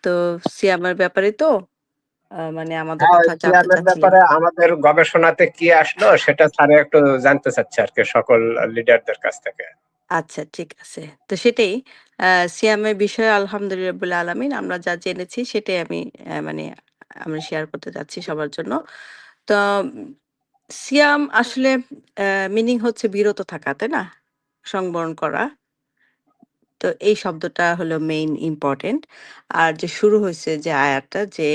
তো সিয়ামের ব্যাপারে তো মানে আমাদের হ্যাঁ, কথা জানতে সিয়ামের চাচ্ছিলেন। ব্যাপারে আমাদের গবেষণাতে কি আসলো সেটা স্যার একটু জানতে চাচ্ছে আর কি সকল লিডারদের কাছ থেকে। আচ্ছা, ঠিক আছে। তো সেটাই আ সিয়ামের বিষয়ে আলহামদুলিল্লাহ রাব্বিল আলামিন আমরা যা জেনেছি সেটাই মানে আমি শেয়ার করতে চাচ্ছি সবার জন্য। তো সিয়াম আসলে মিনিং হচ্ছে বিরত থাকা, তাই না? সংবরণ করা। তো এই শব্দটা হলো মেইন ইম্পোর্টেন্ট। আর যে শুরু হইছে যে আয়াতটা যে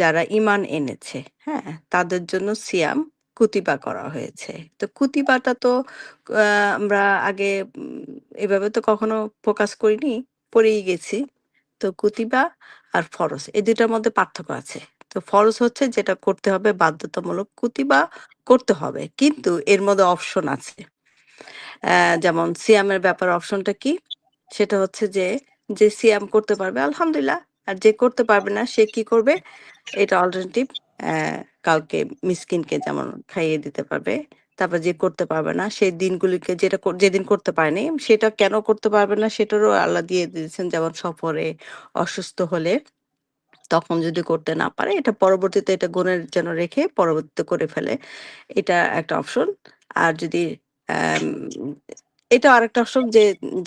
যারা ঈমান এনেছে, হ্যাঁ? তাদের জন্য সিয়াম কুতিবা করা হয়েছে। তো কুতিবাটা তো আ আমরা আগে এভাবে তো কখনো ফোকাস করিনি, পড়েই গেছি। তো কুতিবা আর ফরজ এই ২ টার মধ্যে পার্থক্য আছে। তো ফরজ হচ্ছে যেটা করতে হবে বাধ্যতামূলক, কুতিবা করতে হবে। কিন্তু এর মধ্যে অপশন আছে। যেমন সিয়ামের ব্যাপারে অপশনটা কি? সেটা হচ্ছে যে সিয়াম করতে পারবে আলহামদুলিল্লাহ। আর যে করতে পারবে না সে কি করবে? এটা অল্টারনেটিভ অ্যা কাউকে মিসকিনকে যেমন খাইয়ে দিতে পারবে। তারপর যে করতে পারবে না সেই দিনগুলিকে যেদিন করতে পারেনি সেটা কেন করতে পারবে না সেটারও আল্লাহ দিয়ে দিয়েছেন। যেমন সফরে, অসুস্থ হলে তখন যদি করতে না পারে এটা পরবর্তীতে এটা গুণের যেন রেখে পরবর্তীতে করে ফেলে। এটা একটা অপশন। আর যদি অ্যাম এটা আরেকটা অপশন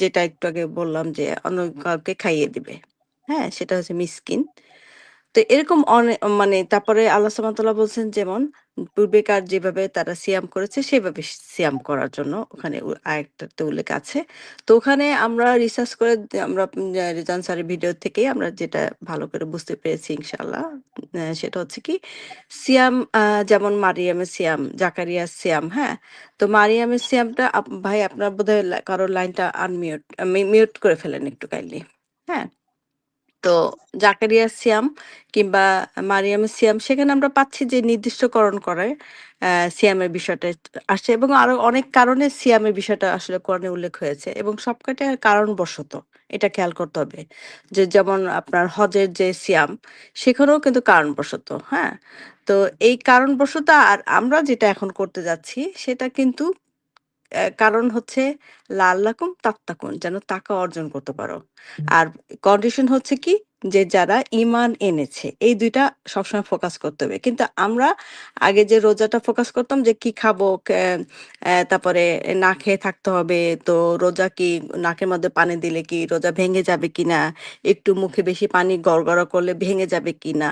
যেটা একটু আগে বললাম যে অন্য কাউকে খাইয়ে দিবে। হ্যাঁ? সেটা হচ্ছে মিসকিন। তো এরকম মানে তারপরে আল্লাহ সুবহানাহু ওয়া তাআলা বলছেন যেমন পূর্বেকার যেভাবে তারা সিয়াম করেছে সেভাবে সিয়াম করার জন্য ওখানে আরেকটাতে উল্লেখ আছে। তো ওখানে আমরা রিসার্চ করে আমরা রিজান স্যারের ভিডিও থেকেই আমরা যেটা ভালো করে বুঝতে পেরেছি ইনশাআল্লাহ। সেটা হচ্ছে কি সিয়াম যেমন মারিয়ামের সিয়াম, জাকারিয়ার সিয়াম, হ্যাঁ? তো মারিয়ামের সিয়ামটা ভাই আপনার বোধহয় কারো লাইনটা আনমিউট মিউট করে ফেলেন একটু কাইন্ডলি। হ্যাঁ? তো জাকারিয়া সিয়াম কিংবা মারিয়ামের সিয়াম সেখানে আমরা পাচ্ছি যে নির্দিষ্টকরণ করে সিয়ামের বিষয়টা আসছে এবং আরো অনেক কারণে সিয়ামের বিষয়টা আসলে কোরআনে উল্লেখ হয়েছে এবং সবকটা কারণবশত এটা খেয়াল করতে হবে যে যেমন আপনার হজের যে সিয়াম সেখানেও কিন্তু কারণবশত, হ্যাঁ? তো এই কারণবশত আর আমরা যেটা এখন করতে যাচ্ছি সেটা কিন্তু কারণ হচ্ছে লাআল্লাকুম তাত্তাকুন যেন তাকওয়া অর্জন করতে পারো। আর কন্ডিশন হচ্ছে কি? যে যারা ঈমান এনেছে। এই ২ টা সবসময় ফোকাস করতে হবে। কিন্তু আমরা আগে যে রোজাটা ফোকাস করতাম যে কি খাবো, তারপরে না খেয়ে থাকতে হবে। তো রোজা কি নাকের মধ্যে পানি দিলে কি রোজা ভেঙে যাবে কিনা? একটু মুখে বেশি পানি গড়গড়া করলে ভেঙে যাবে কিনা?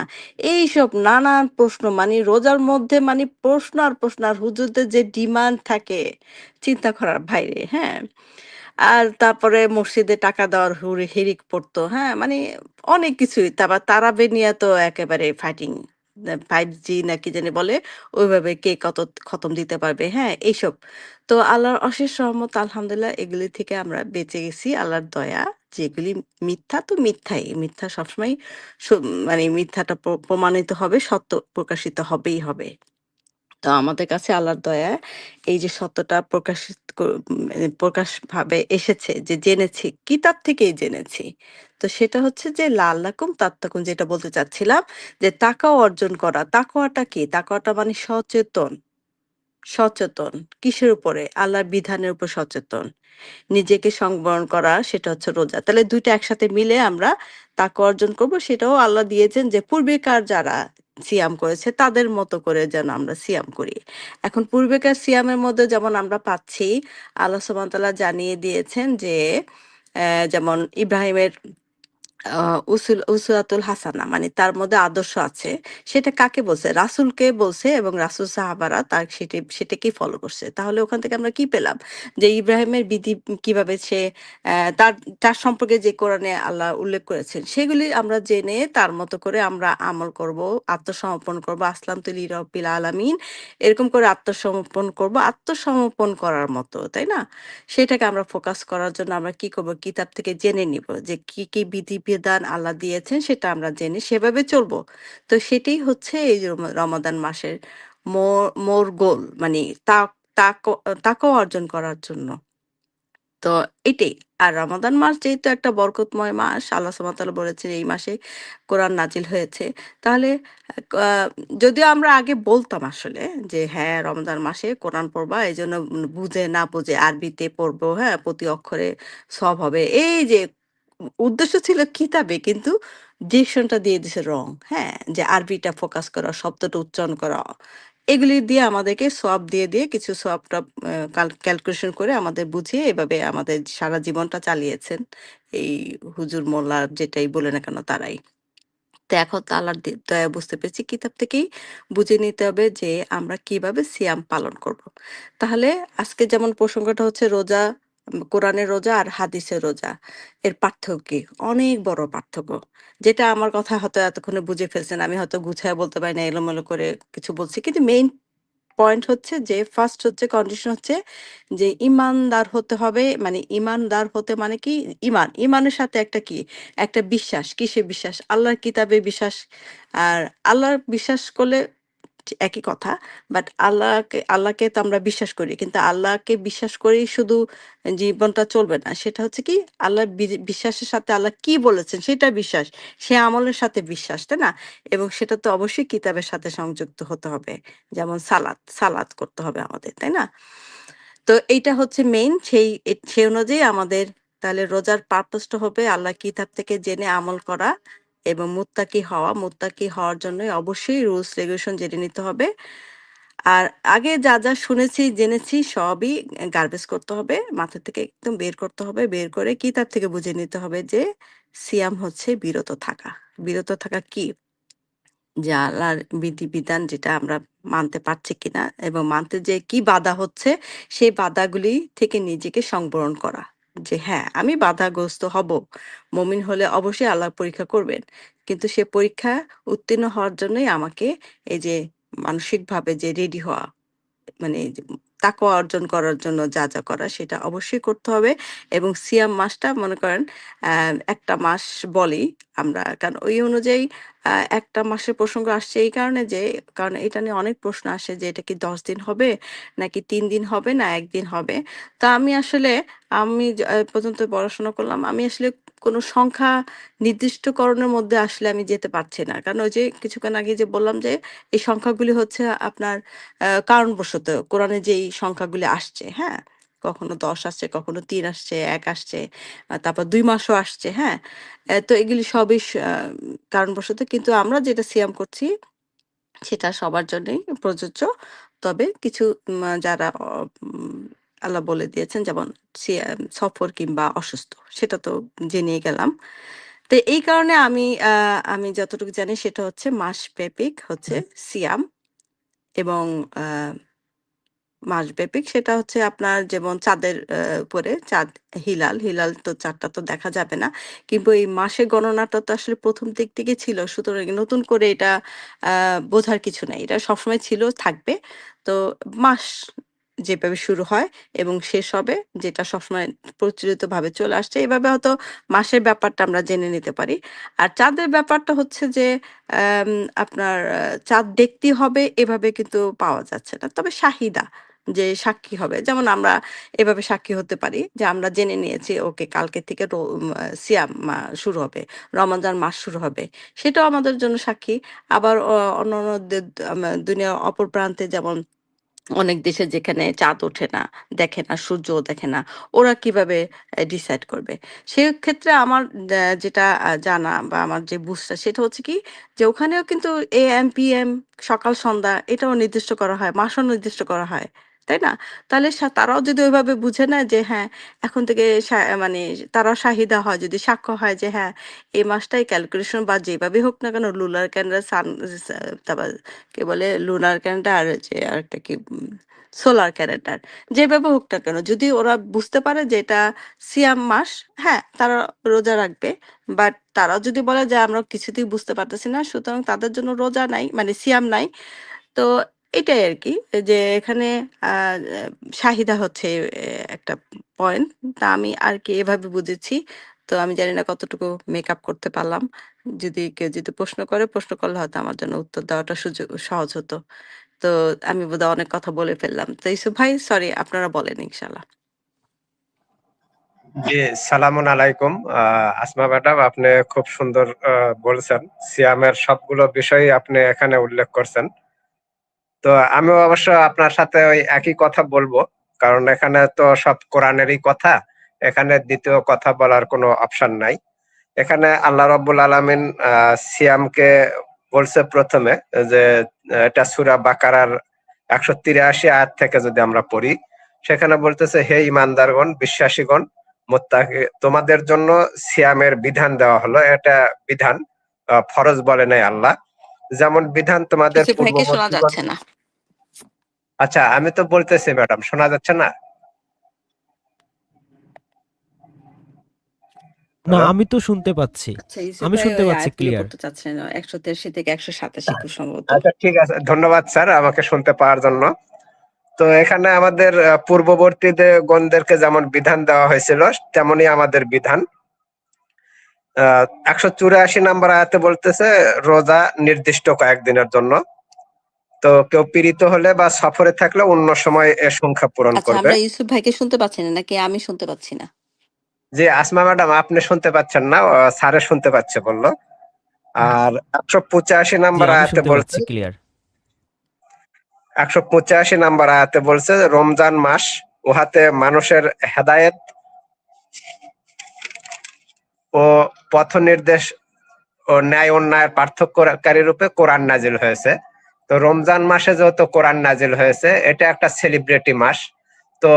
এইসব নানান প্রশ্ন মানে রোজার মধ্যে মানে প্রশ্ন আর প্রশ্ন আর হুজুরদের যে ডিমান্ড থাকে চিন্তা করার বাইরে, হ্যাঁ? আর তারপরে মসজিদে টাকা দেওয়ার হিড়িক পড়তো, হ্যাঁ? মানে অনেক কিছুই। তারপর তারাবি নিয়ে তো একেবারে ফাইটিং। 5G না কি জানি বলে? ওইভাবে কে কত খতম দিতে পারবে, হ্যাঁ? এইসব। তো আল্লাহর অশেষ রহমত আলহামদুলিল্লাহ এগুলি থেকে আমরা বেঁচে গেছি আল্লাহর দয়া। যেগুলি মিথ্যা তো মিথ্যাই। মিথ্যা সবসময় সু মানে মিথ্যাটা প্রমাণিত হবে, সত্য প্রকাশিত হবেই হবে। তো আমাদের কাছে আল্লাহর দয়ায় এই যে সত্যটা প্রকাশভাবে এসেছে যে জেনেছি, কিতাব থেকেই জেনেছি। তো সেটা হচ্ছে যে লাআল্লাকুম তাত্তাকুন যেটা বলতে চাচ্ছিলাম যে তাকওয়া অর্জন করা। তাকওয়াটা কি? তাকওয়াটা মানে সচেতন, সচেতন। কিসের উপরে? আল্লাহর বিধানের উপর সচেতন। নিজেকে সংবরণ করা সেটা হচ্ছে রোজা। তাহলে ২ টা একসাথে মিলে আমরা তাকওয়া অর্জন করব। সেটাও আল্লাহ দিয়েছেন যে পূর্বেকার যারা সিয়াম করেছে তাদের মতো করে যেন আমরা সিয়াম করি। এখন পূর্বেকার সিয়ামের মধ্যে যেমন আমরা পাচ্ছি আল্লাহ সুবহানাহু ওয়া তাআলা জানিয়ে দিয়েছেন যে যেমন ইব্রাহিমের আ উসওয়াতুল হাসানা মানে তার মধ্যে আদর্শ আছে। সেটা কাকে বলছে? রাসূলকে বলছে এবং রাসূল সাহাবারা সেটাকেই ফলো করছে। তাহলে ওখান থেকে আমরা কি পেলাম? যে ইব্রাহিমের বিধি কিভাবে সে তার তার সম্পর্কে যে কোরআনে আল্লাহ উল্লেখ করেছেন, সেগুলি আমরা জেনে তার মতো করে আমরা আমল করব, আত্মসমর্পণ করব। আসলামতু লিরাব্বিল আলামিন। এরকম করে আত্মসমর্পণ করব, আত্মসমর্পণ করার মতো, তাই না? সেটাকে আমরা ফোকাস করার জন্য আমরা কি করব? কিতাব থেকে জেনে নিব যে কি বিধিবিধান আল্লাহ দিয়েছেন সেটা আমরা জেনে সেভাবে চলবো। তো সেটাই হচ্ছে এই যে রমাদান মাসের মোর গোল মানে তাক তাক তাকওয়া অর্জন করার জন্য। তো এটাই। আর রমাদান মাস যেহেতু একটা বরকতময় মাস, আল্লাহ সুবহানাহু ওয়া তাআলা বলেছেন এই মাসে কোরআন নাজিল হয়েছে। তাহলে আ যদিও আমরা আগে বলতাম আসলে যে হ্যাঁ, রমজান মাসে কোরআন পড়বা এজন্য বুঝে না বুঝে আরবিতে পড়বো, হ্যাঁ? প্রতি অক্ষরে সওয়াব হবে। এই যে উদ্দেশ্য ছিল কিতাবে, কিন্তু ডিরেকশনটা দিয়ে দিছে রং। হ্যাঁ? যে আরবিটা ফোকাস করা, শব্দটা উচ্চারণ করা। এগুলি দিয়ে আমাদেরকে সোয়াব দিয়ে কিছু সোয়াব-টোয়াব ক্যালকুলেশন করে আমাদের বুঝিয়ে এভাবে আমাদের সারা জীবনটা চালিয়েছেন। এই হুজুর, মোল্লা যেটাই বলে না কেন তারাই। তো এখন তো আল্লাহর দয়ায় বুঝতে পেরেছি কিতাব থেকেই বুঝে নিতে হবে যে আমরা কিভাবে সিয়াম পালন করব। তাহলে আজকে যেমন প্রসঙ্গটা হচ্ছে রোজা, কোরআনের রোজা আর হাদিসের রোজা। এর পার্থক্য কি? অনেক বড় পার্থক্য। যেটা আমার কথা হয়তো এতক্ষণে বুঝে ফেলছেন। আমি হয়তো গুছায় বলতে পারি না, এলোমেলো করে কিছু বলছি। কিন্তু মেইন পয়েন্ট হচ্ছে যে ফার্স্ট হচ্ছে কন্ডিশন হচ্ছে যে ইমানদার হতে হবে। মানে ইমানদার হতে মানে কি? ইমানের সাথে একটা কি? একটা বিশ্বাস। কিসে বিশ্বাস? আল্লাহর কিতাবে বিশ্বাস। আর আল্লাহর বিশ্বাস করলে একই কথা। বাট আল্লাহকে তো আমরা বিশ্বাস করি। কিন্তু আল্লাহকে বিশ্বাস করেই শুধু জীবনটা চলবে না। সেটা হচ্ছে কি? আল্লাহর বিশ্বাসের সাথে আল্লাহ কি বলেছেন সেটা বিশ্বাস। সে আমলের সাথে বিশ্বাস, তাই না? এবং সেটা তো অবশ্যই কিতাবের সাথে সংযুক্ত হতে হবে। যেমন সালাত করতে হবে আমাদের, তাই না? তো এইটা হচ্ছে মেইন সেই অনুযায়ী আমাদের তাহলে রোজার পারপাসটা হবে আল্লাহর কিতাব থেকে জেনে আমল করা এবং মুত্তাকি হওয়ার জন্যই অবশ্যই রুলস রেগুলেশন জেনে নিতে হবে। আর আগে যা শুনেছি, জেনেছি সবই গার্বেজ করতে হবে। মাথা থেকে একদম বের করতে হবে। বের করে কিতাব থেকে বুঝে নিতে হবে যে সিয়াম হচ্ছে বিরত থাকা। বিরত থাকা কি? যে আল্লাহর বিধিবিধান যেটা আমরা মানতে পারছি কিনা এবং মানতে যে কি বাধা হচ্ছে, সেই বাধাগুলি থেকে নিজেকে সংবরণ করা। যে হ্যাঁ, আমি বাধাগ্রস্ত হব। মুমিন হলে অবশ্যই আল্লাহ পরীক্ষা করবেন। কিন্তু সে পরীক্ষা উত্তীর্ণ হওয়ার জন্যই আমাকে এই যে মানসিকভাবে যে রেডি হওয়া, মানে এই যে তাকওয়া অর্জন করার জন্য যা করা সেটা অবশ্যই করতে হবে। এবং সিয়াম মাসটা মনে করেন অ্যা একটা মাস বলি আমরা। কারণ ওই অনুযায়ী একটা মাসের প্রসঙ্গ আসছে এই কারণে যে, কারণ এটা নিয়ে অনেক প্রশ্ন আসে যে এটা কি ১০ দিন হবে? নাকি ৩ দিন হবে? না ১ দিন হবে? তো আমি আসলে আমি পর্যন্ত পড়াশোনা করলাম। আমি আসলে কোনো সংখ্যা নির্দিষ্টকরণের মধ্যে আসলে আমি যেতে পারছি না। কারণ ওই যে কিছুক্ষণ আগে যে বললাম যে এই সংখ্যাগুলি হচ্ছে আপনার কারণবশত কোরআনে যেই সংখ্যাগুলি আসছে, হ্যাঁ? কখনো ১০ আসছে, কখনো ৩ আসছে, ১ আসছে, তারপর ২ মাসও আসছে, হ্যাঁ? তো এগুলি সবই কারণবশত, কিন্তু আমরা যেটা সিয়াম করছি সেটা সবার জন্যই প্রযোজ্য। তবে কিছু যারা আল্লাহ বলে দিয়েছেন যেমন সফর কিংবা অসুস্থ, সেটা তো জেনেই গেলাম। তো এই কারণে আমি যতটুকু জানি সেটা হচ্ছে মাসব্যাপী হচ্ছে সিয়াম এবং আ মাসব্যাপী সেটা হচ্ছে আপনার যেমন চাঁদের উপরে হিলাল তো চাঁদটা তো দেখা যাবে না। কিন্তু এই মাসের গণনাটা তো আসলে ১ম দিক থেকে ছিল। সুতরাং নতুন করে এটা আ বোঝার কিছু নাই। এটা সবসময় ছিল, থাকবে। তো মাস যেভাবে শুরু হয় এবং শেষ হবে, যেটা সবসময় প্রচলিতভাবে চলে আসছে, এভাবে হয়তো মাসের ব্যাপারটা আমরা জেনে নিতে পারি। আর চাঁদের ব্যাপারটা হচ্ছে যে আম আপনার চাঁদ দেখতেই হবে এভাবে কিন্তু পাওয়া যাচ্ছে না। তবে শাহিদা, যে সাক্ষী হবে। যেমন আমরা এভাবে সাক্ষী হতে পারি যে আমরা জেনে নিয়েছি ওকে কালকে থেকে সিয়াম শুরু হবে। রমাদান মাস শুরু হবে। সেটাও আমাদের জন্য সাক্ষী। আবার অন্যান্য দুনিয়ার অপর প্রান্তে যেমন অনেক দেশে যেখানে চাঁদ ওঠে না, দেখে না, সূর্যও দেখে না। ওরা কিভাবে ডিসাইড করবে? সেক্ষেত্রে আমার যেটা জানা বা আমার যে বুঝটা সেটা হচ্ছে কি, যে ওখানেও কিন্তু AM, PM, সকাল সন্ধ্যা এটাও নির্দিষ্ট করা হয়, মাসও নির্দিষ্ট করা হয়। তাই না? তাহলে তারাও যদি ওইভাবে বুঝে নেয় যে হ্যাঁ, এখন থেকে মানে তারাও শাহিদা হয়, যদি সাক্ষ্য হয় যে হ্যাঁ, এই মাসটাই ক্যালকুলেশন বা যেভাবেই হোক না কেন, লুনার ক্যালেন্ডার, তারপর কি বলে? লুনার ক্যালেন্ডার আর যে আরেকটা কি সোলার ক্যালেন্ডার। যেভাবে হোক না কেন, যদি ওরা বুঝতে পারে যে এটা সিয়াম মাস, হ্যাঁ, তারা রোজা রাখবে। বাট তারাও যদি বলে যে আমরা কিছুতেই বুঝতে পারতেছি না, সুতরাং তাদের জন্য রোজা নাই, মানে সিয়াম নাই। তো এটাই আরকি, যে এখানে আ এ শাহিদা হচ্ছে একটা পয়েন্ট। তা আমি আরকি এভাবে বুঝেছি। তো আমি জানি না কতটুকু মেকআপ করতে পারলাম। যদি কেউ যদি প্রশ্ন করলে হয়তো আমার জন্য উত্তর দেওয়াটা সহজ হতো। তো আমি বোধহয় অনেক কথা বলে ফেললাম। তো ইউসুফ ভাই, সরি, আপনারা বলেন ইনশাআল্লাহ। জি, সালামুন আলাইকুম। আসমা ম্যাডাম, আপনি খুব সুন্দর বলছেন। সিয়ামের সবগুলো বিষয়ই আপনি এখানে উল্লেখ করছেন। তো আমিও অবশ্য আপনার সাথে ওই একই কথা বলবো। কারণ এখানে তো সব কোরআনেরই কথা। এখানে দ্বিতীয় কথা বলার কোনো অপশন নাই। এখানে আল্লাহ রাব্বুল আলামিন সিয়ামকে বলছে প্রথমে যে এটা সূরা বাকারার 183 আয়াত থেকে যদি আমরা পড়ি, সেখানে বলতেছে, হে ঈমানদারগণ, বিশ্বাসীগণ, মুত্তাকি, তোমাদের জন্য সিয়ামের বিধান দেওয়া হলো। এটা বিধান, ফরজ বলে নাই আল্লাহ। যেমন বিধান তোমাদের ইউসুফ ভাইকে শোনা পূর্ববর্তীগণ। যাচ্ছে না। আচ্ছা, আমি তো বলতেছি ম্যাডাম, শোনা যাচ্ছে না? না, হ্যালো? আমি তো শুনতে পাচ্ছি। আচ্ছা, ইউসুফ আমি ভাই শুনতে ওই পাচ্ছি আয়াতগুলো ক্লিয়ার। পড়তে চাচ্ছেন 183 থেকে 187 খুব সম্ভবত। আচ্ছা, ঠিক আছে, ধন্যবাদ স্যার আমাকে শুনতে পাওয়ার জন্য। তো এখানে আমাদের পূর্ববর্তীদের গণদেরকে যেমন বিধান দেওয়া হয়েছিল, তেমনি আমাদের বিধান। 184 নম্বর আয়াতে বলতেছে রোজা নির্দিষ্ট কয়েকদিনের জন্য। তো কেউ পীড়িত হলে বা সফরে থাকলে অন্য সময় এ সংখ্যা পূরণ আচ্ছা, করবে। আমরা ইউসুফ ভাইকে শুনতে পাচ্ছি না নাকি আমি শুনতে পাচ্ছি না? জি আসমা ম্যাডাম, আপনি শুনতে পাচ্ছেন না, স্যারে শুনতে পাচ্ছে বললো। আর 185 জি, নম্বর আমি আয়াতে শুনতে বলছে, পাচ্ছি ক্লিয়ার। 185 নম্বর আয়াতে বলছে রমজান মাস, উহাতে মানুষের হেদায়েত ও পথ নির্দেশ ও ন্যায় অন্যায়ের পার্থক্যকারী রূপে কোরআন নাজিল হয়েছে। তো রমজান মাসে যেহেতু কোরআন নাজিল হয়েছে, এটা একটা সেলিব্রিটি মাস। তো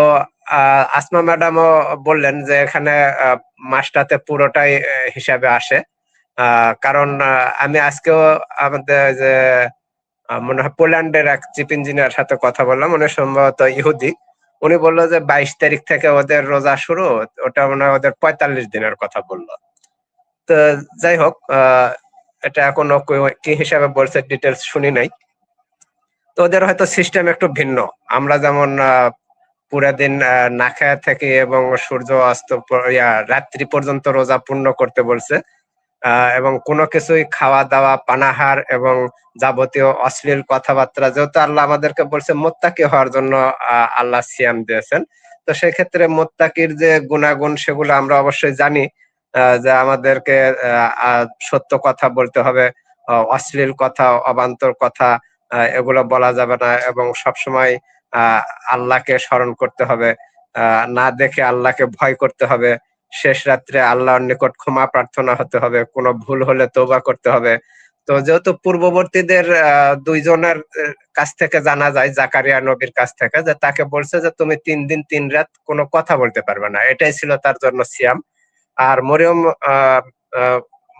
আসমা ম্যাডামও বললেন যে এখানে মাসটাতে পুরোটাই হিসাবে আসে। কারণ আমি আজকেও আমাদের যে মনে হয় পোল্যান্ডের এক চিফ ইঞ্জিনিয়ার সাথে কথা বললাম, উনি সম্ভবত ইহুদি। উনি বললো যে 22 তারিখ থেকে ওদের রোজা শুরু, ওটা মনে হয় ওদের 45 দিনের কথা বললো। তো যাই হোক, এটা এখনো কি হিসাবে বলছে ডিটেলস শুনি নাই। তো ওদের হয়তো সিস্টেম একটু ভিন্ন। আমরা যেমন পুরা দিন না খেয়ে থাকি এবং সূর্য অস্ত রাত্রি পর্যন্ত রোজা পূর্ণ করতে বলছে, এবং কোনো কিছুই খাওয়া দাওয়া পানাহার এবং যাবতীয় অশ্লীল কথাবার্তা, যেহেতু আল্লাহ আমাদেরকে বলছে মুত্তাকি হওয়ার জন্য আল্লাহ সিয়াম দিয়েছেন। তো সেক্ষেত্রে মুত্তাকির যে গুণাগুণ সেগুলো আমরা অবশ্যই জানি, যে আমাদেরকে সত্য কথা বলতে হবে, অশ্লীল কথা, অবান্তর কথা এগুলো বলা যাবে না, এবং সবসময় আল্লাহকে স্মরণ করতে হবে, না দেখে আল্লাহকে ভয় করতে হবে, শেষ রাত্রে আল্লাহর নিকট ক্ষমা প্রার্থনা হতে হবে, কোনো ভুল হলে তওবা করতে হবে। তো যেহেতু পূর্ববর্তীদের দুইজনের কাছ থেকে জানা যায়, জাকারিয়া নবীর কাছ থেকে, যে তাকে বলছে যে তুমি 3 দিন 3 রাত কোনো কথা বলতে পারবে না, এটাই ছিল তার জন্য সিয়াম। আর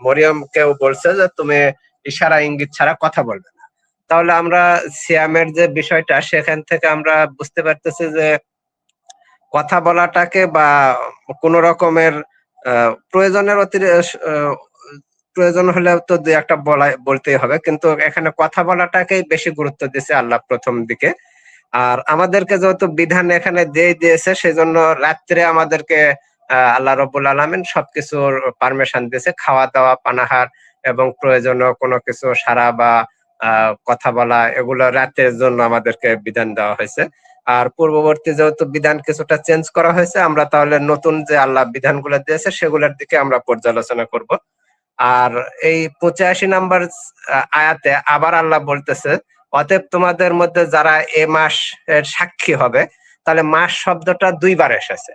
মরিয়মকেও বলছে যে তুমি ইশারা ইঙ্গিত ছাড়া কথা বলবে না। তাহলে আমরা সিয়ামের যে বিষয়টা, সেখান থেকে আমরা বুঝতে পারতেছি যে কথা বলাটাকে বা কোন রকমের প্রয়োজনের প্রয়োজন হলে তো দুই একটা বলতেই হবে, কিন্তু এখানে কথা বলাটাকেই বেশি গুরুত্ব দিয়েছে আল্লাহ প্রথম দিকে। আর আমাদেরকে যেহেতু বিধান এখানে দিয়ে দিয়েছে, সেজন্য রাত্রে আমাদেরকে আল্লাহ রব্বুল আলামিন সবকিছুর পারমিশন দিয়েছে, খাওয়া দাওয়া পানাহার এবং প্রয়োজনীয় কোনো কিছু সারা বা কথা বলা, এগুলো রাতের জন্য আমাদেরকে বিধান দেওয়া হয়েছে। আর পূর্ববর্তী যেহেতু বিধান কিছুটা চেঞ্জ করা হয়েছে, আমরা তাহলে নতুন যে আল্লাহ বিধানগুলো দিয়েছে সেগুলোর দিকে আমরা পর্যালোচনা করব। আর এই 85 নাম্বার আয়াতে আবার আল্লাহ বলতেছে, অতএব তোমাদের মধ্যে যারা এ মাস এর সাক্ষী হবে, তাহলে মাস শব্দটা 2 বার এসেছে।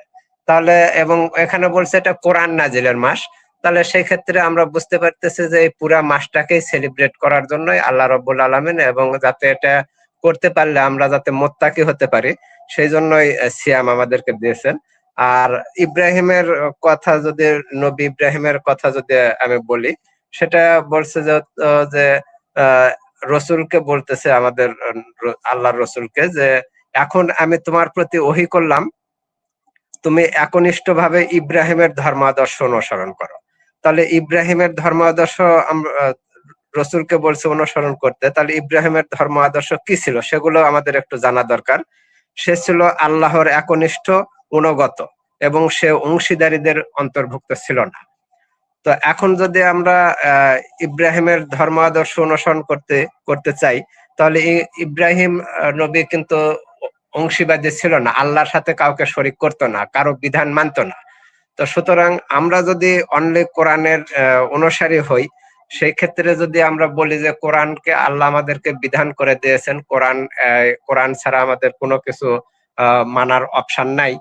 তাহলে এবং এখানে বলছে এটা কোরআন নাজিলের মাস। তাহলে সেই ক্ষেত্রে আমরা বুঝতে পারতেছি যে এই পুরা মাসটাকেই সেলিব্রেট করার জন্যই আল্লাহ রাব্বুল আলামিন, এবং যাতে এটা করতে পারলে আমরা যাতে মুত্তাকি হতে পারি, সেই জন্যই সিয়াম আমাদেরকে দিয়েছেন। আর ইব্রাহিমের কথা যদি, নবী ইব্রাহিমের কথা যদি আমি বলি, সেটা বলছে যে রসুলকে বলতেছে, আমাদের আল্লাহর রসুলকে, যে এখন আমি তোমার প্রতি ওহী করলাম, তুমি একনিষ্ঠভাবে ইব্রাহিমের ধর্মাদর্শ অনুসরণ করো। তাহলে ইব্রাহিমের ধর্মাদর্শ আমরা রসুলকে বলছে অনুসরণ করতে, তাহলে ইব্রাহিমের ধর্ম আদর্শ কি ছিল সেগুলো আমাদের একটু জানা দরকার। সে ছিল আল্লাহর একনিষ্ঠ অনুগত, এবং সে অংশীদারীদের অন্তর্ভুক্ত ছিল না। তো এখন যদি আমরা ইব্রাহিমের ধর্ম আদর্শ অনুসরণ করতে চাই, তাহলে ইব্রাহিম নবী কিন্তু অংশীবাদী ছিল না, আল্লাহর সাথে কাউকে শরীক করতো না, কারো বিধান মানতো না। তো সুতরাং আমরা যদি অনলি কোরআনের অনুসারী হই, সেই ক্ষেত্রে যদি আমরা বলি যে কোরআনকে আল্লাহ আমাদেরকে বিধান করে দিয়েছেন, কোরআন ছাড়া আমাদের কোনো কিছু মানার অপশন নাই।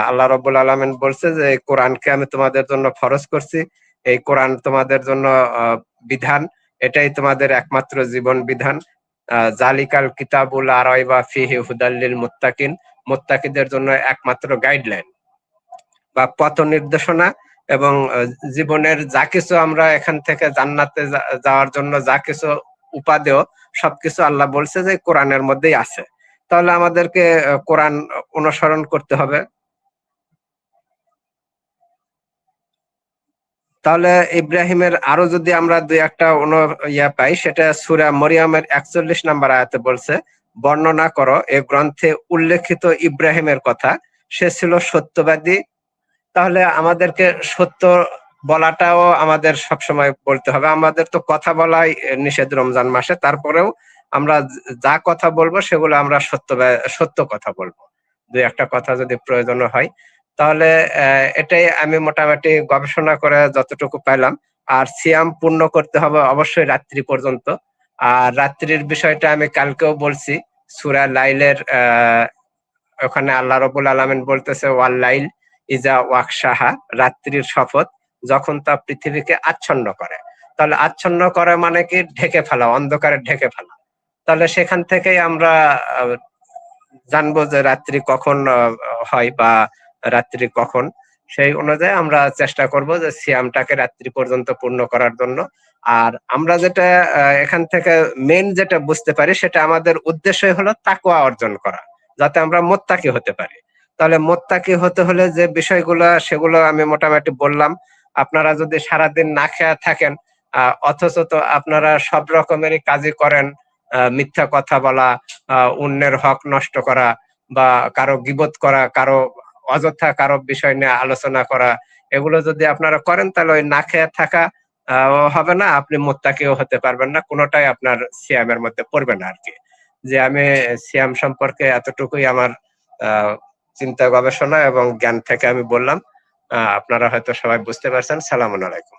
আল্লাহ রাব্বুল আলামিন বলছে যে কোরআনকে আমি তোমাদের জন্য ফরজ করছি, এই কোরআন তোমাদের জন্য বিধান, এটাই তোমাদের একমাত্র জীবন বিধান। জালিকাল কিতাবুল লা রাইবা ফিহি হুদাল লিল মুত্তাকিন, মুত্তাকিদের জন্য একমাত্র গাইডলাইন বা পথ নির্দেশনা। এবং জীবনের যা কিছু আমরা এখান থেকে জান্নাতে যাওয়ার জন্য যা কিছু উপাদেয় সবকিছু আল্লাহ বলছে যে কোরআনের মধ্যেই আছে। তাহলে আমাদেরকে কোরআন অনুসরণ করতে হবে। তাহলে ইব্রাহিমের আরো যদি আমরা দুই একটা পাই, সেটা সূরা মরিয়মের 41 নম্বর আয়াতে বলছে, বর্ণনা করো এ গ্রন্থে উল্লেখিত ইব্রাহিমের কথা, সে ছিল সত্যবাদী। তাহলে আমাদেরকে সত্য বলাটাও আমাদের সবসময় বলতে হবে। আমাদের তো কথা বলাই নিষেধ রমজান মাসে, তারপরেও আমরা যা কথা বলবো সেগুলো আমরা সত্য কথা বলবো। দুই একটা কথা যদি প্রয়োজন হয়, তাহলে এটাই আমি মোটামুটি গবেষণা করে যতটুকু পাইলাম। আর সিয়াম পূর্ণ করতে হবে অবশ্যই রাত্রি পর্যন্ত। আর রাত্রির বিষয়টা আমি কালকেও বলছি, সূরা লাইলের ওখানে আল্লাহ রাব্বুল আলামিন বলতেছে ওয়াল লাইল ইজা ওয়াকশাহা, রাত্রির শপথ যখন তা পৃথিবীকে আচ্ছন্ন করে। তাহলে আচ্ছন্ন করে মানে কি? ঢেকে ফেলা, অন্ধকারে ঢেকে ফেলা। তাহলে সেখান থেকেই আমরা জানবো যে রাত্রি কখন হয় বা রাত্রি কখন। সেই অনুযায়ী আমরা চেষ্টা করব যে সিয়ামটাকে রাত্রি পর্যন্ত পূর্ণ করার জন্য। আর আমরা যেটা এখান থেকে মেইন যেটা বুঝতে পারি, সেটা আমাদের উদ্দেশ্যই হলো তাকওয়া অর্জন করা, যাতে আমরা মুত্তাকি হতে পারি। তাহলে মুত্তাকি হতে হলে যে বিষয়গুলো, সেগুলো আমি মোটামুটি বললাম। আপনারা যদি সারাদিন না খেয়ে থাকেন, অথচ তো আপনারা সব রকমেরই কাজই করেন, মিথ্যা কথা বলা, অন্যের হক নষ্ট করা, বা কারো গীবত করা, কারো অযথা কারো বিষয় নিয়ে আলোচনা করা, এগুলো যদি আপনারা করেন, তাহলে ওই না খেয়ে থাকা হবে না, আপনি মুত্তাকিও হতে পারবেন না, কোনোটাই আপনার সিয়ামের মধ্যে পড়বে না আর কি। যে আমি সিয়াম সম্পর্কে এতটুকুই আমার চিন্তা গবেষণা এবং জ্ঞান থেকে আমি বললাম। আপনারা হয়তো সবাই বুঝতে পারছেন। সালামুন আলাইকুম।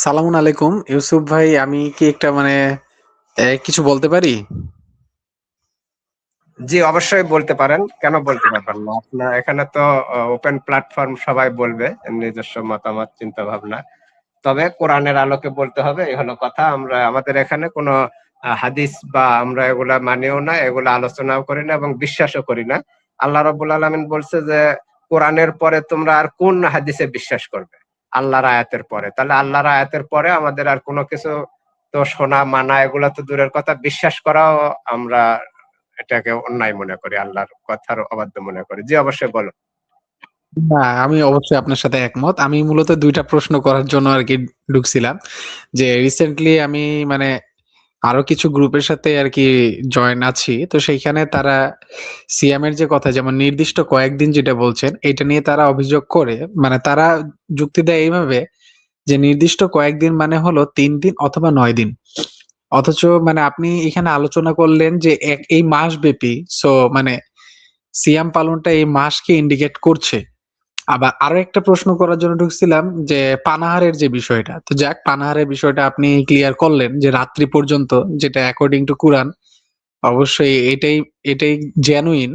সালামুন আলাইকুম ইউসুফ ভাই, আমি কি একটা কিছু বলতে পারি? জি, অবশ্যই বলতে পারেন, কেন বলতে পারবেন না? আপনার এখানে তো ওপেন প্ল্যাটফর্ম, সবাই বলবে নিজস্ব মতামত, চিন্তা ভাবনা। তবে কোরআনের আলোকে বলতে হবে, এই হলো কথা। আমাদের এখানে কোনো হাদিস বা আমরা এগুলা মানিও না, এগুলা আলোচনাও করি না এবং বিশ্বাসও করি না। আল্লাহ রাব্বুল আলামিন বলছে যে কোরআনের পরে তোমরা আর কোন হাদিসে বিশ্বাস করবে? আল্লাহর আয়াতের পরে। তাহলে আল্লাহর আয়াতের পরে আমাদের আর কোনো কিছু তো শোনা মানা এগুলা তো দূরের কথা, বিশ্বাস করাও আমরা এটাকে অন্যায় মনে করি, আল্লাহর কথার অবাধ্য মনে করি। জি, অবশ্যই বলো। না, আমি অবশ্যই আপনার সাথে একমত। আমি মূলত দুইটা প্রশ্ন করার জন্য আর কি ঢুকছিলাম, যে রিসেন্টলি আমি আরো কিছু গ্রুপের সাথে আর কি জয়েন আছি। তো সেইখানে তারা সিয়ামের যে কথা, যেমন নির্দিষ্ট কয়েকদিন যেটা বলছেন, এটা নিয়ে তারা অভিযোগ করে, তারা যুক্তি দেয় এইভাবে যে নির্দিষ্ট কয়েকদিন মানে হলো 3 দিন অথবা 9 দিন। অথচ আপনি এখানে আলোচনা করলেন যে এই মাস ব্যাপী, সো সিয়াম পালনটা এই মাসকে ইন্ডিকেট করছে। আবার আরো একটা প্রশ্ন করার জন্য ঢুকছিলাম, যে পানাহারের যে বিষয়টা, তো যাক, পানাহারের বিষয়টা আপনি ক্লিয়ার করলেন যে রাত্রি পর্যন্ত, যেটা অ্যাকর্ডিং টু কুরআন অবশ্যই এটাই এটাই জেনুইন।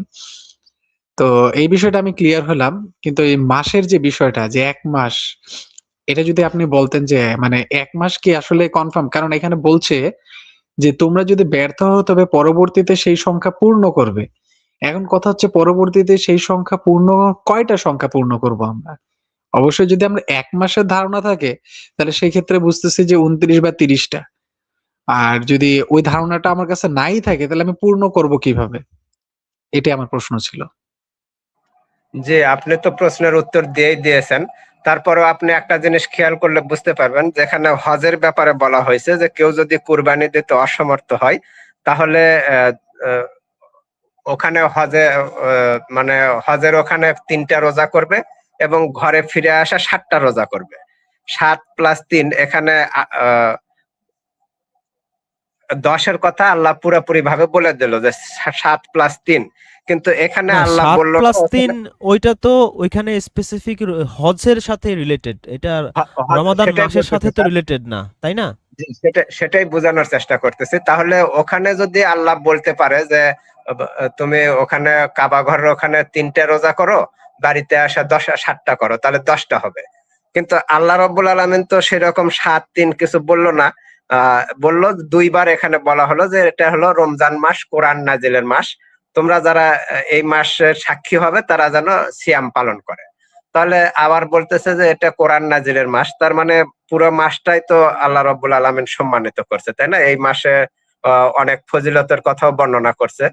তো এই বিষয়টা আমি ক্লিয়ার হলাম। কিন্তু এই মাসের যে বিষয়টা, যে 1 মাস, এটা যদি আপনি বলতেন যে 1 মাস কি আসলে কনফার্ম? কারণ এখানে বলছে যে তোমরা যদি ব্যর্থ হও তবে পরবর্তীতে সেই সংখ্যা পূর্ণ করবে। এখন কথা হচ্ছে, পরবর্তীতে সেই সংখ্যা পূর্ণ, কয়টা সংখ্যা পূর্ণ করব আমরা? অবশ্যই যদি আমরা 1 মাসের ধারণা থাকে, তাহলে সেই ক্ষেত্রে বুঝতেছি যে 29 বা 30 টা। আর যদি ওই ধারণাটা আমার কাছে নাই থাকে, তাহলে আমি পূর্ণ করব কিভাবে? এটাই আমার প্রশ্ন ছিল। জি, আপনি তো প্রশ্নের উত্তর দিয়েছেন। তারপরেও আপনি একটা জিনিস খেয়াল করলে বুঝতে পারবেন, যেখানে হজের ব্যাপারে বলা হয়েছে যে কেউ যদি কুরবানি দিতে অসমর্থ হয়, তাহলে ওখানে হজের ওখানে 3টা রোজা করবে এবং ঘরে ফিরে আসা 7টা রোজা করবে। 7 + 3, এখানে 10-এর কথা আল্লাহ পুরোপুরি ভাবে বলে দিল যে 7 + 3। কিন্তু এখানে না, আল্লাহ 7 বলল + 3 ওইটা তো ওইখানে স্পেসিফিক হজের সাথে রিলেটেড, এটা রমাদান সেটাই মাসের সাথে বলতেছি তো স্যার। রিলেটেড না, তাই না? জি, সেটাই বোঝানোর চেষ্টা করতেছি। তাহলে ওখানে যদি আল্লাহ বলতে পারে যে তুমি ওখানে কাবা ঘরের ওখানে ৩টে রোজা করো, বাড়িতে আসা ৭টা করো, তাহলে 10টা হবে। কিন্তু আল্লাহ রাব্বুল আলামিন তো সেরকম ৭-৩ কিছু বলল না। বলল ২ বার এখানে বলা হলো যে এটা হলো রমজান মাস, কোরআন নাজিলের মাস। তোমরা যারা এই মাসের সাক্ষী হবে তারা যেন সিয়াম পালন করে। তাহলে আবার বলতেছে যে এটা কোরআন নাজিলের মাস। তার মানে পুরো মাসটাই তো আল্লাহ রাব্বুল আলামিন সম্মানিত করছে, তাই না? এই মাসে অনেক ফজিলতের কথাও বর্ণনা করছে।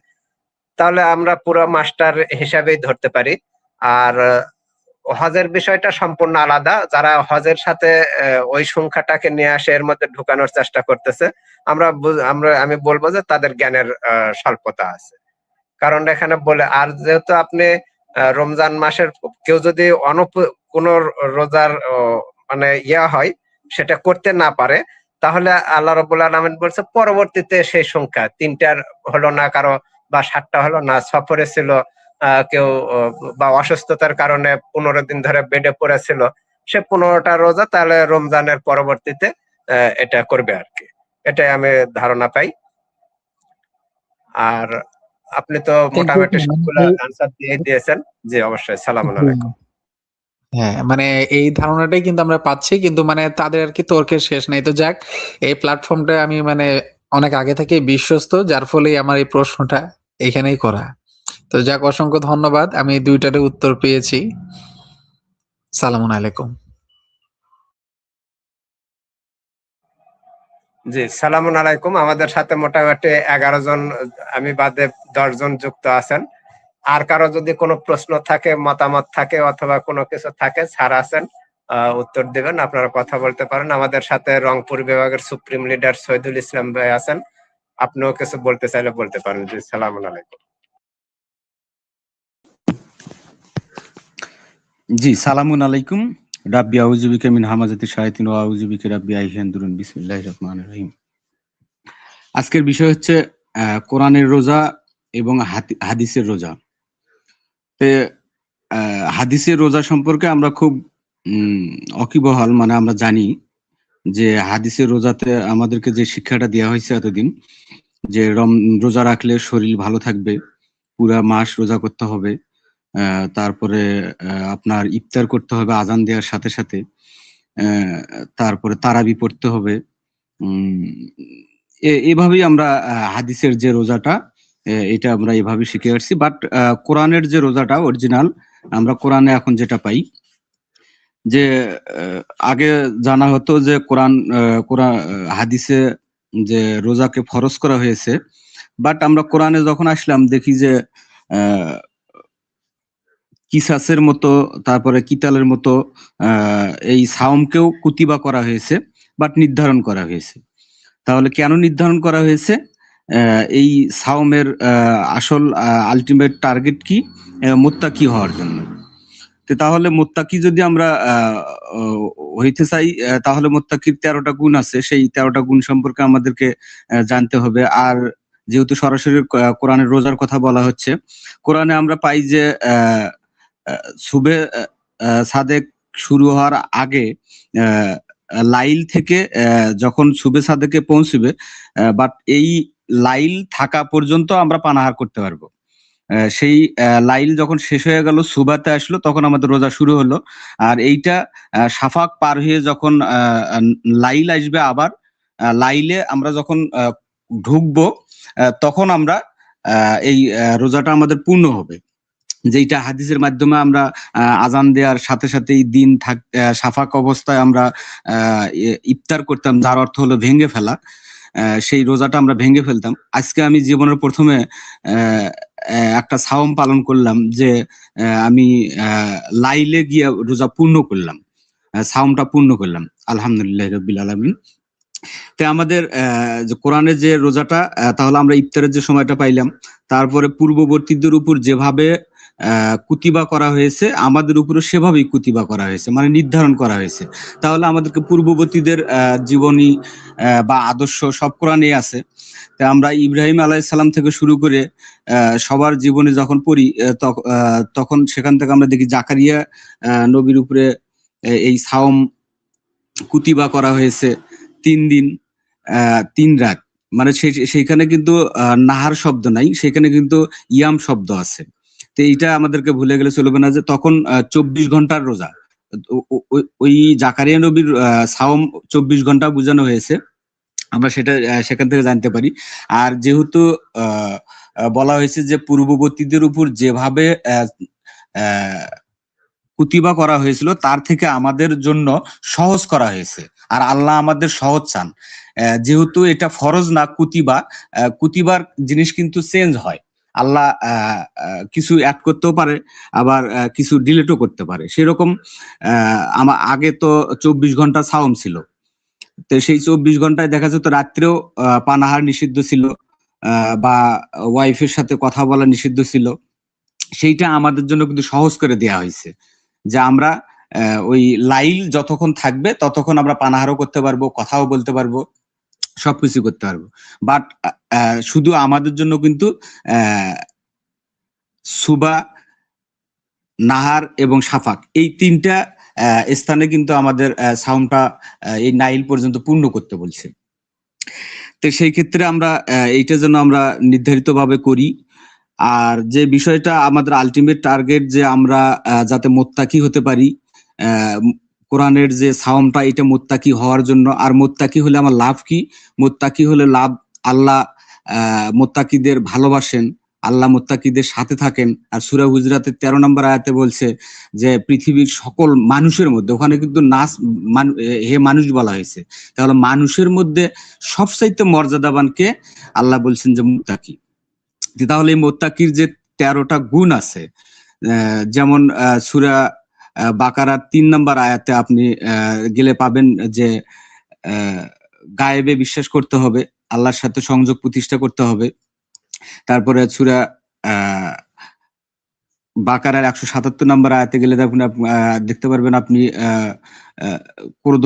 তাহলে আমরা পুরো মাসটার হিসাবেই ধরতে পারি। আর হজের বিষয়টা সম্পূর্ণ আলাদা। যারা হজের সাথে ওই সংখ্যাটাকে নিয়ে আসে এর মধ্যে ঢুকানোর চেষ্টা করতেছে, আমি বলবো যে তাদের জ্ঞানের স্বল্পতা আছে। কারণ এখানে বলে, আর যেহেতু আপনি রমজান মাসের কেউ যদি কোন রোজার মানে হয়, সেটা করতে না পারে, তাহলে আল্লাহ রাব্বুল আলামিন বলছে পরবর্তীতে সেই সংখ্যা ৩টার হলো না কারো, বা ৭টা হলো না, সফরে ছিল কেউ, বা অসুস্থতার কারণে ১৫ দিন ধরে বেডে পড়েছিল, সে ১৫টা রোজা তাহলে রমজানের পরবর্তীতে এটা করবে আর কি। এটাই আমি ধারণা পাই। আর আপনি তো মোটামুটি সবগুলা আনসার দিয়ে দিয়েছেন। জি অবশ্যই। সালামু আলাইকুম। হ্যাঁ, মানে এই ধারণাটাই কিন্তু আমরা পাচ্ছি, কিন্তু মানে তাদের আর কি তর্কের শেষ নাই। তো যাক, এই প্ল্যাটফর্মটা আমি মানে অনেক আগে থেকেই বিশ্বস্ত, যার ফলেই আমার এই প্রশ্নটা এখানেই করা। তো যাক, অসংখ্য ধন্যবাদ। আমি ২টারই উত্তর পেয়েছি। সালামুন আলাইকুম। জি, সালামুন আলাইকুম। আমাদের সাথে মোটামুটি ১১ জন, আমি বাদে ১০ জন যুক্ত আছেন। আর কারো যদি কোনো প্রশ্ন থাকে, মতামত থাকে, অথবা কোনো কিছু থাকে, স্যার আছেন, উত্তর দিবেন। আপনারা কথা বলতে পারেন। আমাদের সাথে রংপুর বিভাগের সুপ্রিম লিডার শহীদুল ইসলাম ভাই আছেন। আপনিও কিছু বলতে চাইলে বলতে পারেন। জি, সালামুন আলাইকুম। জি, সালামুন আলাইকুম। রাব্বি আউযু বিকা মিন হামাযাতি শায়াতিন ওয়া আউযু বিকা রাব্বি আন ইয়াহদুরুন। বিসমিল্লাহির রহমানির রহিম। আজকের বিষয় হচ্ছে কোরআনের রোজা এবং হাদিসের রোজা। হাদিসের রোজা সম্পর্কে আমরা খুব ওয়াকিবহাল, মানে আমরা জানি যে হাদিসের রোজাতে আমাদেরকে যে শিক্ষাটা দেওয়া হয়েছে এতদিন, যে রোজা রাখলে শরীর ভালো থাকবে, পুরা মাস রোজা করতে হবে, তারপরে আপনার ইফতার করতে হবে আজান দেওয়ার সাথে সাথে, তারপরে তারাবি পড়তে হবে। এভাবেই আমরা হাদিসের যে রোজাটা, এটা আমরা এভাবে শিখে আসছি। বাট কোরআনের যে রোজাটা অরিজিনাল, আমরা কোরআনে এখন যেটা পাই, যে আগে জানা হতো যে কোরআন হাদিসে যে রোজাকে ফরজ করা হয়েছে, বাট আমরা কোরআনে যখন আসলাম দেখি যে কিসাসের মতো, তারপরে কিতালের মতো এই সাওমকেও কুতিবা করা হয়েছে, বাট নির্ধারণ করা হয়েছে। তাহলে কেন নির্ধারণ করা হয়েছে? এই সাওমের আসল আলটিমেট টার্গেট কি? মুত্তাকি হওয়ার জন্য। তাহলে মুত্তাকি যদি আমরা হইতে চাই, তাহলে মুত্তাকির 13টা গুণ আছে, সেই 13টা গুণ সম্পর্কে আমাদেরকে জানতে হবে। আর যেহেতু সরাসরি কোরআনের রোজার কথা বলা হচ্ছে, কোরআনে আমরা পাই যে সুবে সাদেক শুরু হওয়ার আগে লাইল থেকে যখন সুবে সাদেকে পৌঁছবে, বাট এই লাইল থাকা পর্যন্ত আমরা পানাহার করতে পারবো। সেই লাইল যখন শেষ হয়ে গেল, সুবাতে আসলো, তখন আমাদের রোজা শুরু হলো। আর এইটা শাফাক পার হয়ে যখন লাইল আসবে, আবার লাইলে আমরা যখন ঢুকবো, তখন আমরা এই রোজাটা আমাদের পূর্ণ হবে। যেটা হাদিসের মাধ্যমে আমরা আজান দেওয়ার সাথে সাথেই দিন শাফাক অবস্থায় আমরা ইফতার করতাম, যার অর্থ হলো ভেঙে ফেলা। সেই রোজাটা আমরা ভেঙে ফেলতাম। আজকে আমি জীবনের প্রথমে একটা সাওম পালন করলাম, যে আমি লাইলে গিয়ে রোজা পূর্ণ করলাম, সাওমটা পূর্ণ করলাম। আলহামদুলিল্লাহ রাব্বিল আলামিন। তো আমাদের যে কোরআনের যে রোজাটা, তাহলে আমরা ইফতারের যে সময়টা পাইলাম, তারপরে পূর্ববর্তীদের উপর যেভাবে কুতিবা করা হয়েছে, আমাদের উপরে সেভাবেই কুতিবা করা হয়েছে, মানে নির্ধারণ করা হয়েছে। তাহলে আমাদেরকে পূর্ববর্তীদের জীবনী বা আদর্শ সব কোরআনে আছে। তা আমরা ইব্রাহিম আলাইহিস সালাম থেকে শুরু করে সবার জীবনে যখন পড়ি, তখন সেখান থেকে আমরা দেখি জাকারিয়া নবীর উপরে এই সাওম কুতিবা করা হয়েছে 3 দিন। 3 রাত, মানে সেইখানে কিন্তু নাহার শব্দ নাই, সেখানে কিন্তু ইয়াম শব্দ আছে। তো এইটা আমাদেরকে ভুলে গেলে চলবে না যে তখন 24 ঘন্টার রোজা। ওই জাকারিয়া নবীর সাওম 24 ঘন্টা বোঝানো হয়েছে, আমরা সেটা সেখান থেকে জানতে পারি। আর যেহেতু বলা হয়েছে যে পূর্ববর্তীদের উপর যেভাবে কুতিবা করা হয়েছিল তার থেকে আমাদের জন্য সহজ করা হয়েছে, আর আল্লাহ আমাদের সহজ চান। যেহেতু এটা ফরজ না কুতিবা, কুতিবার জিনিস কিন্তু চেঞ্জ হয়। আল্লাহ কিছু অ্যাড করতেও পারে, আবার কিছু ডিলিটও করতে পারে। সেরকম আগে তো 24 ঘন্টা সাওম ছিল, তো সেই 24 ঘন্টায় দেখা যেত রাত্রেও পানাহার নিষিদ্ধ ছিল, বা ওয়াইফের সাথে কথা বলা নিষিদ্ধ ছিল। সেইটা আমাদের জন্য কিন্তু সহজ করে দেয়া হয়েছে, যে আমরা ওই লাইল যতক্ষণ থাকবে ততক্ষণ আমরা পানাহারও করতে পারবো, কথাও বলতে পারবো, সবকিছু করতে পারবো। বাট শুধু আমাদের জন্য কিন্তু সুবা, নাহার এবং সাফাক এই 3টা স্থানে কিন্তু আমাদের সাওমটা এই নাইল পর্যন্ত পূর্ণ করতে বলছে। তো সেই ক্ষেত্রে আমরা এইটা যেন আমরা নির্ধারিত ভাবে করি। আর যে বিষয়টা আমাদের আলটিমেট টার্গেট, যে আমরা যাতে মোত্তাকি হতে পারি, কোরআনের যে সাওমটা এটা মোত্তাকি হওয়ার জন্য। আর মোত্তাকি হলে আমার লাভ কি? মোত্তাকি হলে লাভ, আল্লাহ মোত্তাকিদের ভালোবাসেন, আল্লাহ মোত্তাকিদের সাথে থাকেন। আর সূরা হুজরাতের 13 নম্বর আয়াতে বলছে যে পৃথিবীর সকল মানুষের মধ্যে, ওখানে কিন্তু হে মানুষ বলা হয়েছে, তাহলে মানুষের মধ্যে সবচাইতে মর্যাদাবানকে আল্লাহ বলছেন যে মুত্তাকি। তাহলে এই মোত্তাকির যে 13টা গুণ আছে, যেমন সূরা বাকারার 3 নম্বর আয়াতে আপনি গেলে পাবেন যে গায়েবে বিশ্বাস করতে হবে, আল্লাহর সাথে সংযোগ প্রতিষ্ঠা করতে হবে। তারপরে সূরা বাকারার 177 নম্বর আয়াতে গেলে দেখতে পারবেন আপনি ক্রোধ,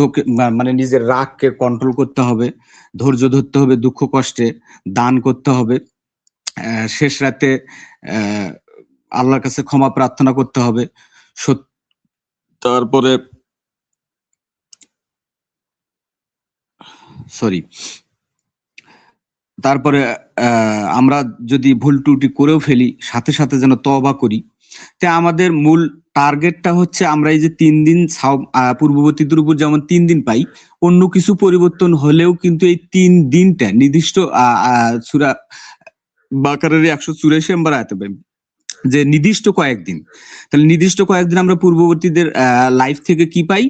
মানে নিজের রাগকে কন্ট্রোল করতে হবে, ধৈর্য ধরতে হবে, দুঃখ কষ্টে দান করতে হবে, শেষ রাতে আল্লাহর কাছে ক্ষমা প্রার্থনা করতে হবে। তারপরে তারপরে আমরা যদি ভুল ত্রুটি করেও ফেলি, সাথে সাথে যেন তওবা করি। তা আমাদের মূল টার্গেটটা হচ্ছে আমরা এই যে 3 দিন পূর্ববর্তীদের উপর যেমন 3 দিন পাই, অন্য কিছু পরিবর্তন হলেও কিন্তু এই 3 দিনটা নির্দিষ্ট সূরা বাকারার 184 নম্বর আয়াতে পাই যে নির্দিষ্ট কয়েকদিন। তাহলে নির্দিষ্ট কয়েকদিন আমরা পূর্ববর্তীদের লাইফ থেকে কি পাই?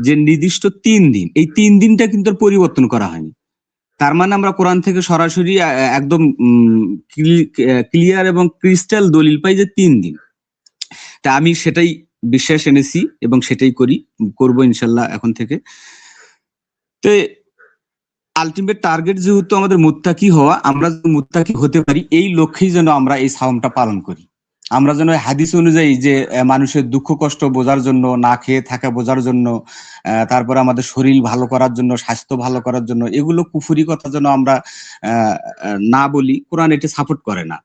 যে নির্দিষ্ট 3 দিন, এই 3 দিনটা কিন্তু পরিবর্তন করা হয়নি। তার মানে আমরা কোরআন থেকে সরাসরি একদম ক্লিয়ার এবং ক্রিস্টাল দলিল পাই যে 3 দিন। তা আমি সেটাই বিশ্বাস এনেছি এবং সেটাই করব ইনশাল্লাহ এখন থেকে। তো আলটিমেট টার্গেট যেহেতু আমাদের মুত্তাকি হওয়া, আমরা মুত্তাকি হতে পারি এই লক্ষ্যেই যেন আমরা এই সাওমটা পালন করি। আমরা যেন হাদিস অনুযায়ী যে মানুষের দুঃখ কষ্ট বোঝার জন্য, না খেয়ে থাকা বোঝার জন্য, তারপরে আমাদের শরীর ভালো করার জন্য, স্বাস্থ্য ভালো করার জন্য, এগুলো কুফরি কথা যেন আমরা না বলি। কোরআন এটা সাপোর্ট করে না।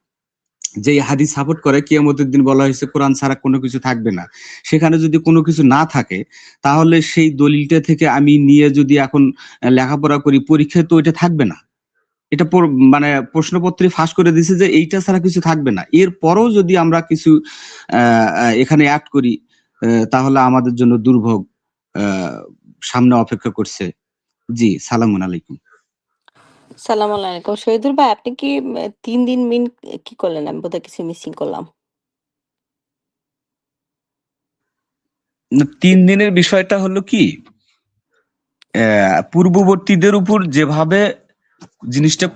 যে হাদিস সাপোর্ট করে কিয়ামতের দিন বলা হয়েছে কোরআন ছাড়া কোনো কিছু থাকবে না, সেখানে যদি কোনো কিছু না থাকে তাহলে সেই দলিলটা থেকে আমি নিয়ে যদি এখন লেখাপড়া করি, পরীক্ষায় তো ওইটা থাকবে না। এটা মানে প্রশ্নপত্রে ফাঁস করে দিছে যে এইটা ছাড়া কিছু থাকবে না। এরপরও যদি আমরা কিছু এখানে অ্যাড করি, তাহলে আমাদের জন্য দুর্ভোগ সামনে অপেক্ষা করছে। জি, সালামুন আলাইকুম। সালাম আলাইকুম। শহীদুল ভাই, আপনি কি 3 দিন মিন কি করলেন? আমি বোধহয় কিছু মিসিং করলাম। 3 দিনের বিষয়টা হলো কি, পূর্ববর্তীদের উপর যেভাবে জিনিসটা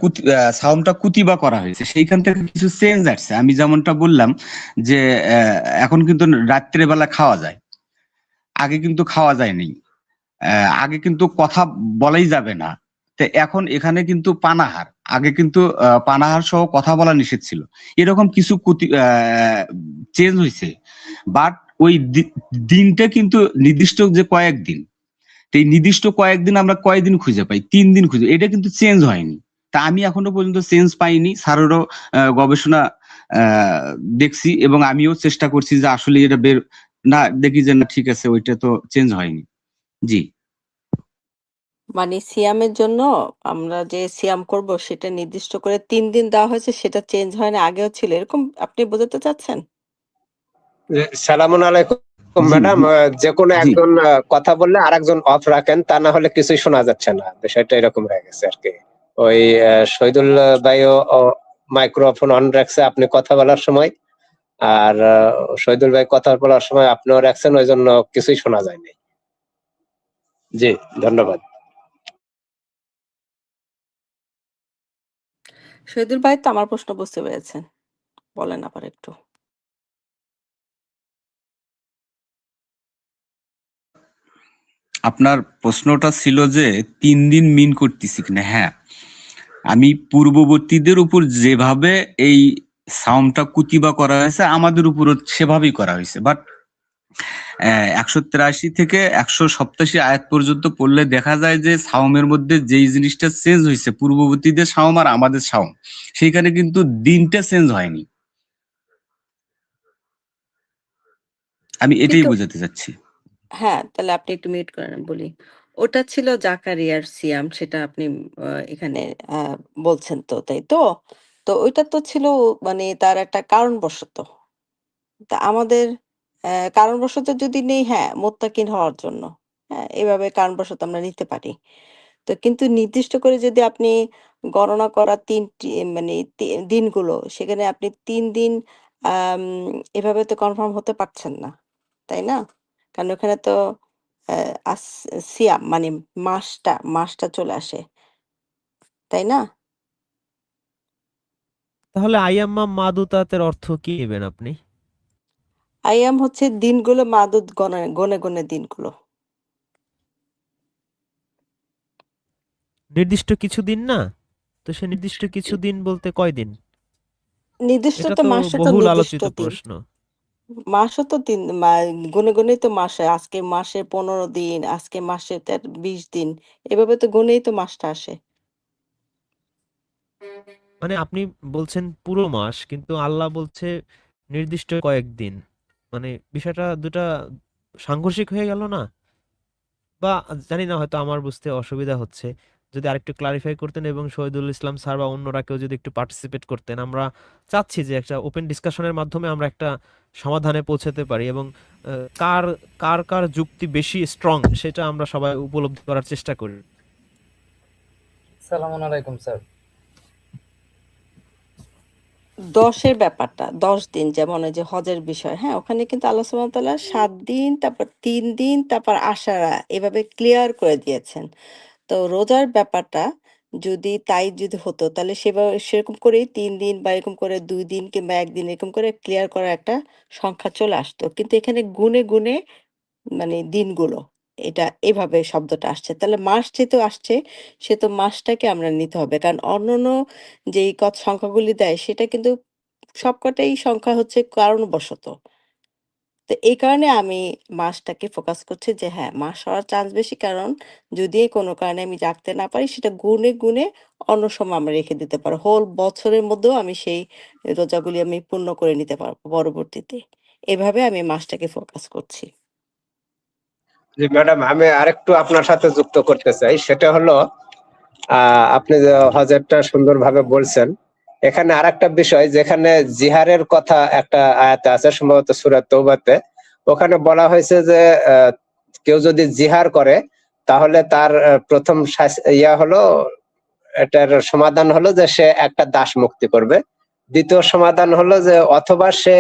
সাওমটা কুতিবা করা হয়েছে, সেইখান থেকে কিছু চেঞ্জ আসছে। আমি যেমনটা বললাম যে এখন কিন্তু রাত্রে বেলা খাওয়া যায়, আগে কিন্তু খাওয়া যায়নি। আগে কিন্তু কথা বলাই যাবে না, তো এখন এখানে কিন্তু পানাহার, আগে কিন্তু পানাহার সহ কথা বলা নিষেধ ছিল। এরকম কিছু চেঞ্জ হয়েছে, বাট ওই দিনটা কিন্তু নির্দিষ্ট যে কয়েকদিন, এই নির্দিষ্ট কয়েকদিন আমরা কয়দিন খুঁজে পাই? 3 দিন খুঁজে, এটা কিন্তু চেঞ্জ হয়নি। তা আমি এখনো পর্যন্ত চেঞ্জ পাইনি। স্যারেরও গবেষণা দেখছি এবং আমিও চেষ্টা করছি যে আসলে এটা বের না, দেখি যে না ঠিক আছে, ওইটা তো চেঞ্জ হয়নি। জি। মানে সিয়ামের জন্য আমরা যে সিয়াম করব সেটা নির্দিষ্ট করে ৩ দিন দেওয়া হয়েছে, সেটা চেঞ্জ হয় না, আগেও ছিল। এরকম আপনি বোঝাতে চাচ্ছেন? সালামুন আলাইকুম জি ম্যাডাম। জি যেকোনো জি একজন কথা বললে আরেকজন অফ রাখেন, তা না হলে কিছুই শোনা যাচ্ছে না। বিষয়টা এরকম হয়ে গেছে আর কি। ওই শহীদুল ভাইও মাইক্রোফোন অন রাখছে আপনি কথা বলার সময়, আর শহীদুল ভাই কথা বলার সময় আপনিও রাখছেন, ওই জন্য কিছুই শোনা যায়নি। জি, ধন্যবাদ। শহীদুল ভাই তো আমার প্রশ্ন বুঝতে পেরেছেন। বলেন আবার একটু। আপনার প্রশ্নটা ছিল যে ৩ দিন মিন করতেছি কিনা। হ্যাঁ, আমি পূর্ববর্তীদের উপর যেভাবে এই সাওমটা কুতিবা করা হয়েছে আমাদের উপরও সেভাবেই করা হয়েছে, বাট ১৮৩ থেকে ১৮৭ আয়াত পর্যন্ত পড়লে দেখা যায় যে সাওমের মধ্যে যেই জিনিসটা চেঞ্জ হয়েছে পূর্ববর্তীদের সাওম আর আমাদের সাওম, সেইখানে কিন্তু দিনটা চেঞ্জ হয়নি। আমি এটাই কিন্তু বোঝাতে চাচ্ছি। হ্যাঁ, তাহলে আপনি একটু মিউট করেন, আমি বলি। ওটা ছিল জাকারিয়ার সিয়াম, সেটা আপনি এখানে আ বলছেন তো, তাই তো? তো ওইটা তো ছিল মানে তার একটা কারণবশত। তা আমাদের কারণবশত যদি নেই, হ্যাঁ, মোত্তাকিন হওয়ার জন্য। হ্যাঁ, এভাবে কারণবশত আমরা নিতে পারি। তো কিন্তু নির্দিষ্ট করে যদি আপনি গণনা করা ৩ টি মানে দিনগুলো, সেখানে আপনি ৩ দিন আম এভাবে তো কনফার্ম হতে পারছেন না। তাই না? কারণ ওখানে তো অ্যা আস সিয়াম মানে মাসটা চলে আসে। তাই না? তাহলে আইয়াম্মা মাদুতাতের অর্থ কি নেবেন আপনি? আইয়াম হচ্ছে দিনগুলো, মাদুদ গণে দিনগুলো। নির্দিষ্ট কিছু দিন না? তো সে নির্দিষ্ট কিছু দিন বলতে কয়দিন? নির্দিষ্ট এটা তো তো মাসে তো বহুল নির্দিষ্ট আলোচিত দিন। প্রশ্ন। মাসও তো গুনেই তো মাস হয়। আজকে মাসে ১৫ দিন, আজকে মাসে ২০ দিন। এভাবে তো গুনেই তো মাসটা আসে। মানে আপনি বলছেন পুরো মাস, কিন্তু আল্লাহ বলছে নির্দিষ্ট কয়েকদিন। মানে বিষয়টা ২ টা সাংঘর্ষিক হয়ে গেল না? বা জানি না, হয়তো আমার বুঝতে অসুবিধা হচ্ছে। যদি আরেকটু ক্লারিফাই করতেন এবং শহীদুল ইসলাম স্যার বা অন্যরা কেউ যদি একটু পার্টিসিপেট করতেন, আমরা চাচ্ছি যে একটা ওপেন ডিসকাশনের মাধ্যমে আমরা একটা সমাধানে পৌঁছাতে পারি, এবং কার কার যুক্তি বেশি স্ট্রং সেটা আমরা সবাই উপলব্ধি করার চেষ্টা করি। সালামুন আলাইকুম স্যার। ১০ এর ব্যাপারটা, ১০ দিন যেমন ওই যে হজের বিষয়, হ্যাঁ? ওখানে কিন্তু আল্লাহ সুবহানাহু ওয়া তাআলা ৭ দিন, তারপর ৩ দিন, তারপর আশারা এভাবে ক্লিয়ার করে দিয়েছেন। তো রোজার ব্যাপারটা যদি হতো, তাহলে সেরকম করেই ৩ দিন বা এরকম করে ২ দিন কিংবা ১ দিন এরকম করে ক্লিয়ার করার একটা সংখ্যা চলে আসতো। কিন্তু এখানে গুনে মানে দিনগুলো, এটা এভাবে শব্দটা আসছে। তাহলে মাস যেহেতু আসছে, সেহেতু মাসটাকে আমরা নিতে হবে। কারণ অন্যান্য যেই সংখ্যাগুলি দেয়, সেটা কিন্তু সবকটাই সংখ্যা হচ্ছে কারণবশত। তো এই কারণে আমি মাসটাকে ফোকাস করছি যে হ্যাঁ, মাস হওয়ার চান্স বেশি, কারণ যদি কোনো কারণে আমি রাখতে না পারি, সেটা গুনে অন্য সময় আমরা রেখে দিতে পারবো। হোল বছরের মধ্যেও আমি সেই রোজাগুলি আমি পূর্ণ করে নিতে পারবো পরবর্তীতে। এভাবে আমি মাসটাকে ফোকাস করছি। জি ম্যাডাম, আমি আরেকটু আপনার সাথে যুক্ত করতে চাই। সেটা হলো আপনি যে হজেরটা সুন্দরভাবে বলছেন, এখানে আরেকটা বিষয়, যেখানে জিহারের কথা একটা আয়াতে আছে, সম্ভবত সূরা তৌবাতে। ওখানে বলা হয়েছে যে কেউ যদি জিহার করে, তাহলে তার প্রথম হলো, এটার সমাধান হলো যে সে একটা দাস মুক্তি করবে। দ্বিতীয় সমাধান হলো যে অথবা সে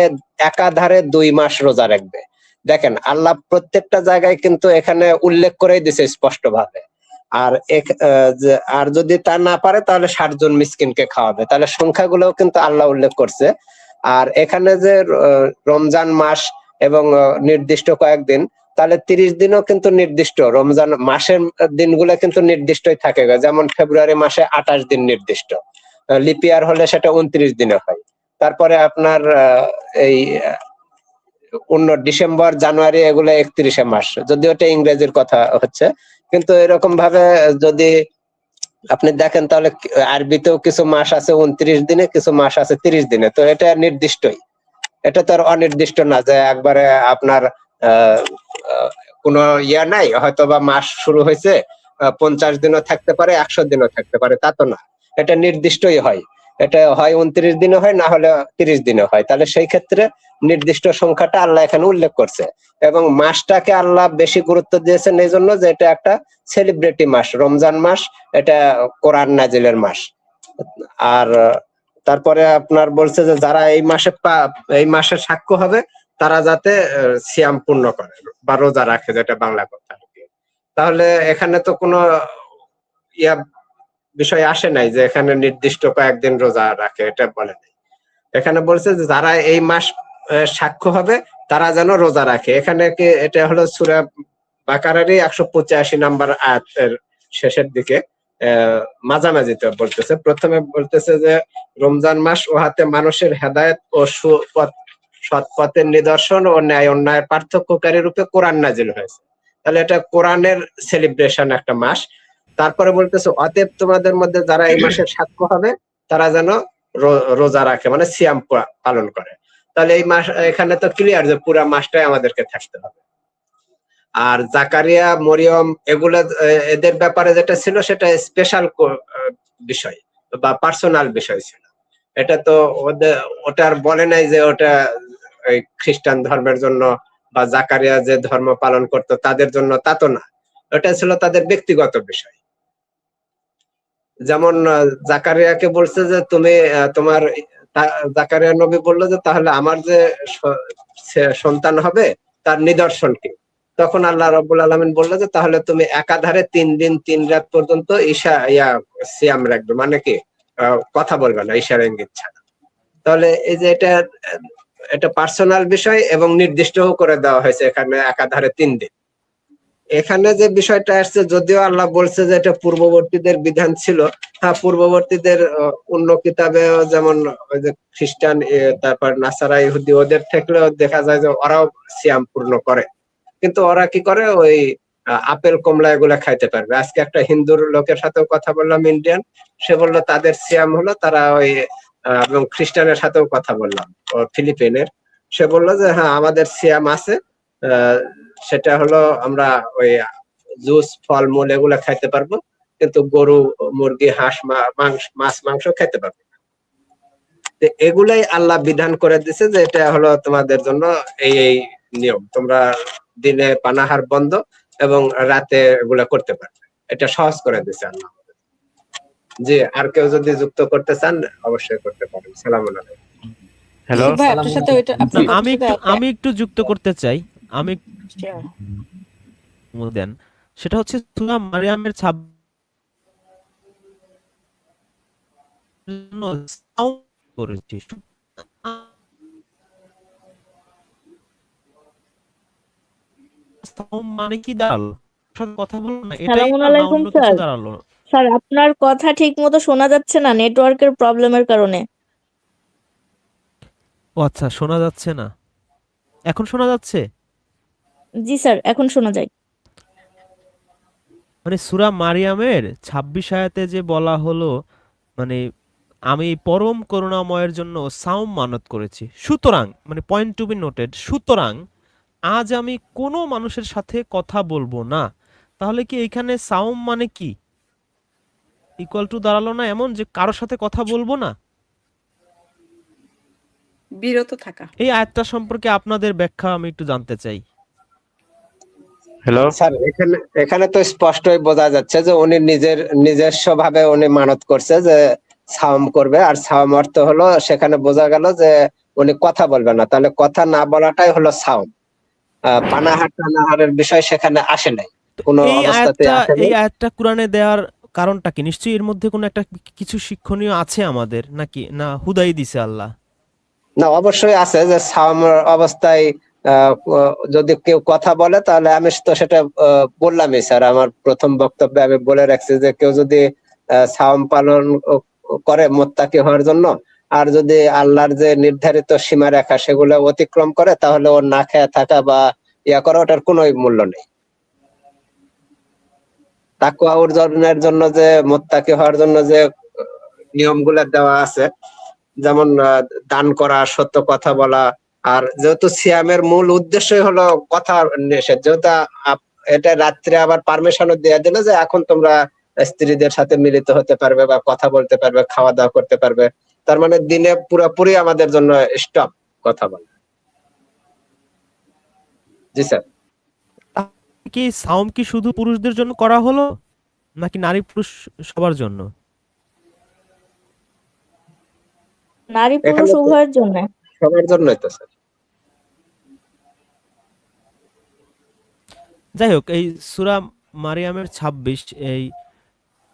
একাধারে ২ মাস রোজা রাখবে। দেখেন, আল্লাহ প্রত্যেকটা জায়গায় কিন্তু এখানে উল্লেখ করেই দিছে স্পষ্টভাবে। আর আর যদি তা না পারে, তাহলে ৬০ জন মিসকিনকে খাওয়াবে। তাহলে সংখ্যাগুলোও কিন্তু আল্লাহ উল্লেখ করছে। আর এখানে যে রমজান মাস এবং নির্দিষ্ট কয়েকদিন, তাহলে ৩০ দিনও কিন্তু নির্দিষ্ট। রমজান মাসের দিনগুলো কিন্তু নির্দিষ্টই থাকে, যেমন ফেব্রুয়ারি মাসে ২৮ দিন নির্দিষ্ট। লিপ ইয়ার হলে সেটা ২৯ দিনে হয়। তারপরে আপনার এই ডিসেম্বর, জানুয়ারি এগুলো ৩১ মাস, যদিও এটা ইংরেজির কথা হচ্ছে। কিন্তু এরকম ভাবে যদি আপনি দেখেন, তাহলে আরবিতেও কিছু মাস আছে ২৯ দিনে, কিছু মাস আছে ৩০ দিনে। তো এটা নির্দিষ্টই, এটা তো আর অনির্দিষ্ট না যে একবারে আপনার আহ কোনো ইয়া নাই, হয়তো বা মাস শুরু হয়েছে 50 দিনও থাকতে পারে, 100 দিনও থাকতে পারে, তা তো না। এটা নির্দিষ্টই হয়। এটা হয় 29 দিনে হয়, না হলে 30 দিনে হয়। তাহলে সেই ক্ষেত্রে নির্দিষ্ট সংখ্যাটা আল্লাহ এখানে উল্লেখ করছে, এবং মাসটাকে আল্লাহ বেশি গুরুত্ব দিয়েছেন এই জন্য যে এটা একটা সেলিব্রিটি মাস, রমজান মাস, এটা কোরআন নাজিলের মাস। আর তারপরে আপনার বলছে যে যারা এই মাসে সাক্ষ্য হবে তারা যাতে সিয়াম পূর্ণ করে বা রোজা রাখে, যেটা বাংলা কথা আর কি। তাহলে এখানে তো কোনো ইয়া বিষয় আসে নাই যে এখানে নির্দিষ্ট কয়েকদিন রোজা রাখে, এটা বলে নাই। এখানে বলছে যে যারা এই মাস সাক্ষ্য হবে তারা যেন রোজা রাখে। এখানে কি এটা হলো সূরা বাকারারই 185 নম্বর আয়াতের শেষের দিকে মাঝামাঝিতে বলতেছে। প্রথমে বলতেছে যে রমজান মাস উহাতে মানুষের হেদায়েত ও সৎ পথের নিদর্শন ও ন্যায় অন্যায়ের পার্থক্যকারী রূপে কোরআন নাজিল হয়েছে। তাহলে এটা কোরআনের সেলিব্রেশন একটা মাস। তারপরে বলতেছে অতএব তোমাদের মধ্যে যারা এই মাসের সাক্ষ্য হবে তারা যেন রোজা রাখে, মানে সিয়াম পালন করে। তাহলে এই মাস এখানে তো ক্লিয়ার যে পুরা মাসটাই আমাদেরকে থাকতে হবে। আর জাকারিয়া, মরিয়ম এগুলা এদের ব্যাপারে যেটা ছিল সেটা স্পেশাল বিষয় বা পার্সোনাল বিষয় ছিল। এটা তো ওটার বলে নাই যে ওটা ওই খ্রিস্টান ধর্মের জন্য বা জাকারিয়া যে ধর্ম পালন করতো তাদের জন্য, তা তো না। ওটা ছিল তাদের ব্যক্তিগত বিষয়। যেমন জাকারিয়াকে বলছে যে তুমি তোমার জাকারিয়া নবী বললো যে তাহলে আমার যে সন্তান হবে তার নিদর্শন কি? তখন আল্লাহ রাব্বুল আলামিন বললো যে তাহলে তুমি একাধারে 3 দিন 3 রাত পর্যন্ত সিয়াম রাখবে, মানে কি কথা বলবে না ইশারা ইঙ্গিত ছাড়া। তাহলে এই যে এটা পার্সোনাল বিষয় এবং নির্দিষ্টও করে দেওয়া হয়েছে এখানে একাধারে 3 দিন। এখানে যে বিষয়টা আসছে, যদিও আল্লাহ বলছে যে এটা পূর্ববর্তীদের বিধান ছিল, হ্যাঁ পূর্ববর্তীদের অন্য কিতাবে যেমন ওই যে খ্রিস্টান, তারপর নাসারা, ইহুদি, ওদের থেকেও দেখা যায় যে ওরাও সিয়াম পূর্ণ করে, কিন্তু ওরা কি করে ওই আপেল কমলা এগুলা খাইতে পারবে। আজকে একটা হিন্দুর লোকের সাথেও কথা বললাম, ইন্ডিয়ান, সে বললো তাদের সিয়াম হলো তারা ওই এবং খ্রিস্টানের সাথেও কথা বললাম ফিলিপিনের, সে বললো যে হ্যাঁ আমাদের সিয়াম আছে, সেটা হলো আমরা ওই জুস ফলমূল এগুলা খাইতে পারবো, কিন্তু গরু, মুরগি, হাঁস, মাছ, মাংস খাইতে পারবো। এগুলাই আল্লাহ বিধান করে দিছে যে এটা হলো তোমাদের জন্য এই নিয়ম, তোমরা দিনে পানাহার বন্ধ এবং রাতে এগুলা করতে পারবে। এটা সহজ করে দিছে আল্লাহ। জি, আর কেউ যদি যুক্ত করতে চান অবশ্যই করতে পারেন। সালাম আলাইকুম। হ্যালো, ভাই আপনার সাথে ওইটা না, আপনার আমি সাথে একটু আমি একটু যুক্ত করতে চাই। আমি Sure. দেন, সেটা হচ্ছে সূরা মারিয়ামের 26 করেছি। মানে কি দাঁড়ালো? সাথে কথা বলবো না, এটাই সালামুন না আলাইকুম অন্য কিছু স্যার। দাঁড়ালো? স্যার আপনার কথা ঠিক মতো শোনা যাচ্ছে না নেটওয়ার্কের প্রবলেমের কারণে। ও আচ্ছা, শোনা যাচ্ছে না। এখন শোনা যাচ্ছে? জি স্যার, এখন শোনা যায়। মানে সূরা মারিয়ামের 26 আয়াতে যে বলা হলো, মানে আমি পরম করুণাময়ের জন্য সাওম মানত করেছি, সুতরাং মানে পয়েন্ট টু বি নোটেড, সুতরাং আজ আমি কোনো মানুষের সাথে কথা বলবো না। তাহলে কি এখানে সাওম মানে কি ইকুয়াল টু দাঁড়ালো না এমন যে কারোর সাথে কথা বলবো না? বিরত থাকা। এই আয়াতটা সম্পর্কে আপনাদের ব্যাখ্যা আমি একটু জানতে চাই। হ্যালো, স্যার এখানে তো স্পষ্টই বোঝা যাচ্ছে যে উনি নিজস্ব ভাবে উনি মানত করছে যে সাওম করবে, আর সাওম অর্থ হলো সেখানে বোঝা গেল যে উনি কথা বলবে না। তাহলে কথা না বলাটাই হলো সাওম। টানাহারের বিষয় সেখানে আসে নাই, কোনো এই অবস্থাতে আসে নাই। আয়াতটা কোরআনে দেওয়ার কারণটা কি? নিশ্চয়ই এর মধ্যে কোনো একটা কিছু শিক্ষণীয় আছে আমাদের, নাকি না হুদাই দিছে আল্লাহ? না, অবশ্যই আছে যে সাওম অবস্থায় যদি কেউ কথা বলে তাহলে আমি তো সেটা বললামই স্যার, আমার প্রথম বক্তব্যে আমি বলে রাখছি যে কেউ যদি সাওম পালন করে মুত্তাকি হওয়ার জন্য, আর যদি আল্লাহর যে নির্ধারিত সীমারেখা সেগুলো অতিক্রম করে তাহলে ওর না খেয়ে থাকা বা ইয়া করা ওটার কোনো মূল্য নেই। তাকওয়া অর্জনের জন্য যে মুত্তাকি হওয়ার জন্য যে নিয়মগুলো দেওয়া আছে, যেমন দান করা, সত্য কথা বলা, আর যেহেতু সিয়ামের মূল উদ্দেশ্যই হলো কথা নিষেধ, যেহেতু এটা রাত্রে আবার পারমিশনও দেওয়া দিল যে এখন তোমরা স্ত্রীদের সাথে মিলিত হতে পারবে বা কথা বলতে পারবে, খাওয়া দাওয়া করতে পারবে। তার মানে দিনে পুরোপুরি আমাদের জন্য স্টপ কথা বলা। জি স্যার। কি সাওম কি শুধু পুরুষদের জন্য করা হলো নাকি নারী পুরুষ সবার জন্য? নারী পুরুষ এখানে তো উভয়ের জন্য। সবার জন্যই তো স্যার। যাই হোক, এই সূরা মারিয়ামের 26 এই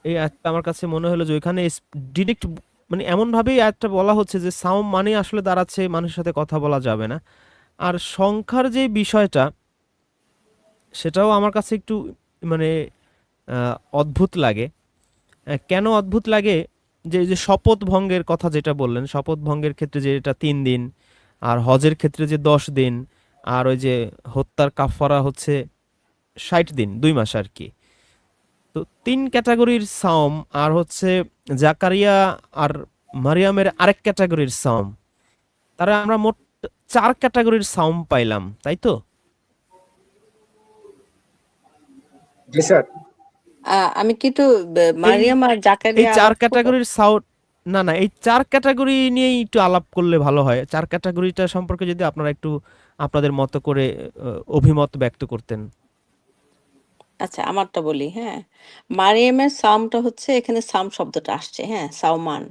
এই আয়াতটা আমার কাছে মনে হলো যে ওইখানে ডিরেক্ট মানে এমন ভাবেই আয়াতটা বলা হচ্ছে যে সাওম মানে আসলে দাঁড়াচ্ছে মানুষের সাথে কথা বলা যাবে না। আর সংখ্যার যে বিষয়টা সেটাও আমার কাছে একটু মানে অদ্ভুত লাগে। কেন অদ্ভুত লাগে? যে যে শপথ ভঙ্গের কথা যেটা বললেন, শপথ ভঙ্গের ক্ষেত্রে যে এটা 3 দিন, আর হজের ক্ষেত্রে যে 10 দিন, আর ওই যে হত্যার কাফারা হচ্ছে 60 দিন, 2 মাস আর কি। তো 3 ক্যাটাগরির সাওম, আর হচ্ছে জাকারিয়া আর মারিয়ামের আরেক ক্যাটাগরির সাওম, তারা আমরা মোট 4 ক্যাটাগরির সাওম পাইলাম, তাই তো? জি স্যার। আমি কি একটু এই মারিয়াম আর এই জাকারিয়া 4 আলাপ করবো? ক্যাটাগরির না না, এই 4 ক্যাটাগরি নিয়েই একটু আলাপ করলে ভালো হয়। 4 ক্যাটাগরিটা সম্পর্কে যদি আপনারা একটু আপনাদের মতো করে অভিমত ব্যক্ত করতেন। আচ্ছা, আমারটা বলি, হ্যাঁ। মারিয়ামের সামটা হচ্ছে, এখানে সাম শব্দটা আসছে, হ্যাঁ, সাওমান।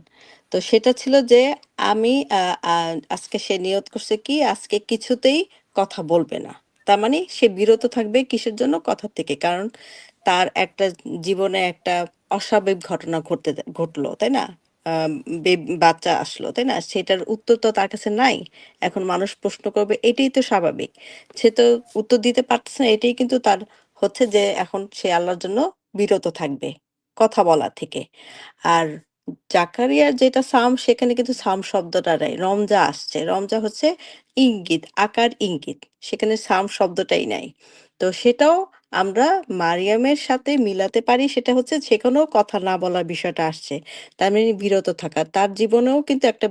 তো সেটা ছিল যে আমি আজকে সে নিয়ত করছে কি আজকে কিছুতেই কথা বলবে না। তার মানে সে বিরত থাকবে কিসের জন্য? কথার থেকে। কারণ তার একটা জীবনে একটা অস্বাভাবিক ঘটনা ঘটলো, তাই না? বাচ্চা আসলো, তাই না? সেটার উত্তর তো তার কাছে নাই। এখন মানুষ প্রশ্ন করবে, এটাই তো স্বাভাবিক। সে তো উত্তর দিতে পারতেছে না, এটাই কিন্তু তার হচ্ছে যে এখন সে আল্লাহর জন্য বিরত থাকবে কথা বলা থেকে। আর জাকারিয়ার যেটা সাম, সেখানে কিন্তু সাম শব্দটা নাই, রমজা আসছে। রমজা হচ্ছে ইঙ্গিত, আকার ইঙ্গিত। সেখানে সাম শব্দটাই নাই। তো সেটাও আমরা মারিয়ামের সাথে মিলাতে পারি, সেটা হচ্ছে সেখানেও কথা না বলার বিষয়টা আসছে। তার মানে বিরত থাকা। তার জীবনেও কিন্তু একটা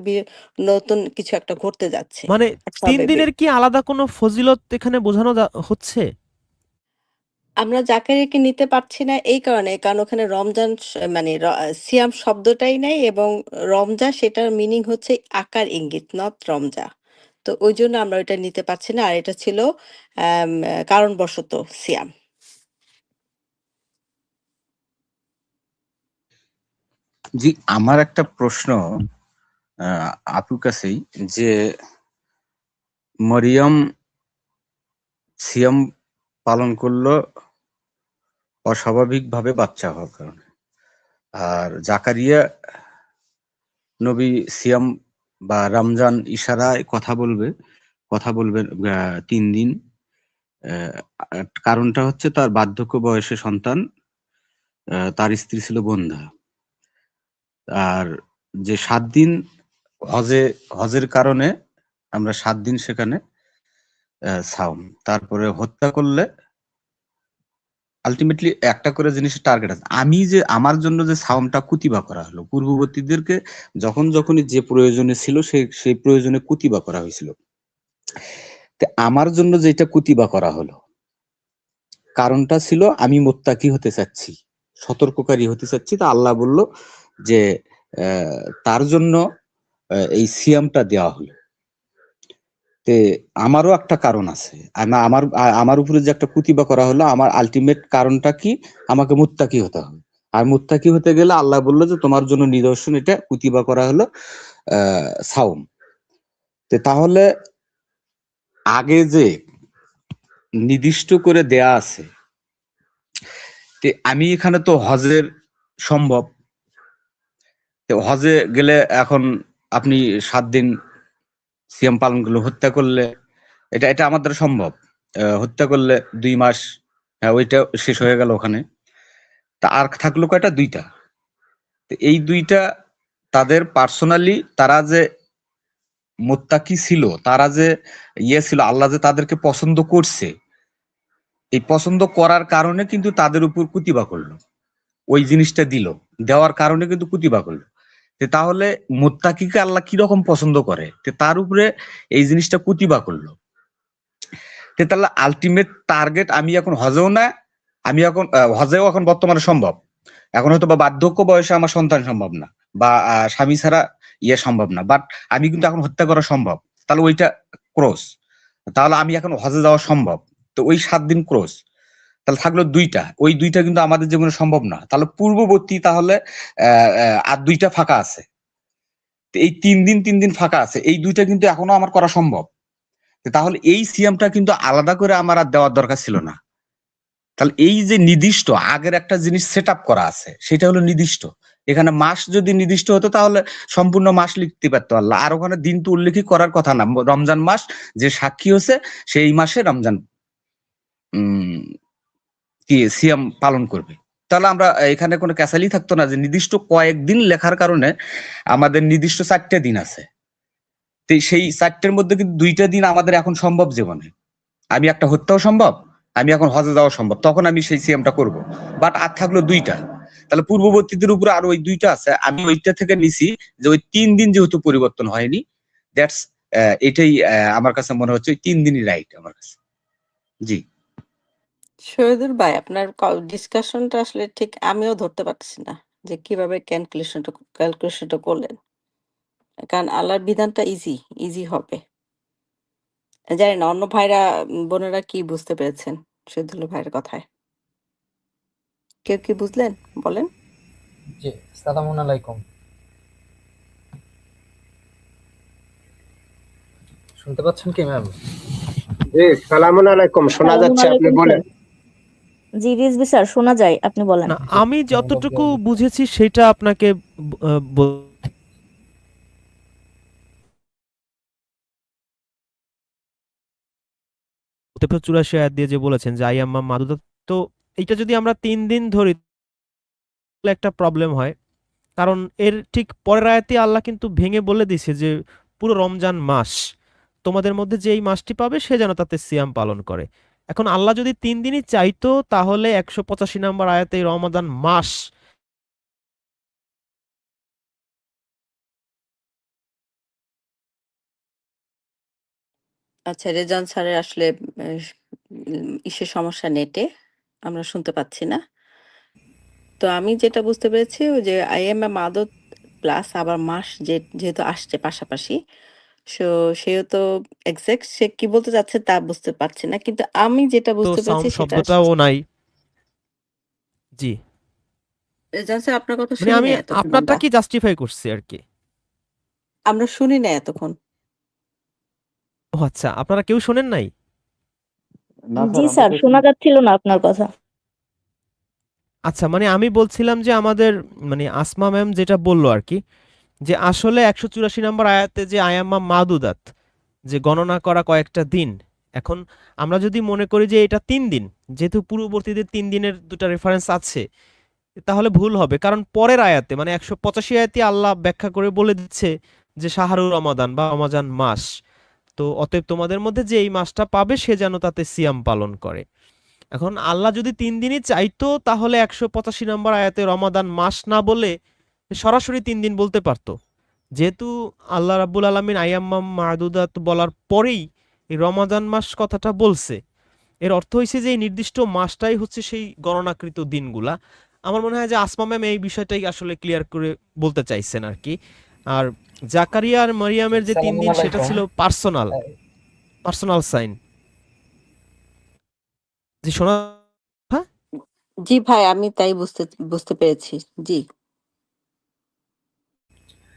নতুন কিছু একটা ঘটতে যাচ্ছে। মানে 3 অস্বাভাবিক। দিনের কি আলাদা কোনো ফজিলত এখানে বোঝানো হচ্ছে? আমরা জাকারিয়াকে নিতে পারছি না এই কারণে, কারণ ওখানে রমজান মানে সিয়াম শব্দটাই নাই, এবং রমজা সেটার মিনিং হচ্ছে আকার ইঙ্গিত, নট রমজা। তো ওই জন্য আমরা ওইটা নিতে পারছি না, আর এটা ছিল কারণবশত সিয়াম। জি, আমার একটা প্রশ্ন আপুর কাছেই, যে মরিয়ম সিয়াম পালন করলো অস্বাভাবিকভাবে বাচ্চা হওয়ার কারণে, আর জাকারিয়া নবী সিয়াম বা রমজান ইশারায় কথা বলবেন 3 দিন। কারণটা হচ্ছে তার বার্ধক্য বয়সে সন্তান, তার স্ত্রী ছিল বন্ধ্যা। আর যে 7 দিন হজের কারণে আমরা 7 দিন সেখানে সাওম। তারপরে হত্যা করলে আলটিমেটলি একটা করে জিনিসের টার্গেট আছে। আমি যে আমার জন্য যে সাওমটা কুতিবা করা হলো, পূর্ববর্তীদেরকে যখনই যে প্রয়োজনে ছিল সেই প্রয়োজনে কুতিবা করা হয়েছিল। তো আমার জন্য যেটা কুতিবা করা হলো, কারণটা ছিল আমি মুত্তাকি হতে চাচ্ছি, সতর্ককারী হতে চাচ্ছি। তা আল্লাহ বলল যে তার জন্য এই সিয়ামটা দেওয়া হলো। তে আমারও একটা কারণ আছে। আমার উপরে যে একটা কুতিবা করা হলো, আমার আলটিমেট কারণটা কি? আমাকে মুত্তাকি হতে হবে। আর মুত্তাকি হতে গেলে আল্লাহ বললো যে তোমার জন্য নিদর্শন এটা কুতিবা করা হলো সাওম। তাহলে আগে যে নির্দিষ্ট করে দেয়া আছে, আমি এখানে তো হজের সম্ভব, হজে গেলে এখন আপনি 7 দিন সিয়াম পালন করলে, হত্যা করলে এটা আমার দ্বারা সম্ভব। হত্যা করলে 2 মাস, ওইটা শেষ হয়ে গেল ওখানে। তা আর থাকলো কয়টা? 2টা। এই 2টা তাদের পার্সোনালি, তারা যে মুত্তাকি ছিল, তারা যে ছিল, আল্লাহ যে তাদেরকে পছন্দ করছে, এই পছন্দ করার কারণে কিন্তু তাদের উপর কুতিবা করলো, ওই জিনিসটা দেওয়ার কারণে কিন্তু কুতিবা করলো। তাহলে মুত্তাকিকে আল্লাহ কিরকম পছন্দ করে, তার উপরে এই জিনিসটা কুতিবা করলো। তাহলে আলটিমেট টার্গেট আমি এখন হজেও না, আমি এখন হজেও এখন বর্তমানে সম্ভব, এখন হয়তো বা বার্ধক্য বয়সে আমার সন্তান সম্ভব না, বা স্বামী ছাড়া ইয়ে সম্ভব না, বাট আমি কিন্তু এখন হত্যা করা সম্ভব, তাহলে ওইটা ক্রস, তাহলে আমি এখন হজে যাওয়া সম্ভব, তো ওই 7 দিন ক্রস, তাহলে থাকলো 2টা, ওই 2টা কিন্তু আমাদের জীবনে সম্ভব না, তাহলে পূর্ববর্তী তাহলে আর 2টা ফাঁকা আছে, তো এই 3 দিন ফাঁকা আছে, এই 2টা কিন্তু এখনো আমার করা সম্ভব, তাহলে এই সিয়ামটা কিন্তু আলাদা করে আমার আর দেওয়ার দরকার ছিল না। তাহলে এই যে নির্দিষ্ট আগের একটা জিনিস সেট আপ করা আছে, সেটা হলো নির্দিষ্ট, এখানে মাস যদি নির্দিষ্ট হতো তাহলে সম্পূর্ণ মাস লিখতে পারতো আল্লাহ, আর ওখানে দিন তো উল্লেখই করার কথা না, রমজান মাস যে সাক্ষী হচ্ছে সেই মাসে রমজান কি সিয়াম পালন করবে, তাহলে আমরা এখানে কোনো ক্যাসালি থাকতো না যে নির্দিষ্ট কয়েকদিন লেখার কারণে আমাদের নির্দিষ্ট 4টে দিন আছে, তো সেই 4টের মধ্যে কিন্তু 2টা দিন আমাদের এখন সম্ভব জীবনে, আমি একটা হত্যাও সম্ভব, আমি এখন হজে যাওয়া সম্ভব, তখন আমি সেই সিএমটা করব, বাট আর থাকলো 2টা, তাহলে পূর্ববর্তীদের উপরে আরো ওই 2টা আছে, আমি ওইটা থেকে নিছি যে ওই 3 দিন যেহেতু পরিবর্তন হয়নি, দ্যাটস এটাই আমার কাছে মনে হচ্ছে ওই 3 দিনই রাইট আমার কাছে। জি শহীদুল ভাই, আপনার ডিসকাশনটা আসলে ঠিক আমিও ধরতে পারছি না যে কিভাবে ক্যালকুলেশনটা করলেন, কারণ আল্লাহর বিধানটা ইজি হবে। জানি না অন্য ভাইরা বোনেরা কি বুঝতে পেরেছেন শহীদুল ভাইয়ের কথায়, কেউ কি বুঝলেন বলেন। জি, সালামুন আলাইকুম। শুনতে পাচ্ছেন কি ম্যাম? জি সালামুন আলাইকুম, শোনা সালামুন যাচ্ছে, আপনি আলাইকুম বলেন। স্যার। জি রিজভী স্যার, শোনা যায়, আপনি বলেন। না, আমি যতটুকু বুঝেছি সেটা আপনাকে বলতে 84 আয়াত দিয়ে যে বলেছেন যে আইয়াম্মা মাদুদা, তো এইটা যদি আমরা 3 দিন ধরি তাহলে একটা প্রবলেম হয়, কারণ এর ঠিক পরের আয়াতে আল্লাহ কিন্তু ভেঙে বলে দিছে যে পুরো রমজান মাস তোমাদের মধ্যে যে এই মাসটি পাবে সে যেন তাতে সিয়াম পালন করে। এখন আল্লাহ যদি 3 দিনই চাইতো তাহলে 185 নম্বর আয়াতে রমাদান মাস আচ্ছা, রেজান স্যারের আসলে ইসের সমস্যা নেটে, আমরা শুনতে পাচ্ছি না। তো আমি যেটা বুঝতে পেরেছি ওই যে আইএমএ মাদত প্লাস আবার মাস যেহেতু আসছে পাশাপাশি, সো সেহেতু এক্সাক্ট সে কি বলতে চাচ্ছে তা বুঝতে পারছি না, কিন্তু আমি যেটা তো বুঝতে সাউম পেরেছি সেটা শব্দটাও নাই। জি, রেজান স্যার আপনার কথা মানে শুনি আমি না এতক্ষণ, আপনারটা কি জাস্টিফাই করছি আর কি। আমরা শুনি না এতক্ষণ। ও আচ্ছা, আপনারা কেউ শোনেন নাই? জি স্যার, শোনা যাচ্ছিল না আপনার কথা। আচ্ছা, মানে আমি বলছিলাম যে আমাদের মানে আসমা ম্যাম যেটা বললো আর কি, যে আসলে 184 নম্বর আয়াতে যে আয়াম্মা মাদুদাত, যে গণনা করা কয়েকটা দিন, এখন আমরা যদি মনে করি যে এটা 3 দিন, যেহেতু পূর্ববর্তীদের 3 দিনের দুটা রেফারেন্স আছে, তাহলে ভুল হবে, কারণ পরের আয়াতে মানে 185 আয়াতে আল্লাহ ব্যাখ্যা করে বলে দিচ্ছে যে শাহরুর রমাদান বা রমাজান মাস, তো অতএব তোমাদের মধ্যে যে এই মাসটা পাবে সে যেন তাতে সিয়াম পালন করে। এখন আল্লাহ যদি 3 দিনই চাইতো তাহলে 185 নম্বর আয়াতে রমাদান মাস না বলে সরাসরি 3 দিন বলতে পারতো, যেহেতু আল্লাহ রাব্বুল আলামিন আইয়াম্মাম মাদুদাত বলার পরেই এই রমাদান মাস কথাটা বলছে, এর অর্থ হইছে যে এই নির্দিষ্ট মাসটাই হচ্ছে সেই গণনাকৃত দিনগুলা। আমার মনে হয় যে আসমা ম্যাম এই বিষয়টাই আসলে ক্লিয়ার করে বলতে চাইছেন আর কি। আর জাকারিয়া আর মারিয়ামের যে 3 দিন সেটা ছিল পার্সোনাল সাইন। জি, শোনা? হ্যাঁ, জি ভাই, আমি তাই বুঝতে পেরেছি। জি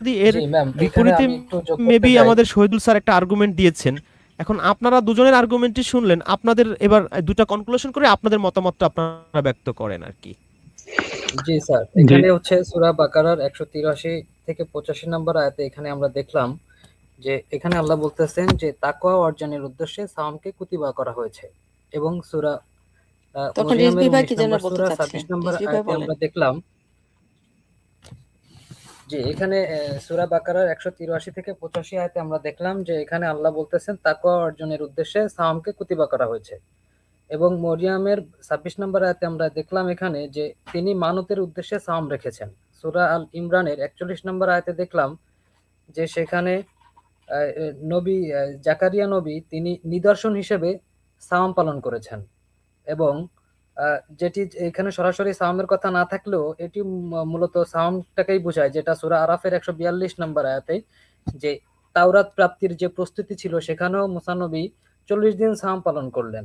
যদি এর জি ম্যাম, এখানে বিপরীতে আমি একটু যোগ করতে মেবি চাই। আমাদের শহীদুল স্যার একটা আর্গুমেন্ট দিয়েছেন। এখন আপনারা দুজনের আর্গুমেন্টই শুনলেন, আপনাদের এবার দুটা কনক্লুশন করে আপনাদের মতামতটা আপনারা ব্যক্ত করেন আর কি। জি স্যার, এখানে হচ্ছে সূরা বাকারার 183 থেকে 85 নম্বর আয়াতে এখানে আমরা দেখলাম যে এখানে আল্লাহ বলতেছেন যে তাকওয়া অর্জনের উদ্দেশ্যে সাওমকে কুতিবা করা হয়েছে, এবং সূরা তখন মরিয়মের রিজভী ভাই 19 কি যেন নম্বর বলতে সূরা চাচ্ছেন, 26 নম্বর রিজভী ভাই আয়াতে বলেন। আমরা দেখলাম যে এখানে সূরা বাকারার 183 থেকে 85 আয়াতে আমরা দেখলাম যে এখানে আল্লাহ বলতেছেন তাকওয়া অর্জনের উদ্দেশ্যে সাওমকে কুতিবা করা হয়েছে, এবং মরিয়মের 26 নম্বর আয়াতে আমরা দেখলাম এখানে যে তিনি মানতের উদ্দেশ্যে সাওম রেখেছেন। সূরা আল ইমরানের 41 নম্বর আয়াতে দেখলাম যে সেখানে নবী জাকারিয়া নবী তিনি নিদর্শন হিসেবে সাওম পালন করেছেন। এবং যেটি এখানে সরাসরি সাওমের কথা না থাকলেও এটি মূলত সাওমটাকেই বোঝায়, যেটা সূরা আরাফের 142 নম্বর আয়াতে, যে তাওরাত প্রাপ্তির যে প্রস্তুতি ছিল সেখানেও মুসা নবী 40 দিন সাওম পালন করলেন।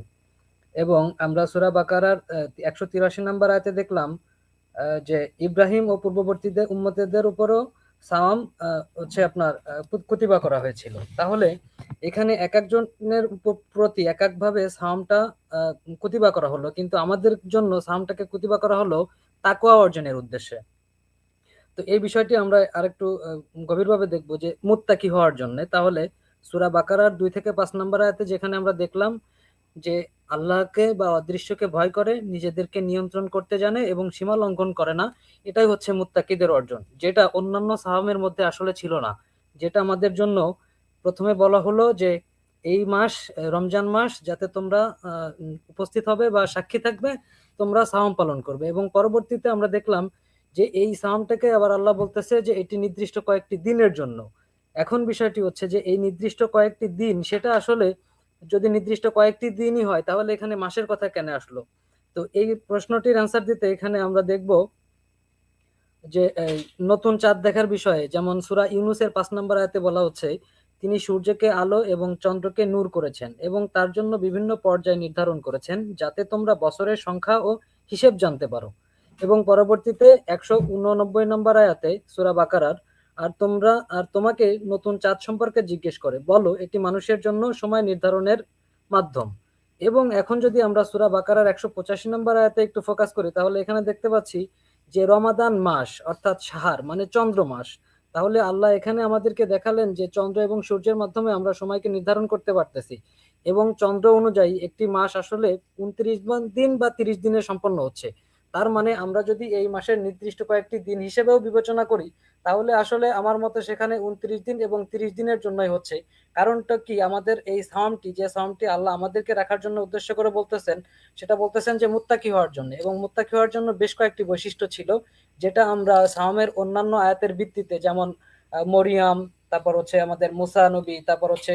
এবং আমরা সূরা বাকারার 183 নম্বর আয়াতে দেখলাম যে ইব্রাহিম ও পূর্ববর্তীদের উম্মতেদের উপরও সাওয়াম হচ্ছে আপনার কুতিবা করা হয়েছিল। তাহলে এখানে এক একজনের প্রতি এক একভাবে সাওমটা কুতিবা করা হলো, কিন্তু আমাদের জন্য সাওমটাকে কুতিবা করা হলো তাকওয়া অর্জনের উদ্দেশ্যে। তো এই বিষয়টি আমরা আরেকটু গভীরভাবে দেখব যে মুত্তাকি হওয়ার জন্য। তাহলে সূরা বাকারার 2 থেকে 5 নম্বর আয়াতে যেখানে আমরা দেখলাম যে আল্লাহকে বা অদৃশ্যকে ভয় করে, নিজেদেরকে নিয়ন্ত্রণ করতে জানে এবং সীমা লঙ্ঘন করে না, এটাই হচ্ছে মুত্তাকিদের অর্জন, যেটা অন্যান্য সাহামের মধ্যে আসলে ছিল না। যেটা আমাদের জন্য প্রথমে বলা হলো যে এই মাস রমজান মাস যাতে তোমরা উপস্থিত হবে বা সাক্ষী থাকবে, তোমরা সাওম পালন করবে। এবং পরবর্তীতে আমরা দেখলাম যে এই সাওমটাকে আবার আল্লাহ বলতেছে যে এটি নির্দিষ্ট কয়েকটি দিনের জন্য। এখন বিষয়টি হচ্ছে যে এই নির্দিষ্ট কয়েকটি দিন, সেটা আসলে যদি নির্দিষ্ট কয়েকটি দিনই হয় তাহলে এখানে মাসের কথা কেন আসলো? তো এই প্রশ্নটির অ্যান্সার দিতে এখানে আমরা দেখব যে এই নতুন চাঁদ দেখার বিষয়ে, যেমন সূরা ইউনূসের 5 নম্বর আয়াতে বলা হচ্ছে, তিনি সূর্যকে আলো এবং চন্দ্রকে নূর করেছেন এবং তার জন্য বিভিন্ন পর্যায় নির্ধারণ করেছেন, যাতে তোমরা বছরের সংখ্যা ও হিসেব জানতে পারো। এবং পরবর্তীতে 189 নম্বর আয়াতে সূরা বাকারার, আর তোমাকে নতুন চাঁদ সম্পর্কে জিজ্ঞেস করে বলো, এটি মানুষের জন্য সময় নির্ধারণের মাধ্যম। এবং এখন যদি আমরা সূরা বাকারার 185 নম্বর আয়াতে একটু ফোকাস করি, তাহলে এখানে দেখতে পাচ্ছি যে রমাদান মাস অর্থাৎ সাহার মানে চন্দ্র মাস। তাহলে আল্লাহ এখানে আমাদেরকে দেখালেন যে চন্দ্র এবং সূর্যের মাধ্যমে আমরা সময়কে নির্ধারণ করতে পারতেছি, এবং চন্দ্র অনুযায়ী একটি মাস আসলে 29 দিন বা 30 দিনে সম্পন্ন হচ্ছে। তার মানে আমরা যদি এই মাসের নির্দিষ্ট কয়েকটি দিন হিসেবেও বিবেচনা করি, তাহলে আসলে আমার মতে সেখানে 29 দিন এবং 30 দিনের জন্যই হচ্ছে। কারণটা কি, আমাদের এই সাওমটি, যে সাওমটি আল্লাহ আমাদেরকে রাখার জন্য উদ্দেশ্য করে বলতেছেন, সেটা বলতেছেন যে মুত্তাকি হওয়ার জন্য। এবং মুত্তাকি হওয়ার জন্য বেশ কয়েকটি বৈশিষ্ট্য ছিল, যেটা আমরা সাওমের অন্যান্য আয়াতের ভিত্তিতে, যেমন মরিয়াম, তারপর হচ্ছে আমাদের মুসা নবী, তারপর হচ্ছে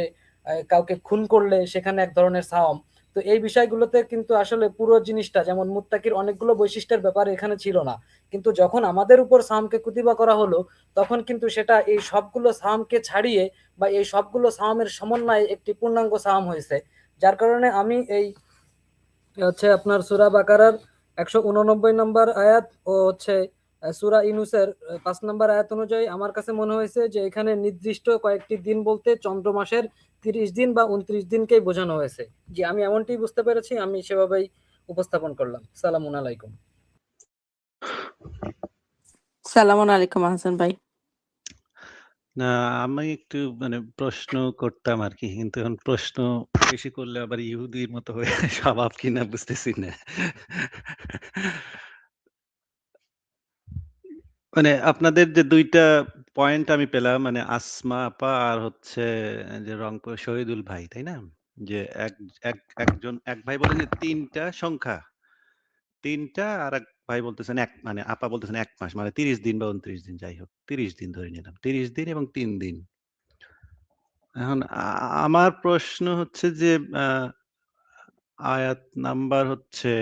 কাউকে খুন করলে সেখানে এক ধরনের সাওম। তো এই বিষয়গুলোতে কিন্তু আসলে পুরো জিনিসটা, যেমন মুত্তাকির অনেকগুলো বৈশিষ্ট্যের ব্যাপার এখানে ছিল না, কিন্তু যখন আমাদের উপর সাওমকে কুতিবা করা হলো, তখন কিন্তু সেটা এই সবগুলো সাওমকে ছাড়িয়ে বা এই সবগুলো সাওমের সমন্বয়ে একটি পূর্ণাঙ্গ সাওম হয়েছে। যার কারণে আমি এই হচ্ছে আপনার সূরা বাকারার 189 নম্বর আয়াত ও হচ্ছে সূরা ইউনূসের 5 নম্বর আয়াত অনুযায়ী আমার কাছে মনে হয়েছে যে এখানে নির্দিষ্ট কয়েকটি দিন বলতে চন্দ্র মাসের 30 দিন বা 29 দিনকেই বোঝানো হয়েছে। জি, আমি এমনটাই বুঝতে পেরেছি, আমি সেভাবেই উপস্থাপন করলাম। সালামুন আলাইকুম। সালামুন আলাইকুম আহসান ভাই। না, আমি একটু মানে প্রশ্ন করতাম আরকি। কিন্তু এখন প্রশ্ন বেশি করলে আবার ইহুদির মতো হয়ে স্বভাব কিনা বুঝতেছি না। মানে আপনাদের যে ২ টা পয়েন্ট আমি পেলাম, মানে আসমা আপা আর হচ্ছে যে রংপুর শহীদুল ভাই, তাই না? যে এক এক একজন এক ভাই বলেন যে ৩ টা সংখ্যা। ৩ টা আরেক ভাই বলতেছেন মানে আপা বলতেছেন ১ মাস মানে ৩০ দিন বা ২৯ দিন, যাই হোক। ৩০ দিন ধরে নিলাম। ৩০ দিন এবং ৩ দিন। এখন আমার প্রশ্ন হচ্ছে যে আয়াত নাম্বার হচ্ছে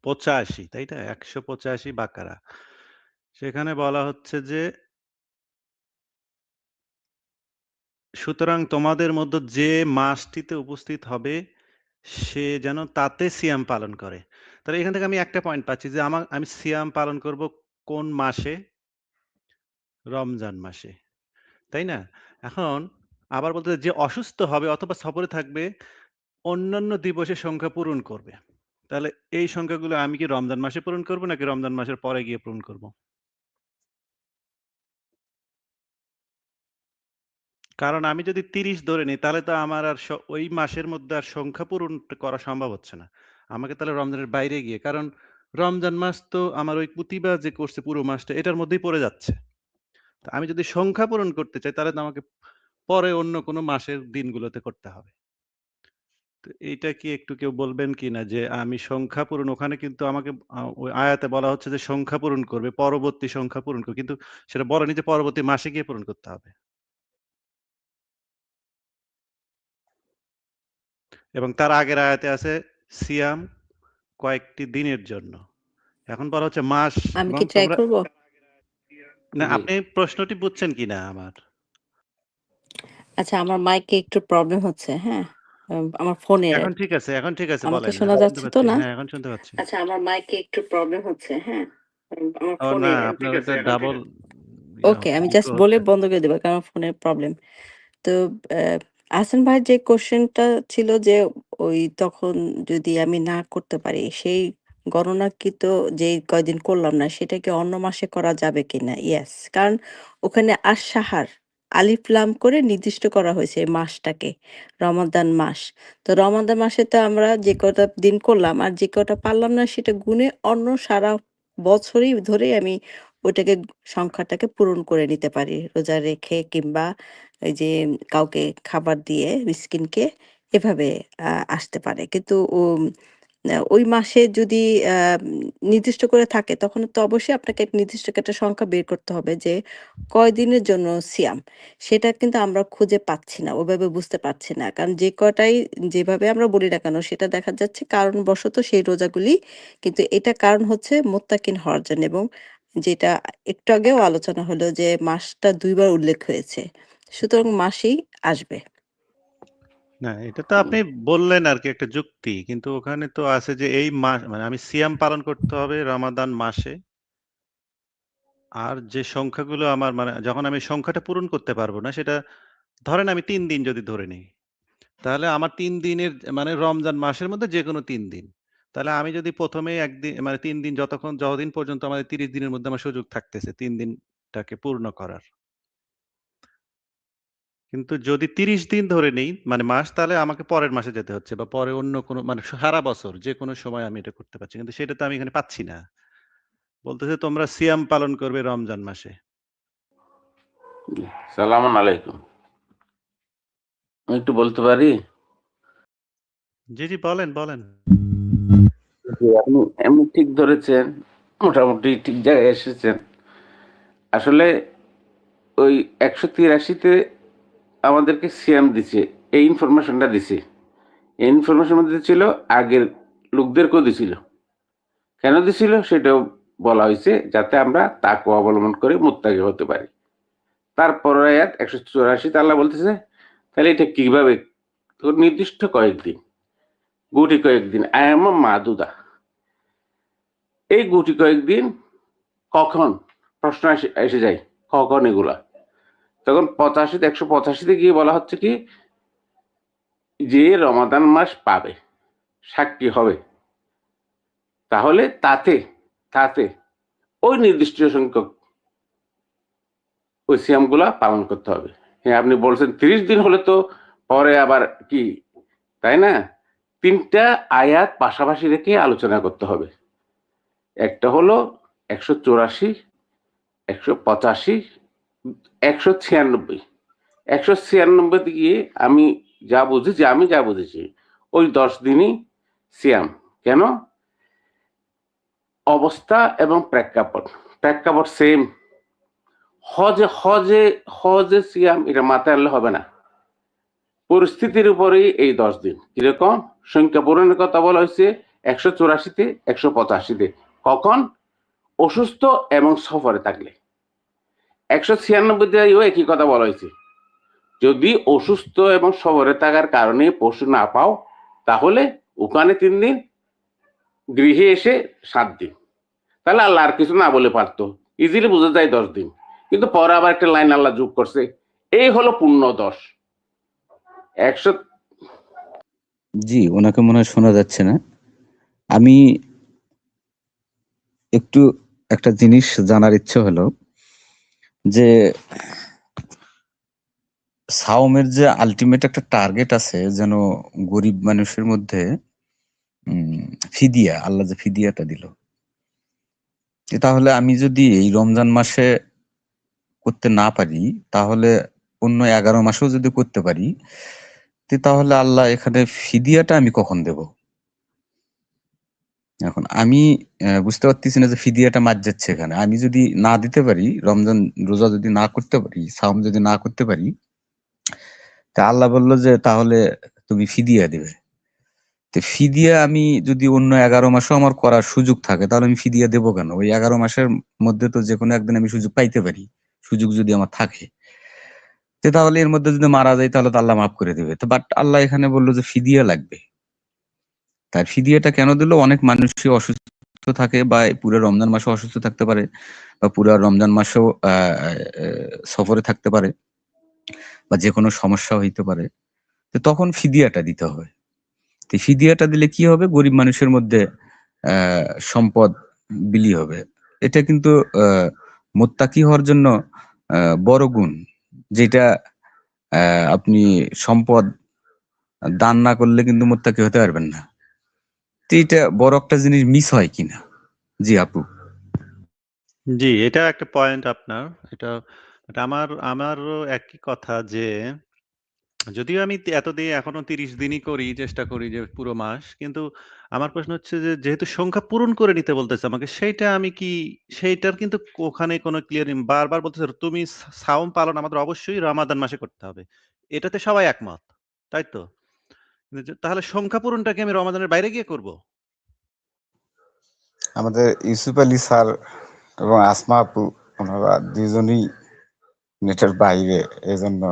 ৮৫, তাই না? ১৮৫ বাকারা। সেখানে বলা হচ্ছে যে, সুতরাং তোমাদের মধ্যে যে মাসটিতে উপস্থিত হবে সে যেন তাতে সিয়াম পালন করে। তাহলে এখান থেকে আমি একটা পয়েন্ট পাচ্ছি যে আমি সিয়াম পালন করব কোন মাসে? রমজান মাসে। তাই না? এখন আবার বলতেছে যে অসুস্থ হবে অথবা সফরে থাকবে অন্যান্য দিবসের সংখ্যা পূরণ করবে। তাহলে এই সংখ্যাগুলো আমি কি রমজান মাসে পূরণ করব নাকি রমজান মাসের পরে গিয়ে পূরণ করব? কারণ আমি যদি ৩০ ধরে নিই তাহলে তো আমার আর ওই মাসের মধ্যে আর সংখ্যা পূরণ করা সম্ভব হচ্ছে না। আমাকে তাহলে রমজানের বাইরে গিয়ে, কারণ রমজান মাস তো আমার ওই কুতিবা যে করছে পুরো মাসটা এটার মধ্যেই পড়ে যাচ্ছে। তো আমি যদি সংখ্যা পূরণ করতে চাই তাহলে তো আমাকে পরে অন্য কোনো মাসের দিনগুলোতে করতে হবে। তো এইটা কি একটু কেউ বলবেন কিনা যে আমি সংখ্যা পূরণ, ওখানে কিন্তু আমাকে ওই আয়াতে বলা হচ্ছে যে সংখ্যা পূরণ করবে, পরবর্তী সংখ্যা পূরণ করবে। কিন্তু সেটা বলেনি যে পরবর্তী মাসে গিয়ে পূরণ করতে হবে। এবং তার আগের আয়াতে আছে সিয়াম কয়েকটি দিনের জন্য। এখন বলা হচ্ছে মাস, আমি এবং কি ট্রাই তোমরা করব? না, জি আপনি প্রশ্নটি বুঝছেন কিনা আমার? আচ্ছা, আমার মাইকে একটু প্রবলেম হচ্ছে, হ্যাঁ? আমার ফোনের এখন আরকি। ঠিক আছে, এখন ঠিক আছে, আমাকে বলেন। শোনা এখন শুনতে যাচ্ছে তো পাচ্ছি। না? হ্যাঁ, এখন শুনতে পাচ্ছি। আচ্ছা, আমার মাইকে একটু প্রবলেম হচ্ছে, হ্যাঁ? আমার ও না, ফোনের আরকি। আপনার ওইটা ডাবল ওকে, আমি জাস্ট ইকো বলে হচ্ছে। বন্ধ করে দেব কারণ আমার ফোনের প্রবলেম। তো আহসান ভাইয়ের যে কোয়েশ্চেনটা ছিল যে ওই তখন যদি আমি না করতে পারি সেই গণনাকৃত যেই কয়দিন করলাম না সেটা কি অন্য মাসে করা যাবে কিনা? ইয়েস। কারণ ওখানে আশ-সাহার আলিফ লাম করে নির্দিষ্ট করা হয়েছে এই মাসটাকে, রমাদান মাস। তো রমাদান মাসে তো আমরা যে কটা দিন করলাম আর যে কটা পারলাম না সেটা গুণে অন্য সারা বছরই ধরেই আমি ওইটাকে সংখ্যাটাকে পূরণ করে নিতে পারি রোজা রেখে কিংবা এই যে কাউকে খাবার দিয়ে মিসকিনকে এভাবে আসতে পারে। কিন্তু ওই মাসে যদি আ নির্দিষ্ট করে থাকে তখন তো অবশ্যই আপনাকে এক নির্দিষ্ট একটা সংখ্যা বের করতে হবে যে কয়দিনের জন্য সিয়াম। সেটা কিন্তু আমরা খুঁজে পাচ্ছি না। ওভাবে বুঝতে পারছি না। কারণ যে কটাই যেভাবে আমরা বলি না কেন সেটা দেখা যাচ্ছে কারণবশত সেই রোজাগুলি কিন্তু এটা কারণ হচ্ছে মুত্তাকিন হওয়ার জন্য এবং যেটা একটু আগেও আলোচনা হলো যে মাসটা ২ বার উল্লেখ হয়েছে। সুতরাং মাসেই আসবে। না, এটা তো আপনি বললেন আরকি একটা যুক্তি। কিন্তু ওখানে তো আছে যে এই মাস মানে আমি সিয়াম পালন করতে হবে রমাদান মাসে। আর যে সংখ্যাগুলো আমার মানে যখন আমি সংখ্যাটা পূরণ করতে পারবো না, সেটা ধরেন আমি ৩ দিন যদি ধরে নিই। তাহলে আমার ৩ দিনের মানে রমজান মাসের মধ্যে যেকোনো ৩ দিন। তাহলে আমি যদি ১ম এই মানে ৩ দিন যতদিন পর্যন্ত আমাদের ৩০ দিনের মধ্যে আমার সুযোগ থাকতেছে ৩ দিনটাকে পূর্ণ করার। কিন্তু যদি ৩০ দিন ধরে নেই মানে মাস, তাহলে আমাকে পরের মাসে যেতে হচ্ছে বা পরে অন্য কোনো মানে সারা বছর যেকোনো সময় আমি এটা করতে পারছি। কিন্তু সেটা তো আমি এখানে পাচ্ছি না। বলতেছে তোমরা সিয়াম পালন করবে রমজান মাসে। সালামুন আলাইকুম। আমি একটু বলতে পারি? জি, জি, বলেন, বলেন। জি, আপনি এমনি ঠিক ধরেছেন, মোটামুটি ঠিক জায়গায় এসেছেন। আসলে ওই ১৮৩ আমাদেরকে সিয়াম দিছে, এই ইনফরমেশনটা দিছে। এই ইনফরমেশন মধ্যে ছিল আগের লোকদেরকেও দিছিল। কেন দিছিল সেটাও বলা হয়েছে যাতে আমরা তাকওয়া অবলম্বন করে মুত্তাকি হতে পারি। তারপরের আয়াত ১৮৪ তে আল্লাহ বলতেছে, তাহলে এটা কিভাবে? তো নির্দিষ্ট কয়েকদিন, গুটি কয়েকদিন, আয়ামা মাদুদা। এই গুটি কয়েকদিন কখন? প্রশ্ন এসে যায়, কখন এগুলা? তখন ১৮৫তে গিয়ে বলা হচ্ছে কি, যে রমাদান মাস পাবে, সাক্ষী হবে, তাহলে তাতে ওই নির্দিষ্ট সংখ্যক ওই সিয়ামগুলা পালন করতে হবে। হ্যাঁ, আপনি বলছেন ৩০ দিন হলে তো পরে আবার কি, তাই না? ৩টা আয়াত পাশাপাশি রেখে আলোচনা করতে হবে। একটা হলো ১৮৪, ১৮৫, ১৯৬। ১৯৬ গিয়ে আমি যা বুঝেছি ওই ১০ দিনই সিয়াম। কেন? অবস্থা এবং প্রেক্ষাপট সেম। হজে সিয়াম এটা মাথায় আনলে হবে না। পরিস্থিতির উপরেই এই ১০ দিন। কিরকম? সংখ্যা পূরণের কথা বলা হয়েছে ১৮৪তে, ১৮৫তে। কখন? অসুস্থ এবং সফরে থাকলে। ১৯৬তেও একই কথা বলা হয়েছে। যদি অসুস্থ এবং সফরে থাকার কারণে পশু না পাও, তাহলে ওখানে ৩ দিন, গৃহে এসে ৭ দিন। তাহলে আল্লাহ আর কিছু না বলে পারতো, ইজিলি বোঝা যায় ১০ দিন। কিন্তু পরে আবার একটা লাইন আল্লাহ যোগ করছে, এই হলো পূর্ণ ১০। ১০০ জি, ওনাকে মনে হয় শোনা যাচ্ছে না। আমি একটু একটা জিনিস জানার ইচ্ছে হলো যে সাওমের যে আলটিমেট একটা টার্গেট আছে যেন গরিব মানুষের মধ্যে ফিদিয়া, আল্লাহ যে ফিদিয়াটা দিল, তাহলে আমি যদি এই রমজান মাসে করতে না পারি তাহলে অন্য 11 মাসেও যদি করতে পারি, তাহলে আল্লাহ এখানে ফিদিয়াটা আমি কখন দেব? এখন আমি বুঝতে পারতেছি না যে ফিদিয়াটা মার যাচ্ছে এখানে। আমি যদি না দিতে পারি, রমজান রোজা যদি না করতে পারি, সাওম যদি না করতে পারি, তা আল্লাহ বলল যে তাহলে তুমি ফিদিয়া দেবে। তো ফিদিয়া আমি যদি অন্য 11 মাসও আমার করার সুযোগ থাকে তাহলে আমি ফিদিয়া দেবো কেন? ওই 11 মাসের মধ্যে তো যেকোনো একদিন আমি সুযোগ পাইতে পারি, সুযোগ যদি আমার থাকে। তো তাহলে এর মধ্যে যদি মারা যায় তাহলে তো আল্লাহ মাফ করে দেবে। তো বাট আল্লাহ এখানে বললো যে ফিদিয়া লাগবে। তার ফিদিয়াটা কেন দিল? অনেক মানুষই অসুস্থ থাকে বা পুরো রমজান মাসে অসুস্থ থাকতে পারে বা পুরো রমজান মাসেও সফরে থাকতে পারে বা যে কোনো সমস্যা হইতে পারে। তো তখন ফিদিয়াটা দিতে হবে। তো ফিদিয়াটা দিলে কি হবে? গরিব মানুষের মধ্যে সম্পদ বিলি হবে। এটা কিন্তু মুত্তাকি হওয়ার জন্য বড় গুণ, যেটা আপনি সম্পদ দান না করলে কিন্তু মুত্তাকি হতে পারবেন না। তো এটা বড় একটা জিনিস মিস হয় কিনা? জি আপু। জি, এটা একটা পয়েন্ট আপনার। এটা এটা আমারও একই কথা যে যদিও আমি এতদিন এখনো 30 দিনই করি, চেষ্টা করি যে পুরো মাস। কিন্তু আমার প্রশ্ন হচ্ছে যে যেহেতু সংখ্যা পূরণ করে নিতে বলতেছে আমাকে, সেইটা আমি কি সেইটার কিন্তু ওখানে কোনো ক্লিয়ার বারবার বলতেছে তুমি সাওম পালন আমাদের অবশ্যই রমাদান মাসে করতে হবে। এটাতে সবাই একমত। তাই তো? কিন্তু তাহলে সংখ্যা পূরণটা কি আমি রমাদানের বাইরে গিয়ে করব? আমাদের ইউসুফ আলী স্যার এবং আসমা আপু ওনারা দুজনই নেটের বাইরে, এজন্য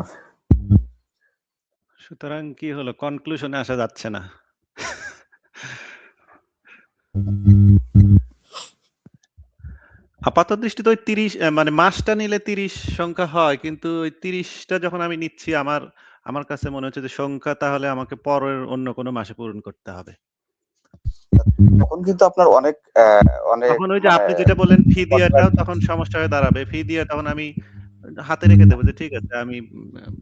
সুতরাং কি হলো? কনক্লুশনে আসা যাচ্ছে না। আপাতদৃষ্টিতে ওই 30 মানে মাসটা নিলে 30 সংখ্যা হয়। কিন্তু ওই 30 টা যখন আমি নিচ্ছি আমার কাছে মনে হচ্ছে যে সংখ্যা তাহলে আমাকে পরের অন্য কোনো মাসে পূরণ করতে হবে। তখন কিন্তু আপনার অনেক অনেক তখন ওই যে মানে আপনি যেটা বললেন ফিদিয়াটাও contract- তখন সমস্যা হয়ে দাঁড়াবে। ফিদিয়া তখন আমি হাতে রেখে দেব যে ঠিক আছে আমি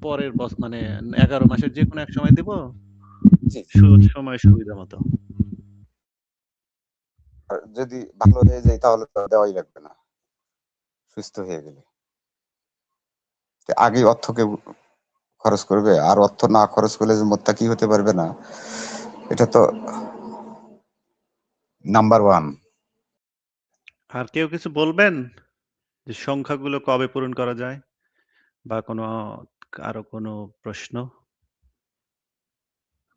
পরের মানে 11 মাসের যেকোনো এক সময় দিব। জি, সময় সুবিধা মতো। আর যদি ভালো হয়ে যায় তাহলে তো দেওয়াই লাগবে না, সুস্থ হয়ে গেলে। তো আগে অর্থকে খরচ করবে, আর অর্থ না খরচ করলে যে মোত্তাকি হতে পারবে না, এটা তো নাম্বার ওয়ান। আর কেউ কিছু বলবেন? যে সংখ্যাগুলো কবে পূরণ করা যায়? বা আরো কোনো প্রশ্ন?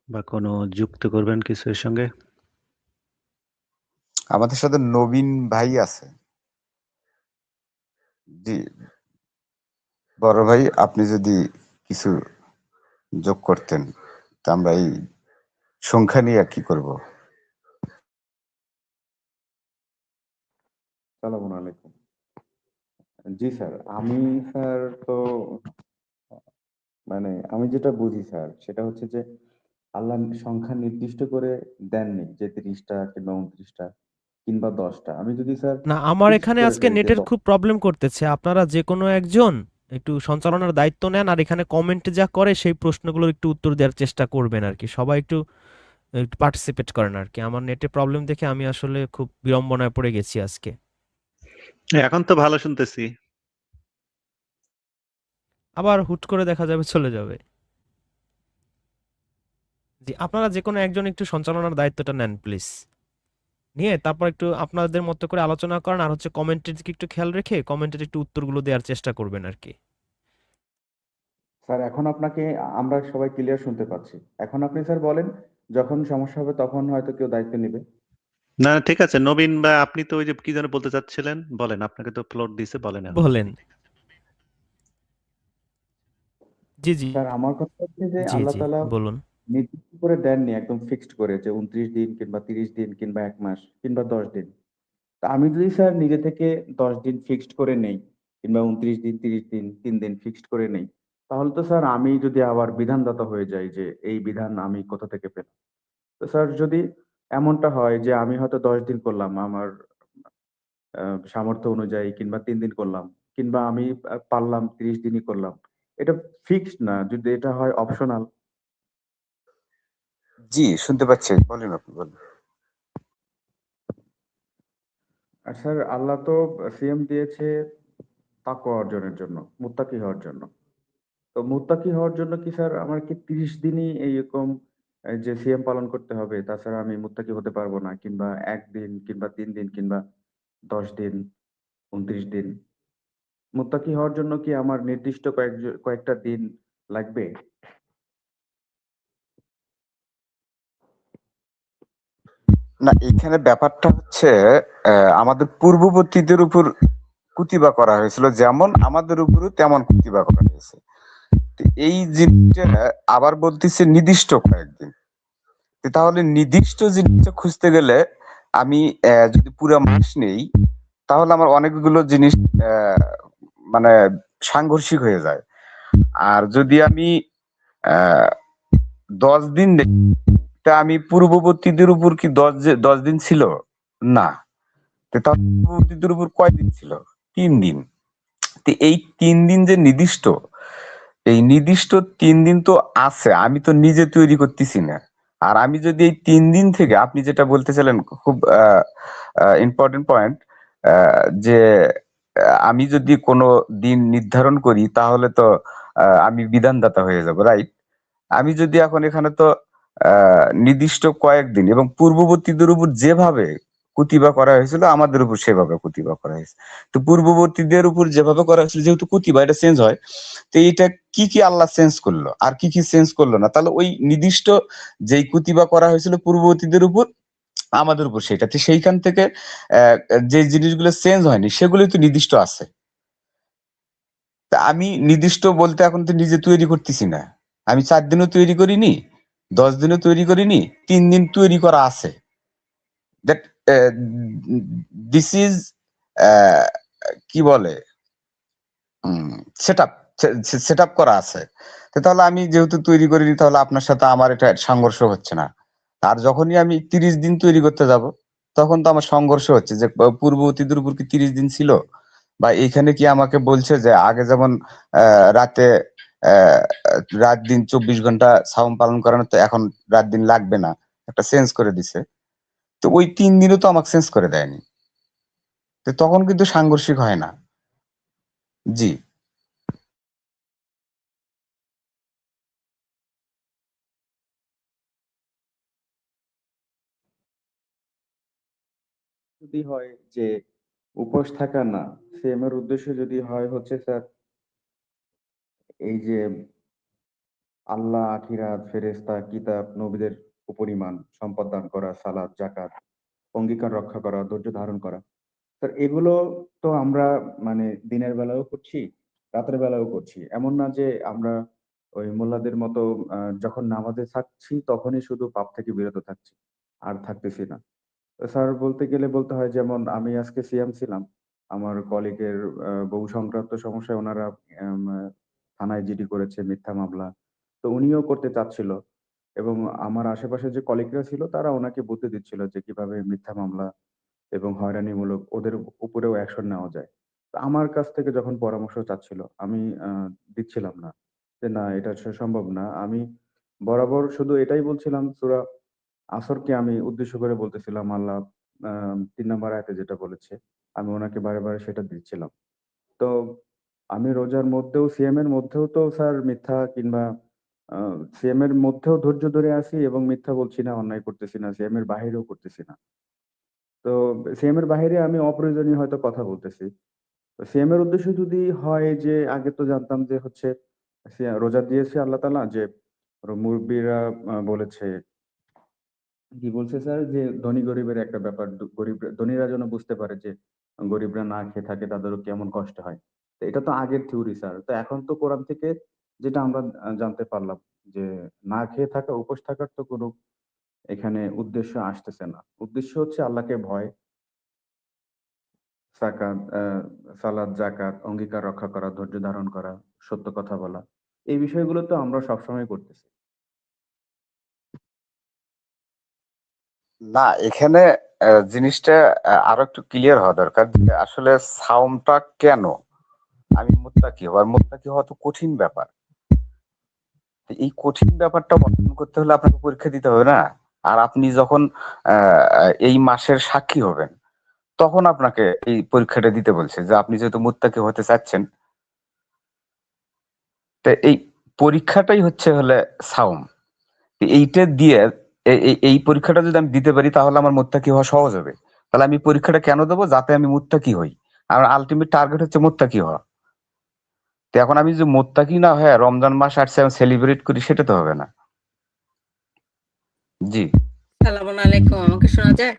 বা কোনো যুক্ত করবেন কিছু এর সঙ্গে? আমাদের সাথে নবীন ভাই আছে। জি বড় ভাই, আপনি যদি কিছু যোগ করতেন তা আমরা এই সংখ্যা নিয়ে আর কি করব। সালামু আলাইকুম। জি স্যার, আমি স্যার তো মানে আমি যেটা বুঝি স্যার সেটা হচ্ছে যে আল্লাহ সংখ্যা নির্দিষ্ট করে দেননি যে 30টা কিংবা 29টা কিংবা 10টা। আমি যদি স্যার না, আমার ফিক্সড এখানে করে আজকে ফেলি যে নেটের খুব প্রবলেম করতেছে। আপনারা যে কোনো একজন একটু সঞ্চালনার দায়িত্ব নেন আর এখানে কমেন্ট যা করে সেই প্রশ্নগুলোর একটু উত্তর দেওয়ার চেষ্টা করবেন আর কি। সবাই একটু একটু পার্টিসিপেট করেন আর কি। আমার নেটে প্রবলেম দেখে আমি আসলে খুব বিড়ম্বনায় পড়ে গেছি আজকে। এখন তো ভালো শুনতেছি। আবার হুট করে দেখা যাবে চলে যাবে। জি, আপনারা যে কোনো একজন একটু সঞ্চালনার দায়িত্বটা নেন প্লিজ। নিয়ে তারপর একটু আপনাদের মতো করে আলোচনা করেন আর হচ্ছে কমেন্টের দিকে একটু খেয়াল রেখে কমেন্টের একটু উত্তরগুলো দেওয়ার চেষ্টা করবেন আর কি। স্যার এখন আপনাকে আমরা সবাই ক্লিয়ার শুনতে পাচ্ছি। এখন আপনি স্যার বলেন, যখন সমস্যা হবে তখন হয়তো কেউ দায়িত্ব নেবে। না, ঠিক আছে। নবীন বা আপনি তো ওই যে কি যেন বলতে চাচ্ছিলেন? বলেন। আপনাকে তো ফ্লোর দিছে, বলেন এখন। বলেন। জি, জি। স্যার আমার কথা হচ্ছে যে জি, আল্লাহ জি। তাআলা বলুন। নির্দিষ্ট করে দেননি একদম ফিক্সড করে যে 29 দিন কিংবা 30 দিন কিংবা 1 মাস কিংবা 10 দিন। তা আমি যদি স্যার নিজে থেকে 10 দিন ফিক্সড করে নেই কিংবা 29 দিন, 30 দিন, 3 দিন ফিক্সড করে নেই, তাহলে তো স্যার আমি যদি আবার বিধানদাতা হয়ে যাই যে এই বিধান আমি কোথা থেকে পেলাম? তো স্যার যদি এমনটা হয় যে আমি হয়তো 10 দিন করলাম আমার আ সামর্থ্য অনুযায়ী কিংবা 3 দিন করলাম কিংবা আমি পারলাম 30 দিনই করলাম। এটা ফিক্সড না। যদি এটা হয় অপশনাল। জি শুনতে পাচ্ছি, বলেন আপনি বলেন। আর স্যার আল্লাহ তো সিএম দিয়েছে তাকওয়া অর্জনের জন্য, মুত্তাকি হওয়ার জন্য। তো মুত্তাকি হওয়ার জন্য কি স্যার আমার কি 30 দিনই এইরকম যে সিয়াম পালন করতে হবে? তাছাড়া আমি মুত্তাকি হতে পারবো না কিংবা ১ দিন কিংবা ৩ দিন কিংবা ১০ দিন, ২৯ দিন। মুত্তাকি হওয়ার জন্য কি আমার নির্দিষ্ট কয়েকটা দিন লাগবে? না, এখানে ব্যাপারটা হচ্ছে আমাদের পূর্ববর্তীদের উপর কুতিবা করা হয়েছিল, যেমন আমাদের উপরও তেমন কুতিবা করা হয়েছে। তো এই জিনিসটা আবার বলতেছে নির্দিষ্ট কয়েকদিন। তো তাহলে নির্দিষ্ট জিনিসটা খুঁজতে গেলে আমি যদি পুরো মাস নেই, তাহলে আমার অনেকগুলো জিনিস মানে সাংঘর্ষিক হয়ে যায়। আর যদি আমি 10 দিন নেই, তা আমি পূর্ববর্তীদের উপর কি 10 দিন ছিল? না। তো তাহলে পূর্ববর্তীদের উপর কয়দিন ছিল? 3 দিন। তো এই 3 দিন যে নির্দিষ্ট, এই নির্দিষ্ট 3 দিন তো আছে, আমি তো নিজে তৈরি করতেছি না। আর আমি যদি এই 3 দিন থেকে, আপনি যেটা বলতেছিলেন খুব ইম্পর্টেন্ট পয়েন্ট, যে আমি যদি কোনো দিন নির্ধারণ করি তাহলে তো আমি বিধানদাতা হয়ে যাব, রাইট? আমি যদি এখন এখানে তো নির্দিষ্ট কয়েকদিন এবং পূর্ববর্তীদের উপর যেভাবে কুতিবা করা হয়েছিল আমাদের উপর সেভাবে কুতিবা করা হয়েছে। তো পূর্ববর্তীদের উপর যেভাবে করা হয়েছিল, যেহেতু কুতিবা এটা চেঞ্জ হয়, তো এটা কি কি আল্লাহ চেঞ্জ করলো আর কি কি চেঞ্জ করলো না, তাহলে ওই নির্দিষ্ট যেই কুতিবা করা হয়েছিল পূর্ববর্তীদের উপর আমাদের উপর সেটা, তো সেইখান থেকে যে জিনিসগুলো চেঞ্জ হয়নি সেগুলোই তো নির্দিষ্ট আছে। তা আমি নির্দিষ্ট বলতে এখন তো নিজে তৈরি করতেছি না। আমি 4 দিনও তৈরি করিনি, 10 দিনও তৈরি করিনি, 3 দিন তৈরি করা আছে। দ্যাট দিস ইজ কি বলে সেট আপ, সেট আপ করা আছে। তো তাহলে আমি যেহেতু তৈরি করিনি, তাহলে আপনার সাথে আমার এটা সংঘর্ষ হচ্ছে না। আর যখনই আমি 30 দিন তৈরি করতে যাব, তখন তো আমার সংঘর্ষ হচ্ছে যে পূর্ববর্তীদের উপর কি 30 দিন ছিল, বা এখানে কি আমাকে বলছে যে আগে যেমন রাতে রাত দিন 24 ঘন্টা সাওম পালন করানো, তো এখন রাত দিন লাগবে না, একটা চেঞ্জ করে দিছে। তো ওই 3 দিনও তো আমাকে চেঞ্জ করে দেয়নি, তো তখন কিন্তু সাংঘর্ষিক হয় না। জি। যদি হয় যে উপোস থাকা না, সিএমের উদ্দেশ্য যদি হয় হচ্ছে স্যার এই যে আল্লাহ, আখিরাত, ফেরেশতা, কিতাব, নবীদের উপরিমান সম্পদ দান করা, সালাত, যাকাত, অঙ্গীকার রক্ষা করা, ধৈর্য ধারণ করা। স্যার এগুলো তো আমরা মানে দিনের বেলায়ও করছি, রাতের বেলায়ও করছি। এমন না যে আমরা ওই মোল্লাদের মতো যখন নামাজে থাকছি তখনই শুধু পাপ থেকে বিরত থাকছি, আর থাকতেছি না। তো স্যার বলতে গেলে বলতে হয়, যেমন আমি আজকে সিএম ছিলাম। আমার কলিগের বউ সংক্রান্ত সমস্যায় ওনারা থানায় জিডি করেছে, মিথ্যা মামলা। তো উনিও করতে চাচ্ছিল এবং আমার আশেপাশে যে কলিগরা ছিল তারা ওনাকে বুদ্ধি দিচ্ছিল যে কিভাবে মিথ্যা মামলা এবং হয়রানিমূলক ওদের উপরেও অ্যাকশন নেওয়া যায়। তো আমার কাছ থেকে যখন পরামর্শ চাচ্ছিল, আমি দিচ্ছিলাম না। যে না, এটা সম্ভব না। আমি বরাবর শুধু এটাই বলছিলাম, সূরা আসরকে আমি উদ্দেশ্য করে বলতেছিলাম আল্লাহ ৩ নাম্বার আয়াতে যেটা বলেছে, আমি ওনাকে বারে, বারে সেটা দিচ্ছিলাম। তো আমি রোজার মধ্যেও সিএম এর মধ্যেও তো স্যার মিথ্যা কিংবা আ সিএম এর মধ্যেও ধৈর্য ধরে আছি এবং মিথ্যা বলছি না, অন্যায় করতেছি না, সিএম এর বাহিরেও করতেছি না। তো সিএম এর বাহিরে আমি অপ্রয়োজনীয় হয়তো কথা বলতেছি। তো সিএম এর উদ্দেশ্য যদি হয় যে আগে তো জানতাম যে হচ্ছে রোজা দিয়েছে আল্লাহ তাআলা যে মুরব্বিরা বলেছে, কি বলছে স্যার, যে ধনী গরিবের একটা ব্যাপার। গরিব ধনীরা যেন বুঝতে পারে যে গরিবরা না খেয়ে থাকে তাদেরও কেমন কষ্ট হয়। তো এটা তো আগের থিওরি স্যার। তো এখন তো কোরআন থেকে যেটা আমরা জানতে পারলাম যে না খেয়ে থাকা, উপোস থাকার তো কোনো এখানে উদ্দেশ্য আসতেছে না। উদ্দেশ্য হচ্ছে আল্লাহকে ভয়, সাকাত, সালাত, যাকাত, অঙ্গীকার রক্ষা করা, ধৈর্য ধারণ করা, সত্য কথা বলা। এই বিষয়গুলো তো আমরা সবসময় করতেছি। না, এখানে জিনিসটা আরো একটু ক্লিয়ার হওয়া দরকার যে আসলে সাওমটা কেন আমি মুত্তাকি হব। আর মুত্তাকি হওয়া তো কঠিন ব্যাপার। তো এই কঠিন ব্যাপারটা অর্জন করতে হলে আপনাকে পরীক্ষা দিতে হবে না? আর আপনি যখন এই মাসের সাক্ষী হবেন, তখন আপনাকে এই পরীক্ষাটা দিতে বলছে যে আপনি যেহেতু মুত্তাকি হতে চাচ্ছেন, তো এই পরীক্ষাটাই হলে সাওম। তো এইটা দিয়ে এই পরীক্ষাটা যদি আমি দিতে পারি, তাহলে আমার মুত্তাকি হওয়া সহজ হবে। তাহলে আমি পরীক্ষাটা কেন দেবো? যাতে আমি মুত্তাকি হই। আমার আলটিমেট টার্গেট হচ্ছে মুত্তাকি হওয়া। তো এখন আমি যে মুত্তাকি না হয়ে রমজান মাস আসছে আমি সেলিব্রেট করি, সেটা তো হবে না। জি। সালামু আলাইকুম। আমাকে শোনা যায়?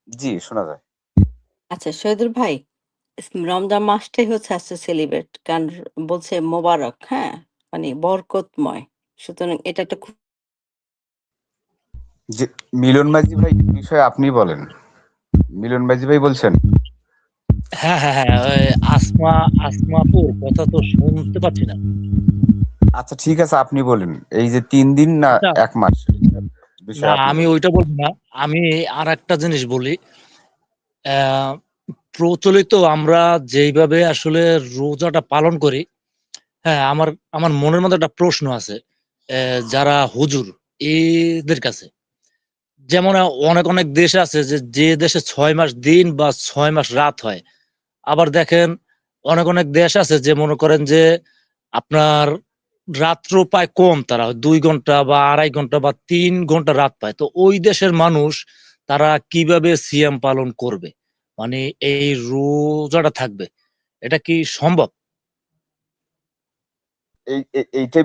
জি, শোনা যায়। আচ্ছা শহীদুল ভাই, রমজান মাসটাই হচ্ছে আজকে সেলিব্রেট। কারণ বলছে মোবারক, হ্যাঁ? মানে বরকতময়। সুতরাং এটা একটা খুব যে মিলন মাঝি ভাই কি বিষয়ে আপনি বলেন। মিলন মাঝি ভাই বলছেন? হ্যাঁ, হ্যাঁ, হ্যাঁ। ওই আসমাপুর কথা তো শুনতে পাচ্ছি না। আচ্ছা ঠিক আছে আপনি বলেন। এই যে ৩ দিন না আচ্ছা, ১ মাস না বিষয়ে আপনি আমি বলেন। ওইটা বলবো না। আমি আরেকটা জিনিস বলি। আহ প্রচলিত আমরা যেইভাবে আসলে রোজাটা পালন করি, হ্যাঁ, আমার আমার মনের মধ্যে একটা প্রশ্ন আছে যারা হুজুর এদের কাছে। যেমন অনেক অনেক দেশ আছে যে দেশে ৬ মাস দিন বা ৬ মাস রাত হয়। আবার দেখেন অনেক অনেক দেশ আছে যে মনে করেন যে আপনার রাত্র পায় কম, তারা ২ ঘন্টা বা ২.৫ ঘন্টা বা ৩ ঘন্টা রাত পায়। তো ওই দেশের মানুষ তারা কিভাবে সিয়াম পালন করবে? মানে এই রোজাটা থাকবে। এটা কি সম্ভব? এইটা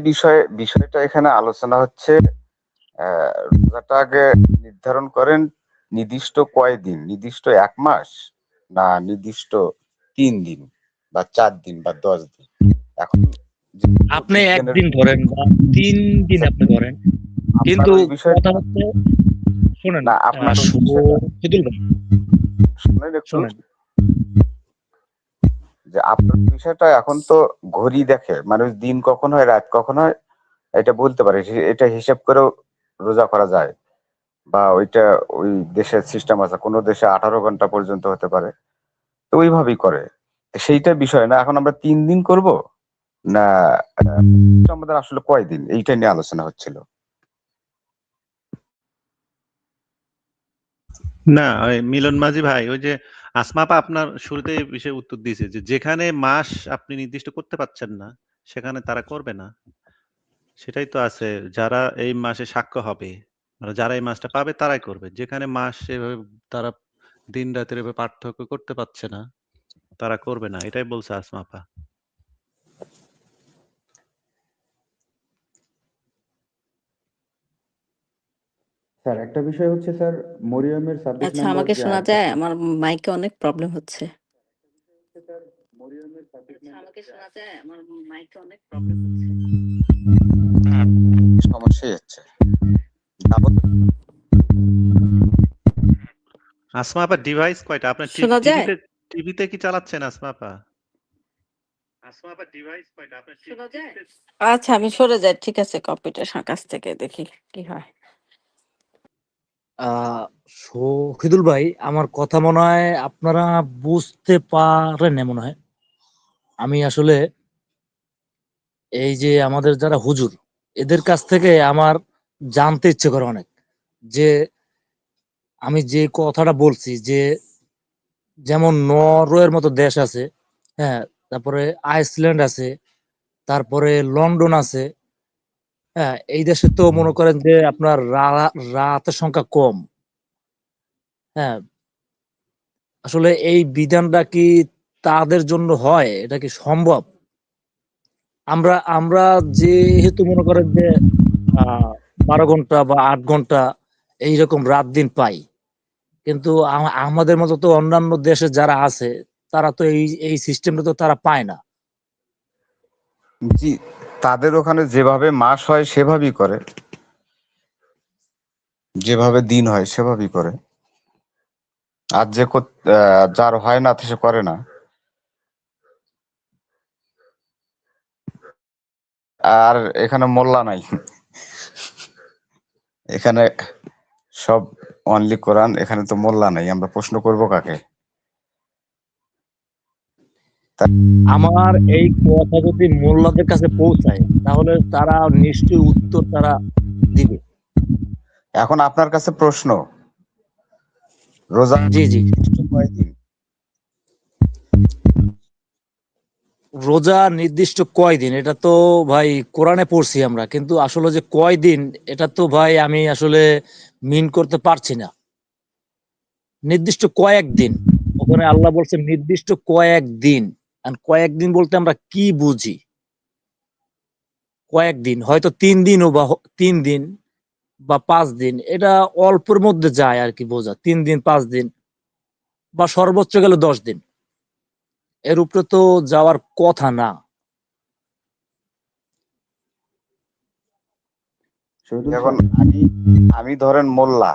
বিষয়টা এখানে আলোচনা হচ্ছে রোজাটা আগে নির্ধারণ করেন নির্দিষ্ট কয়দিন? নির্দিষ্ট ১ মাস? না নির্দিষ্ট ৩ দিন বা ৪ দিন বা ১০ দিন? এখন যেহেতু আপনি বিজ্ঞানের ১ দিন ধরেন বা ৩ দিন আচ্ছা, আপনি ধরেন। আপনার কিন্তু ওই বিষয়টা কথা হচ্ছে শোনেন, না আপনার ওই বিষয়টা শহীদুল ভাই শুনেন একটু শোনেন। যে আপনার বিষয়টা এখন তো ঘড়ি দেখে মানুষ দিন কখন হয় রাত কখন হয় এটা বলতে পারে এটা হিসাব করেও রোজা করা যায় বা ওইটা ওই দেশের সিস্টেম আছে কোনো দেশে 18 ঘন্টা পর্যন্ত হতে পারে তো ওইভাবেই করে তো সেইটা বিষয় না এখন আমরা ৩ দিন করব না আমাদের আসলে কয়দিন এইটা নিয়ে আলোচনা হচ্ছিল। না ওই মিলন মাঝি ভাই, ওই যে আসমা আপা আপনার শুরুতে এই বিষয়ে উত্তর দিয়েছে যে যেখানে মাস আপনি নির্দিষ্ট করতে পারছেন না সেখানে তারা করবে না। সেটাই তো আছে, যারা এই মাসে সাক্ষ্য হবে, মানে যারা এই মাসটা পাবে তারাই করবে। যেখানে মাস এভাবে তারা দিন রাতের এভাবে পার্থক্য করতে পারছে না, তারা করবে না। এটাই বলছে আসমা আপা। স্যার একটা বিষয় হচ্ছে স্যার মরিয়মের ২৬ আচ্ছা নাম্বার আমাকে যে শোনা আয়াতটা যায়? আমার মাইকে অনেক প্রবলেম হচ্ছে। সমস্যাই হচ্ছে যাবত আসমা আপা ডিভাইস কয়টা? আপনার শোনা যায়? টিভিতে কি চালাচ্ছেন আসমা আপা? আচ্ছা আমি সরে যাই। ঠিক আছে কম্পিউটার কাছ থেকে দেখি কি হয়। আহ শহীদুল ভাই, আমার কথা মনে হয় আপনারা বুঝতে পারেন না মনে হয়। আমি আসলে এই যে আমাদের যারা হুজুর এদের কাছ থেকে আমার জানতে ইচ্ছে করে অনেক, যে আমি যে কথাটা বলছি যে যেমন নরওয়ের মতো দেশ আছে, হ্যাঁ, তারপরে আইসল্যান্ড আছে, তারপরে লন্ডন আছে, হ্যাঁ, এই দেশে তো মনে করেন যে আপনার রাতের সংখ্যা কম। হ্যাঁ, আসলে এই বিধানটা কি তাদের জন্য হয়? এটা কি সম্ভব? আমরা আমরা যেহেতু মনে করেন যে ১২ ঘন্টা বা ৮ ঘন্টা এইরকম রাত দিন পাই, কিন্তু আমাদের মতো তো অন্যান্য দেশে যারা আছে তারা তো এই সিস্টেমটা তো তারা পায় না। জি তাদের ওখানে যেভাবে মাস হয় সেভাবেই করে যেভাবে দিন হয় সেভাবেই করে আর যার হয় না সে করে না আর এখানে মোল্লা নাই এখানে সব অনলি কোরআন এখানে তো মোল্লা নাই আমরা প্রশ্ন করব কাকে আমার এই কথা যদি মোল্লাদের কাছে পৌঁছায় তাহলে তারা নিশ্চয়ই উত্তর তারা দিবে। এখন আপনার কাছে প্রশ্ন রোজা জি জি কয়দিন রোজা নির্দিষ্ট কয়দিন এটা তো ভাই কোরআনে পড়ছি আমরা, কিন্তু আসলে যে কয়দিন এটা তো ভাই আমি আসলে মিন করতে পারছি না। নির্দিষ্ট কয়েকদিন, ওখানে আল্লাহ বলছে নির্দিষ্ট কয়েকদিন। আর কয়েকদিন বলতে আমরা কি বুঝি? কয়েকদিন হয়তো ৩ দিনও বা ৩ দিন, বা 5 দিন, এটা অল্পের মধ্যে যায় আর কি বোঝা। 3 দিন, 5 দিন বা সর্বোচ্চ গেলে 10 দিন। এর উপরে তো যাওয়ার কথা না। শহীদুল এখন স্যার, আমি ধরেন মোল্লা,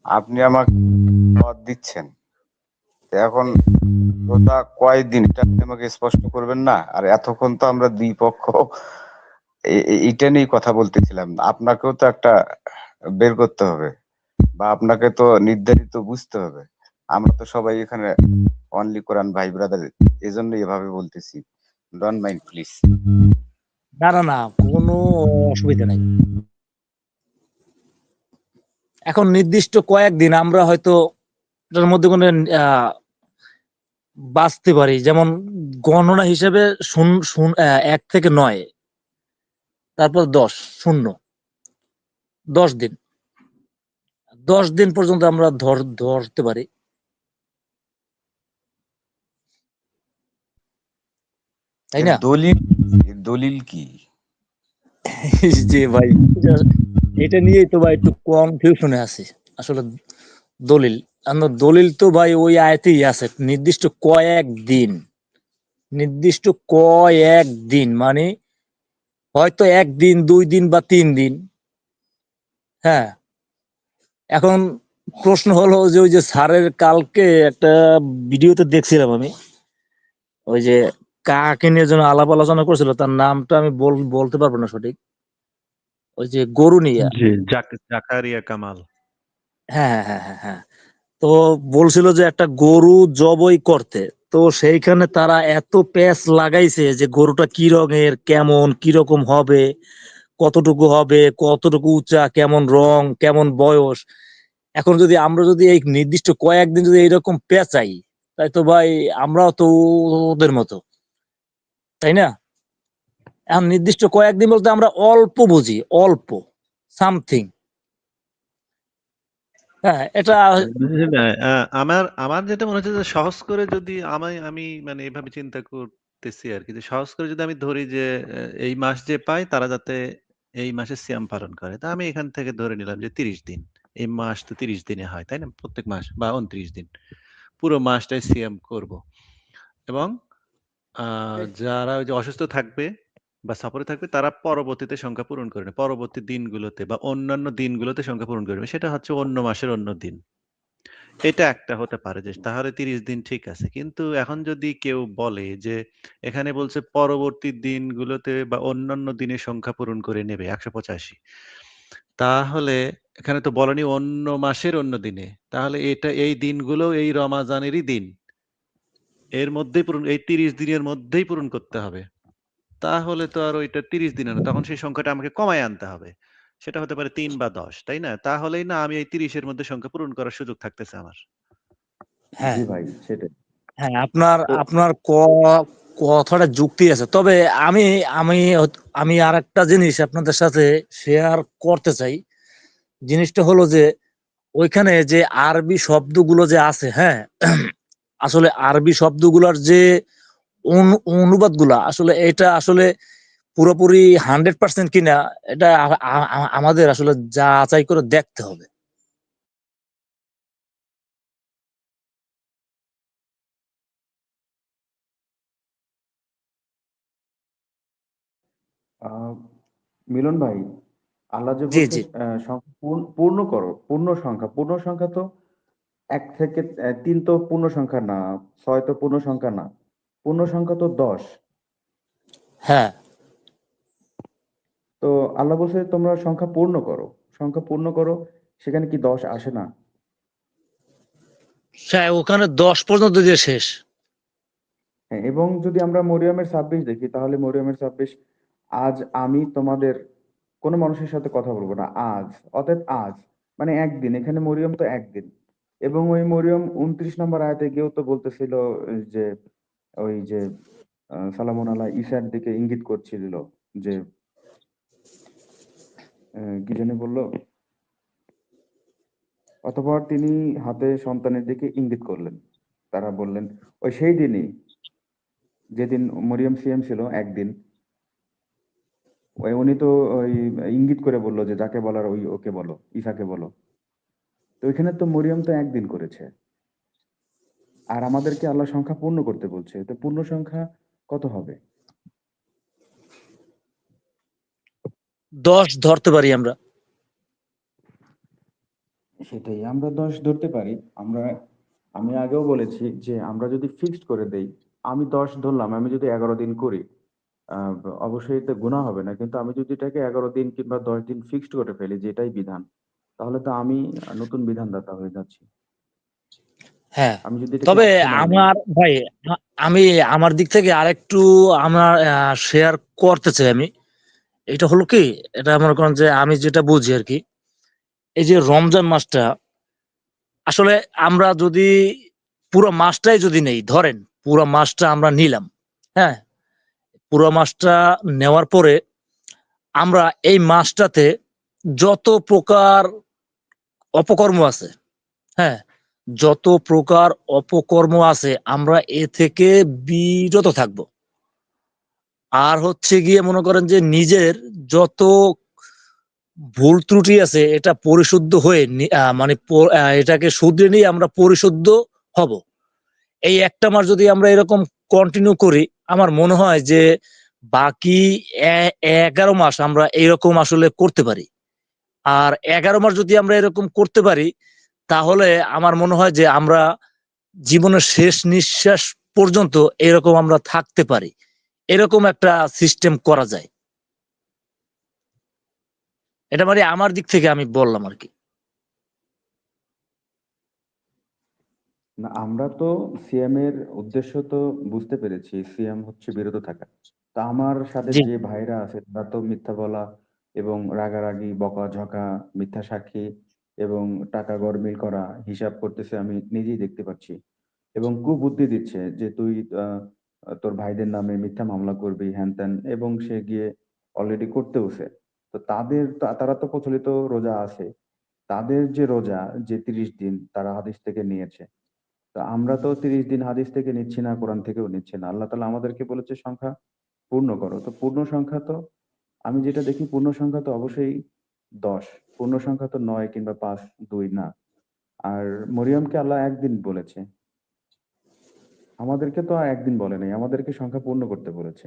আপনি আমাকে দাওয়াত দিচ্ছেন, তো এখন রোজা কয়দিন এটা আপনি আমাকে স্পষ্ট করবেন না? আর এতক্ষণ তো আমরা দুই পক্ষ এটা নিয়ে কথা বলতেছিলাম, আপনাকেও তো একটা বের করতে হবে, বা আপনাকে তো নির্ধারিত বুঝতে হবে। আমরা তো সবাই এখানে অনলি কোরআন ভাই ব্রাদার, এজন্য এভাবে বলতেছি। Don't mind please. না, না, না, কোনো অসুবিধা নাই। এখন নির্দিষ্ট কয়েকদিন আমরা হয়তো এটার মধ্যে কোনো বাঁচতে পারি। যেমন গণনা হিসেবে 1 থেকে 9, তারপর 10, 0, 10 দিন। 10 দিন পর্যন্ত আমরা ধরতে পারি। তাই না? দলিল কি? জি ভাই, এটা নিয়েই তো ভাই একটু কনফিউশনে আছি। আসলে দলিল, দলিল তো ভাই ওই আয়াতেই আছে, নির্দিষ্ট কয়েকদিন। নির্দিষ্ট কয়েকদিন মানে হয়তো 1 দিন, 2 দিন বা 3 দিন। হ্যাঁ, এখন প্রশ্ন হলো যে ওই যে স্যারের কালকে একটা ভিডিওতে দেখছিলাম আমি, ওই যে কাকে নিয়ে যেন আলাপ আলোচনা করছিল, তার নামটা আমি বলতে পারবো না সঠিক। ওই যে গরু নিয়ে। জি, জাকারিয়া কামাল। হ্যাঁ, হ্যাঁ, হ্যাঁ, হ্যাঁ। তো বলছিল যে একটা গরু জবাই করতে, তো সেইখানে তারা এত প্যাঁচ লাগাইছে যে গরুটা কি রঙের, কেমন, কিরকম হবে, কতটুকু হবে, কতটুকু উঁচা, কেমন রং, কেমন বয়স। এখন যদি আমরা যদি এই নির্দিষ্ট কয়েকদিন যদি এইরকম পেঁচাই, তাই তো ভাই আমরাও তো ওদের মতো, তাই না? এখন নির্দিষ্ট কয়েকদিন বলতে আমরা অল্প বুঝি, অল্প সামথিং। হ্যাঁ, এটা বুঝলেন না? আমার আমার যেটা মনে হচ্ছে যে সহজ করে যদি আমি মানে এভাবে চিন্তা করতেছি আরকি, যে সহজ করে যদি আমি ধরি যে এই মাস যে পায় তারা যাতে এই মাসে সিয়াম পালন করে। তা আমি এখান থেকে ধরে নিলাম যে ৩০ দিন। এই মাস তো ৩০ দিনে হয়, তাই না? প্রত্যেক মাস বা ২৯ দিন। পুরো মাসটাই সিয়াম করব। এবং যারা ওই যে অসুস্থ থাকবে বা সফরে থাকবে তারা পরবর্তীতে সংখ্যা পূরণ করে নেবে। পরবর্তী দিনগুলোতে বা অন্যান্য দিনগুলোতে সংখ্যা পূরণ করে নেবে। সেটা হচ্ছে অন্য মাসের অন্য দিন। এটা একটা হতে পারে যে তাহলে ৩০ দিন ঠিক আছে। কিন্তু এখন যদি কেউ বলে যে এখানে বলছে পরবর্তী দিনগুলোতে বা অন্যান্য দিনের সংখ্যা পূরণ করে নেবে ১৮৫। তাহলে এখানে তো বলেনি অন্য মাসের অন্য দিনে। তাহলে এই দিনগুলো এই রমাজানেরই দিন। এর মধ্যেই পূরণ, এই ৩০ দিনের মধ্যেই পূরণ করতে হবে। তাহলে তো আর ওইটা ৩০ দিনে না। তখন সেই সংখ্যাটা আমাকে কমায় আনতে হবে। সেটা হতে পারে ৩ বা ১০, তাই না? তাহলেই না আমি এই ৩০ এর মধ্যে সংখ্যা পূরণ করার সুযোগ থাকতেছে আমার। হ্যাঁ, জি ভাই, সেটাই। হ্যাঁ, আপনার তো আপনার কথাটা যুক্তি আছে। তবে আমি আমি আমি আরেকটা জিনিস আপনাদের সাথে শেয়ার করতে চাই। জিনিসটা হলো যে ওইখানে যে আরবি শব্দগুলো যে আছে, হ্যাঁ? আসলে আরবি শব্দগুলার যে অনুবাদগুলা আসলে এটা আসলে পুরোপুরি 100% কিনা এটা আমাদের আসলে যাচাই করে দেখতে হবে। আহ, মিলন ভাই, আল্লাহ যে জি, বলছে জি। সংখ্যা পূর্ণ করো, পূর্ণ সংখ্যা তো 1 থেকে 3 তো পূর্ণ সংখ্যা না, 6 তো পূর্ণ সংখ্যা না, পূর্ণ সংখ্যা তো 10। হ্যাঁ, তো আল্লাহ বলছে তোমরা সংখ্যা পূর্ণ করো, সংখ্যা পূর্ণ করো, সেখানে কি 10 আসে না? হ্যাঁ, ওখানে 10 পর্যন্ত দিয়ে শেষ। হ্যাঁ, এবং যদি আমরা মরিয়মের 26 দেখি, তাহলে মরিয়মের 26, আজ আমি তোমাদের কোনো মানুষের সাথে কথা বলবো না আজ, অতএব আজ মানে একদিন, এখানে মরিয়ম তো একদিন। এবং ওই মরিয়ম 29 নম্বর আয়াতে গিয়েও তো বলতেছিল যে ওই যে সালামুন আলাহ ঈসার দিকে ইঙ্গিত করছিল যে কি জানি বললো, অতঃপর তিনি হাতে সন্তানের দিকে ইঙ্গিত করলেন। তারা বললেন ওই সেই দিনই যেদিন মরিয়ম সিএম ছিল একদিন, উনি তো ওই ইঙ্গিত করে বললো যে যাকে বলার ওই ওকে বলো, ঈসাকে বলো। তো ওইখানে তো মরিয়ম তো একদিন করেছে, আর আমাদেরকে আল্লাহ সংখ্যা পূর্ণ করতে বলছে, তো পূর্ণ সংখ্যা কত হবে? 10 ধরতে পারি আমরা। সেটাই, আমরা 10 ধরতে পারি। আমি আগেও বলেছি যে আমরা যদি ফিক্সড করে দেই, আমি 10 ধরলাম, আমি যদি 11 দিন করি, অবশ্যই এতে গুনাহ হবে না। কিন্তু আমি যদি এটাকে 11 দিন কিংবা 10 দিন ফিক্সড করে ফেলি যে এটাই বিধান, তাহলে তো আমি নতুন বিধানদাতা হয়ে যাচ্ছি। হ্যাঁ, আমি যদি এটাকে তবে অপশনাল নেই। আমার ভাই আমি আমার দিক থেকে আরেকটু আমার শেয়ার করতে চাই আমি। এটা হলো কি, এটা মনে করেন যে আমি যেটা বুঝি আরকি, এই যে রমজান মাসটা আসলে আমরা যদি পুরো মাসটাই যদি নেই, ধরেন পুরো মাসটা আমরা নিলাম, হ্যাঁ? পুরো মাসটা নেওয়ার পরে আমরা এই মাসটাতে যত প্রকার অপকর্ম আছে, হ্যাঁ? যত প্রকার অপকর্ম আছে আমরা এ থেকে বিরত থাকবো। আর হচ্ছে গিয়ে মনে করেন যে নিজের যত ভুল ত্রুটি আছে এটা পরিশুদ্ধ হয়ে মানে এটাকে শুধরে নিয়ে আমরা পরিশুদ্ধ হব। এই একটা মাস যদি আমরা এরকম কন্টিনিউ করি, আমার মনে হয় যে বাকি 11 মাস আমরা এইরকম আসলে করতে পারি। আর 11 মাস যদি আমরা এরকম করতে পারি, তাহলে আমার মনে হয় যে আমরা জীবনের শেষ নিঃশ্বাস পর্যন্ত এরকম আমরা থাকতে পারি। এরকম একটা সিস্টেম করা যায়। এটা মানে আমার দিক থেকে আমি বললাম আরকি। না, আমরা তো সিয়াম এর উদ্দেশ্য তো বুঝতে পেরেছি। সিয়াম হচ্ছে বিরত থাকা। তা আমার সাথে জি। যে ভাইরা আছে তারা তো মিথ্যা বলা এবং রাগারাগি, বকাঝকা, মিথ্যা সাক্ষী এবং টাকা গরমিল করা, হিসাব করতেছে আমি নিজেই দেখতে পাচ্ছি। এবং কুবুদ্ধি দিচ্ছে যে তুই তোর ভাইদের নামে মিথ্যা মামলা করবি, হ্যান-ত্যান, এবং সে গিয়ে অলরেডি করতেওছে। তো তারা তো প্রচলিত রোজা আছে। তাদের যে রোজা, যে 30 দিন তারা হাদিস থেকে নিয়েছে। তো আমরা তো 30 দিন হাদিস থেকে নিচ্ছি না, কোরআন থেকেও নিচ্ছি না। আল্লাহ তাআলা আমাদেরকে বলেছে সংখ্যা পূর্ণ করো। তো পূর্ণ সংখ্যা তো, আমি যেটা দেখি, পূর্ণ সংখ্যা তো অবশ্যই 10। পূর্ণ সংখ্যা তো 9 কিংবা 5, 2 না। আর মরিয়মকে আল্লাহ একদিন বলেছে। আমাদেরকে তো একদিন বলে নাই। আমাদেরকে সংখ্যা পূর্ণ করতে বলেছে।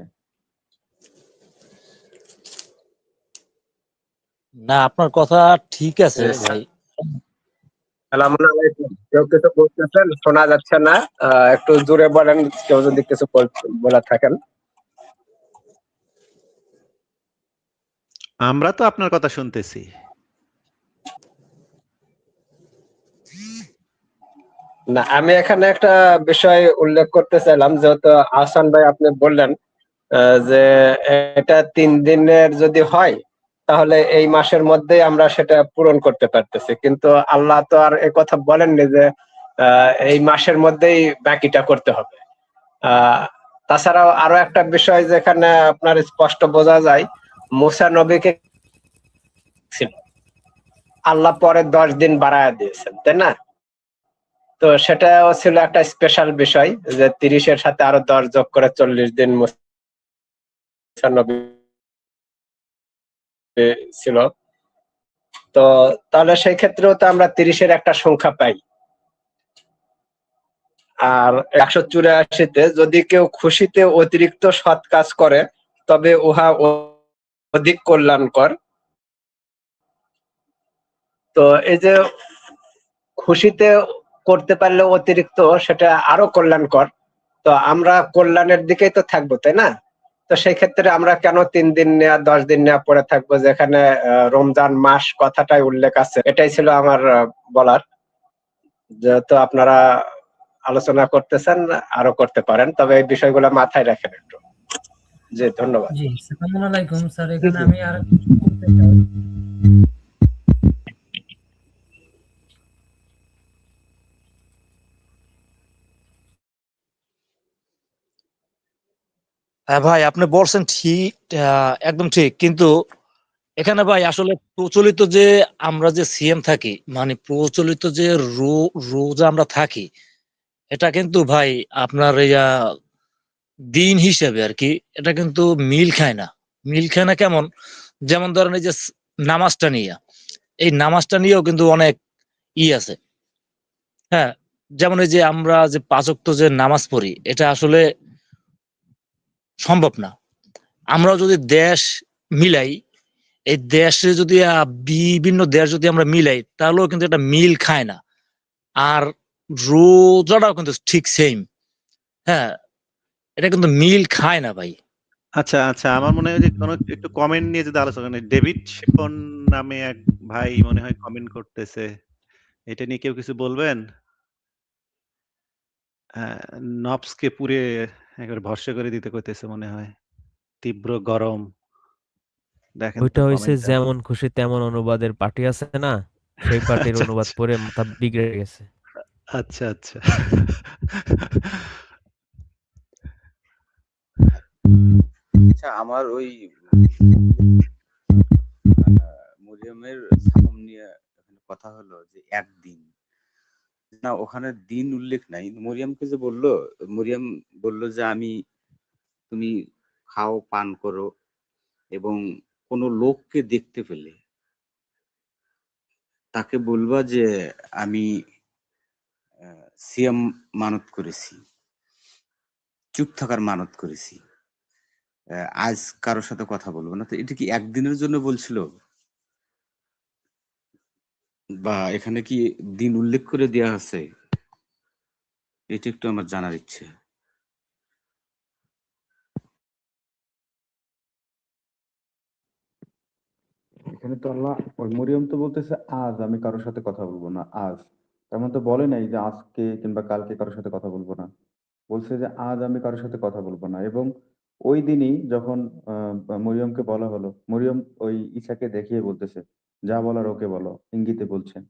না, আপনার কথা ঠিক আছে ভাই। আসসালামু আলাইকুম। কেউ কিছু বলতেছেন, শোনা যাচ্ছে না। একটু জোরে বলেন, কেউ যদি কিছু বলা থাকেন। আমরা তো আপনার কথা শুনতেছি। না, আমি এখানে একটা বিষয় উল্লেখ করতে চাইলাম, যেহেতু আহসান ভাই আপনি বললেন যে এটা 3 দিনের যদি হয় তাহলে এই মাসের মধ্যেই আমরা সেটা পূরণ করতে পারতেছি, কিন্তু আল্লাহ তো আর এই কথা বলেননি যে এই মাসের মধ্যেই বাকিটা করতে হবে। তাছাড়াও আরো একটা বিষয় যেখানে আপনার স্পষ্ট বোঝা যায়, মুসা নবীকে ছিল, আল্লাহ পরে 10 দিন বাড়ায় দিয়েছেন, তাই না? তো সেটাও ছিল একটা স্পেশাল বিষয় যে 30-এর সাথে আরো 10 যোগ করে 40 দিন মুসা নবী ছিল। তো তাহলে সেই ক্ষেত্রেও তো আমরা 30-এর একটা সংখ্যা পাই। আর 184-তে যদি কেউ খুশিতে অতিরিক্ত সৎ কাজ করে তবে উহা অধিক কল্যাণকর। তো এই যে খুশিতে করতে পারলে অতিরিক্ত, সেটা আরো কল্যাণকর। তো আমরা কল্যাণের দিকেই তো থাকবো, তাই না? তো সেই ক্ষেত্রে আমরা কেন 3 দিন নেয়া 10 দিন নেয়া পড়ে থাকবো, যেখানে রমজান মাস কথাটাই উল্লেখ আছে। এটাই ছিল আমার বলার। যেহেতু আপনারা আলোচনা করতেছেন, আরো করতে পারেন, তবে এই বিষয়গুলো মাথায় রাখেন একটু। জি, ধন্যবাদ। জি, আসসালামু আলাইকুম স্যার। এখানে জি। আমি আর বলতে চাই। হ্যাঁ ভাই, আপনি বলছেন ঠিক, একদম ঠিক। কিন্তু এখানে ভাই আসলে প্রচলিত যে আমরা যে সিএম থাকি, মানে প্রচলিত যে রোজা আমরা থাকি, এটা কিন্তু ভাই আপনার দিন হিসেবে আরকি এটা কিন্তু মিল খায় না। মিল খায় না কেমন? যেমন ধরেন এই যে নামাজটা নিয়ে, এই নামাজটা নিয়েও কিন্তু অনেক আছে। হ্যাঁ, যেমন এই যে আমরা যে ৫ ওয়াক্ত যে নামাজ পড়ি, এটা আসলে সম্ভব না। আমরাও যদি দেশ মিলাই, এই দেশে যদি বিভিন্ন দেশ যদি আমরা মিলাই, তাহলেও কিন্তু এটা মিল খায় না। আর রোজাটাও কিন্তু ঠিক সেম। হ্যাঁ, এটা কিন্তু মিল খায় না ভাই। আচ্ছা, আচ্ছা। আমার মনে হয় যে কোনো একটু কমেন্ট নিয়ে যদি আলোচনা করি। ডেভিড শিপন নামে এক ভাই মনে হয় কমেন্ট করতেছে। এটা নিয়ে কেউ কিছু বলবেন? নবসকে পুড়ে একেবারে ভস্ম করে দিতে কইতেছে মনে হয়। তীব্র গরম। দেখেন তো ওইটা হইছে কমেন্টটা। যেমন খুশি তেমন অনুবাদের পার্টি আছে না? সেই পার্টির আচ্ছা, অনুবাদ আচ্ছা। পড়ে মাথা বিগড়ে গেছে। আচ্ছা, আচ্ছা। আচ্ছা, আমার ওই মরিয়মের সাওম নিয়ে এখানে কথা হলো যে একদিন। না, ওখানে দিন উল্লেখ নাই। মরিয়মকে যে মরিয়ম বলল যে তুমি খাও, পান করো এবং কোনো লোককে দেখতে পেলে তাকে বলবা যে আমি সিয়াম মানত করেছি, চুপ থাকার মানত করেছি, আজ কারোর সাথে কথা বলবো না। তো এটা কি একদিনের জন্য বলছিল, বা এখানে কি দিন উল্লেখ করে দেওয়া আছে? এটা একটু আমার জানার ইচ্ছে। এখানে তো আল্লাহ, ওই মরিয়ম তো বলতেছে আজ আমি কারোর সাথে কথা বলবো না, আজ। তেমন তো বলে নাই যে আজকে কিংবা কালকে কারোর সাথে কথা বলবো না। বলছে যে আজ আমি কারোর সাথে কথা বলবো না। এবং ওই দিনই যখন মরিয়মকে বলা হলো, মরিয়ম ওই ঈসাকে দেখিয়ে বলতেছে, যা বলার ওকে বলো, ইঙ্গিতে বলছেন।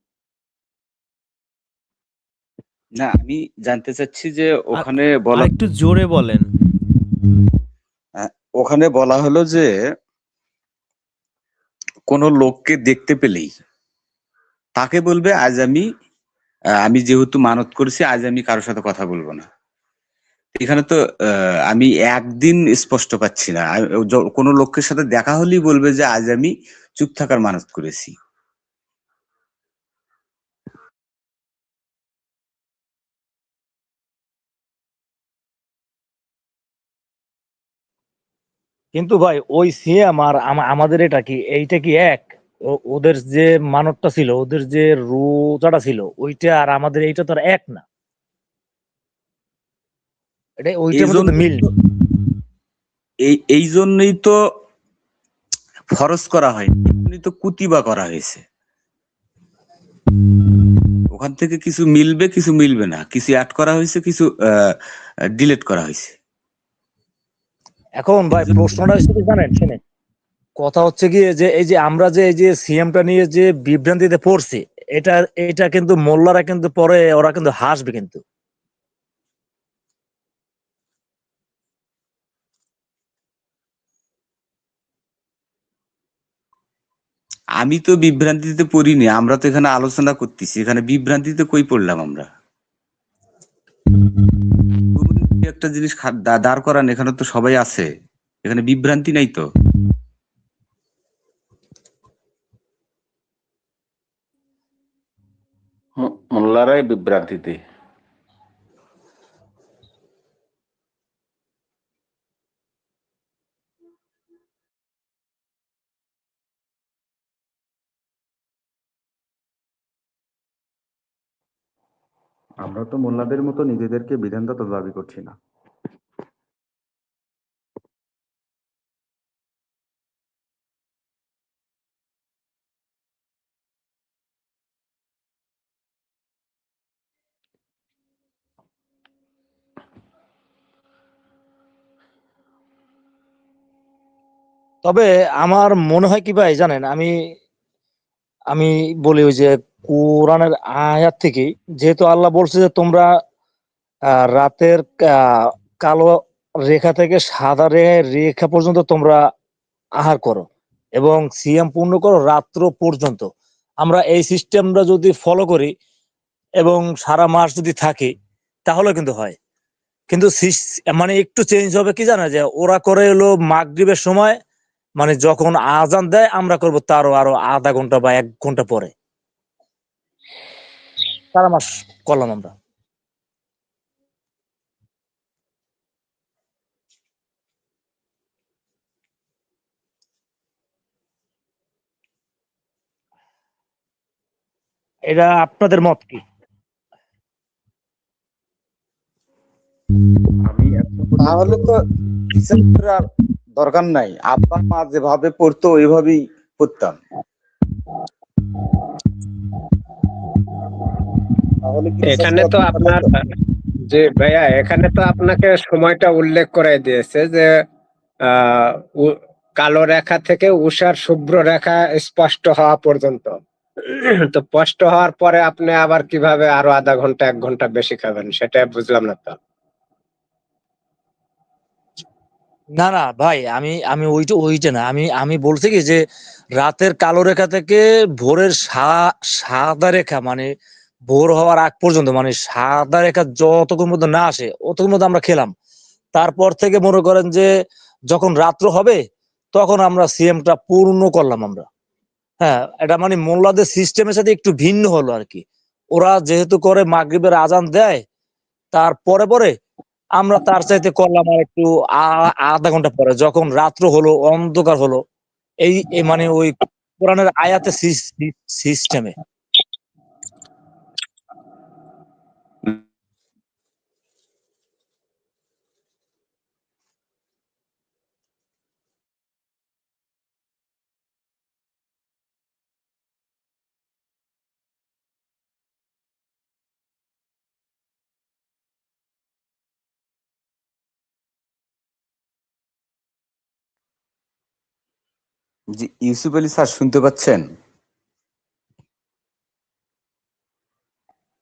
না, আমি জানতে চাচ্ছি যে আর ওখানে বলা আরেকটু জোরে বলেন। ওখানে বলা হলো যে কোনো লোককে দেখতে পেলেই তাকে বলবে আজ আমি যেহেতু মানত করেছি, আজ আমি কারোর সাথে কথা বলবো না। এখানে তো আমি একদিন স্পষ্ট পাচ্ছি না। কোনো লোকের সাথে দেখা হলেই বলবে যে আজ আমি চুপ থাকার মানত করেছি। কিন্তু ভাই ওই সিয়াম আর আমাদের এটা কি, এইটা কি এক? ওদের যে মানবটা ছিল, ওদের যে রোজাটা ছিল, ওইটা আর আমাদের এইটা তো আর এক না। এটা ওইটার এই মধ্যে তো জন্য মিল নেই। এই জন্যই তো ফরজ করা হয়, তো কুতিবা করা হয়েছে। ওখান থেকে কিছু মিলবে, কিছু মিলবে না, কিছু অ্যাড করা হয়েছে, কিছু ডিলিট করা হয়েছে। এখন ভাই প্রশ্নটা হচ্ছে কি জানেন, শুনে কথা হচ্ছে কি যে এই যে আমরা যে এই যে সিএমটা নিয়ে যে বিভ্রান্তিতে পড়ছি, এটা এটা কিন্তু মোল্লারা কিন্তু পরে ওরা কিন্তু হাসবে কিন্তু। আমি তো বিভ্রান্তিতে পড়িনি, আমরা তো এখানে আলোচনা করতেছি, এখানে বিভ্রান্তিতে কই পড়লাম আমরা? একটা জিনিস দাঁড় করান, এখানে তো সবাই আছে, এখানে বিভ্রান্তি নাই তো। মোল্লারাই বিভ্রান্তিতে। আমরা তো মোল্লাদের মতো নিজেদেরকে বিধানদাতা দাবি করছি না। তবে আমার মনে হয় কি ভাই জানেন, আমি আমি বলি ওই যে কোরআনের আয়াত থেকে, যেহেতু আল্লাহ বলছে যে তোমরা রাতের কালো রেখা থেকে সাদা রেখা পর্যন্ত তোমরা আহার করো এবং সিয়াম পূর্ণ করো রাত্র পর্যন্ত। আমরা এই সিস্টেমটা যদি ফলো করি এবং সারা মাস যদি থাকি, তাহলে কিন্তু হয়। কিন্তু মানে একটু চেঞ্জ হবে কি জানা, যে ওরা করে হলো মাগরিবের সময় মানে যখন আজান দেয় আমরা করব তারও আরো আধা ঘন্টা বা 1 ঘন্টা পরে। সারা মাস করলাম আমরা। এটা আপনাদের মত কি? আমি এখন তাহলে তো হিসাব করার দরকার নাই, আব্বা মা যেভাবে পড়তো ওইভাবেই পড়তাম। তাহলে কি রিসার্চ এখানে তো করার দরকার আপনার নাই তো? যে ভাইয়া এখানে তো আপনাকে সময়টা উল্লেখ করে দিয়েছে যে আহ কালো রেখা থেকে ঊষার শুভ্র রেখা স্পষ্ট হওয়া পর্যন্ত। তো স্পষ্ট হওয়ার পরে আপনি আবার কিভাবে আরো আধা ঘন্টা 1 ঘন্টা বেশি খাবেন সেটা বুঝলাম না তো। না, না ভাই, আমি ওইটা না। আমি বলছি কি যে রাতের কালো রেখা থেকে ভোরের সাদা রেখা, মানে ভোর হওয়ার আগ পর্যন্ত, মানে সাদা রেখা যতক্ষণ মধ্যে না আসে অতক্ষণ মধ্যে আমরা খেলাম। তারপর থেকে মনে করেন যে যখন রাত্র হবে তখন আমরা সিএমটা পূর্ণ করলাম আমরা। হ্যাঁ, এটা মানে মোল্লাদের সিস্টেমের সাথে একটু ভিন্ন হলো আর কি। ওরা যেহেতু করে মাগরিবের আজান দেয়, তার পরে আমরা তার চাইতে করলাম আর একটু আধা ঘন্টা পরে, যখন রাত্র হলো, অন্ধকার হলো। এই মানে ওই কোরআনের আয়াতে সিস্টেমে। জি, ইউসুফ আলী স্যার শুনতে পাচ্ছেন?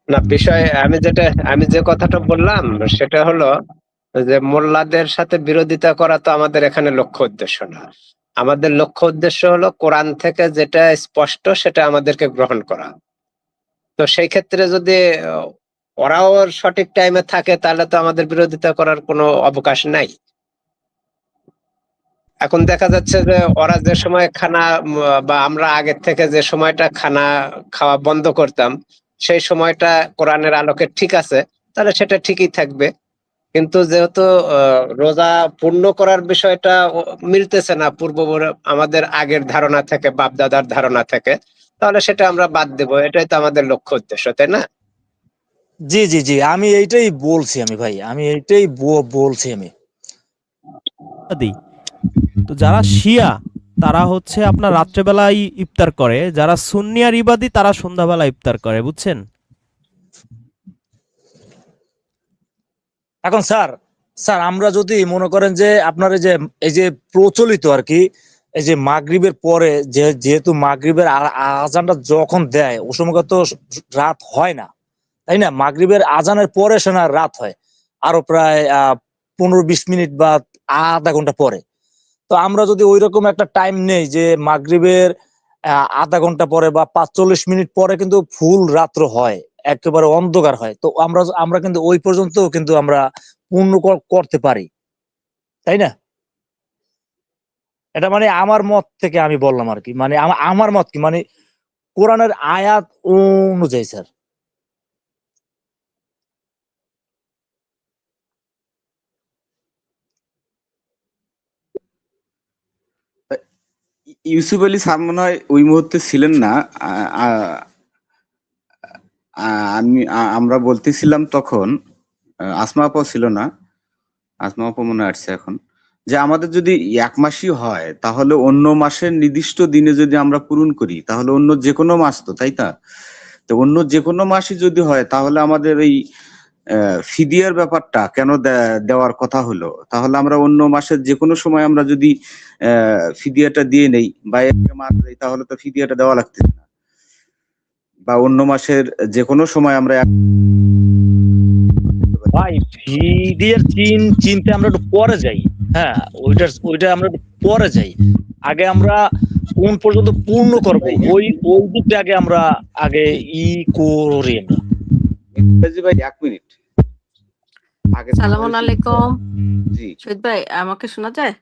না, বিষয় আমি যে কথাটা বললাম সেটা হলো যে মোল্লাদের সাথে বিরোধিতা করা তো আমাদের এখানে লক্ষ্য উদ্দেশ্য না। আমাদের লক্ষ্য উদ্দেশ্য হলো কোরআন থেকে যেটা স্পষ্ট সেটা আমাদেরকে গ্রহণ করা। তো সেই ক্ষেত্রে যদি ওরাও সঠিক টাইমে থাকে তাহলে তো আমাদের বিরোধিতা করার কোনো অবকাশ নাই। এখন দেখা যাচ্ছে যে ওরা যে সময় খানা বা আমরা আগের থেকে যে সময়টা খানা খাওয়া বন্ধ করতাম সেই সময়টা কোরআনের আলোকে ঠিক আছে, তাহলে সেটা ঠিকই থাকবে। কিন্তু যেহেতু রোজা পূর্ণ করার বিষয়টা মিলতেছে না আমাদের আগের ধারণা থেকে, বাপ দাদার ধারণা থেকে, তাহলে সেটা আমরা বাদ দেবো। এটাই তো আমাদের লক্ষ্য উদ্দেশ্য, তাই না? জি, জি, জি, আমি এইটাই বলছি। আমি ভাই, আমি এইটাই বলছি আমি। দিই। তো যারা শিয়া তারা হচ্ছে আপনার রাত্রেবেলায় ইফতার করে, যারা সুন্নি আর ইবাদি তারা সন্ধ্যাবেলা ইফতার করে, বুঝছেন? এখন স্যার আমরা যদি মনে করেন যে আপনার এই যে প্রচলিত আর কি, এই যে মাগরিবের পরে যেহেতু মাগরিবের আজানটা যখন দেয় ও সময় তো রাত হয় না, তাই না? মাগরিবের আজানের পরে সে না রাত হয় আরো প্রায় 15-20 মিনিট বা আধা ঘন্টা পরে। তো আমরা যদি ওইরকম একটা টাইম নেই যে মাগরিবের আধা ঘন্টা পরে বা 45 মিনিট পরে কিন্তু ফুল রাত্র হয়, একেবারে অন্ধকার হয়, তো আমরা কিন্তু ওই পর্যন্ত কিন্তু আমরা পূর্ণ করতে পারি, তাই না? এটা মানে আমার মত থেকে আমি বললাম আর কি, মানে আমার মত কি, মানে কোরআনের আয়াত অনুযায়ী স্যার। ইউসুফ আলী স্যার মনে হয় ওই মুহূর্তে ছিলেন না। আ- আ- আমরা বলতেছিলাম তখন, আসমা আপাও ছিল না, আসমা আপা মনে আসছে এখন, যে আমাদের যদি 1 মাসই হয় তাহলে অন্য মাসের নির্দিষ্ট দিনে যদি আমরা পূরণ করি তাহলে অন্য যে কোনো মাস তো, তাই না? তো অন্য যে কোনো মাসই যদি হয় তাহলে আমাদের এই ফিদিয়ার ব্যাপারটা কেন দেওয়ার কথা হলো? তাহলে আমরা অন্য মাসের যে কোনো সময় আমরা যদি ফিদিয়াটা দিয়ে নেই বা একে মাস দেই তাহলে তো ফিদিয়াটা দেওয়া লাগতেছে না। বা অন্য মাসের যে কোনো সময় আমরা ভাই ফিদিয়ার চিনতে আমরা একটু পরে যাই। হ্যাঁ, ওইটা আমরা একটু পরে যাই। আগে আমরা কোন পর্যন্ত পূর্ণ করব ওই দিকটা আগে আমরা করি আমরা। ভাই 1 মিনিট আগে সালামুন আলাইকুম। জি শহীদ ভাই, আমাকে শোনা যায়?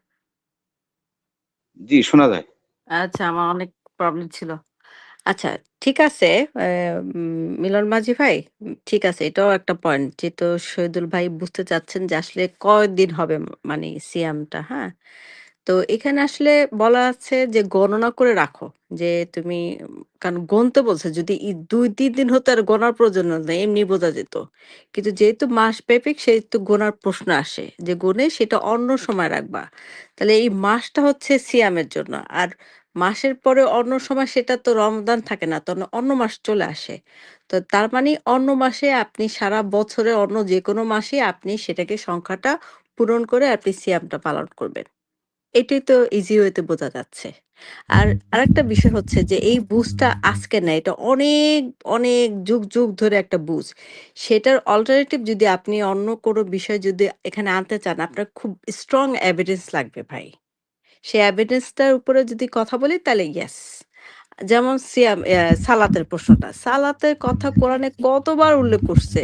জি, শোনা যায়। আচ্ছা, আমার অনেক প্রবলেম ছিল। আচ্ছা, ঠিক আছে। মিলন মাঝি ভাই, ঠিক আছে, এটাও একটা পয়েন্ট। যেহেতু শহীদুল ভাই বুঝতে চাচ্ছেন যে আসলে কয়দিন হবে মানে সিয়ামটা, হ্যাঁ? তো এখানে আসলে বলা আছে যে গণনা করে রাখো। যে তুমি কারণ গুনতে বলছে, যদি ২-৩ দিন হতো আর গোনার প্রয়োজন হতো না, এমনি বোঝা যেত। কিন্তু যেহেতু মাসব্যাপী সেহেতু গোনার প্রশ্ন আসে। যে গুনে সেটা অন্য সময় রাখবা। তাহলে এই মাসটা হচ্ছে সিয়ামের জন্য। আর মাসের পরে অন্য সময় সেটা তো রমজান থাকে না। তখন অন্য মাস চলে আসে। তো তার মানে অন্য মাসে আপনি সারা বছরে অন্য যেকোনো মাসেই আপনি সেটাকে সংখ্যাটা পূরণ করে আপনি সিয়ামটা পালন করবেন। এটাই তো ইজি ওয়েতে বোঝা যাচ্ছে। আর আরেকটা বিষয় হচ্ছে যে এই বুঝটা আজকে না, এটা অনেক, অনেক যুগ, যুগ ধরে একটা বুঝ। সেটার অল্টারনেটিভ যদি আপনি অন্য কোনো বিষয় যদি এখানে আনতে চান, আপনার খুব স্ট্রং এভিডেন্স লাগবে ভাই। সেই এভিডেন্সটার উপরে যদি কথা বলি তাহলে ইয়েস। যেমন সিয়াম সালাতের প্রশ্নটা। সালাতের কথা কোরআনে কতবার উল্লেখ করছে।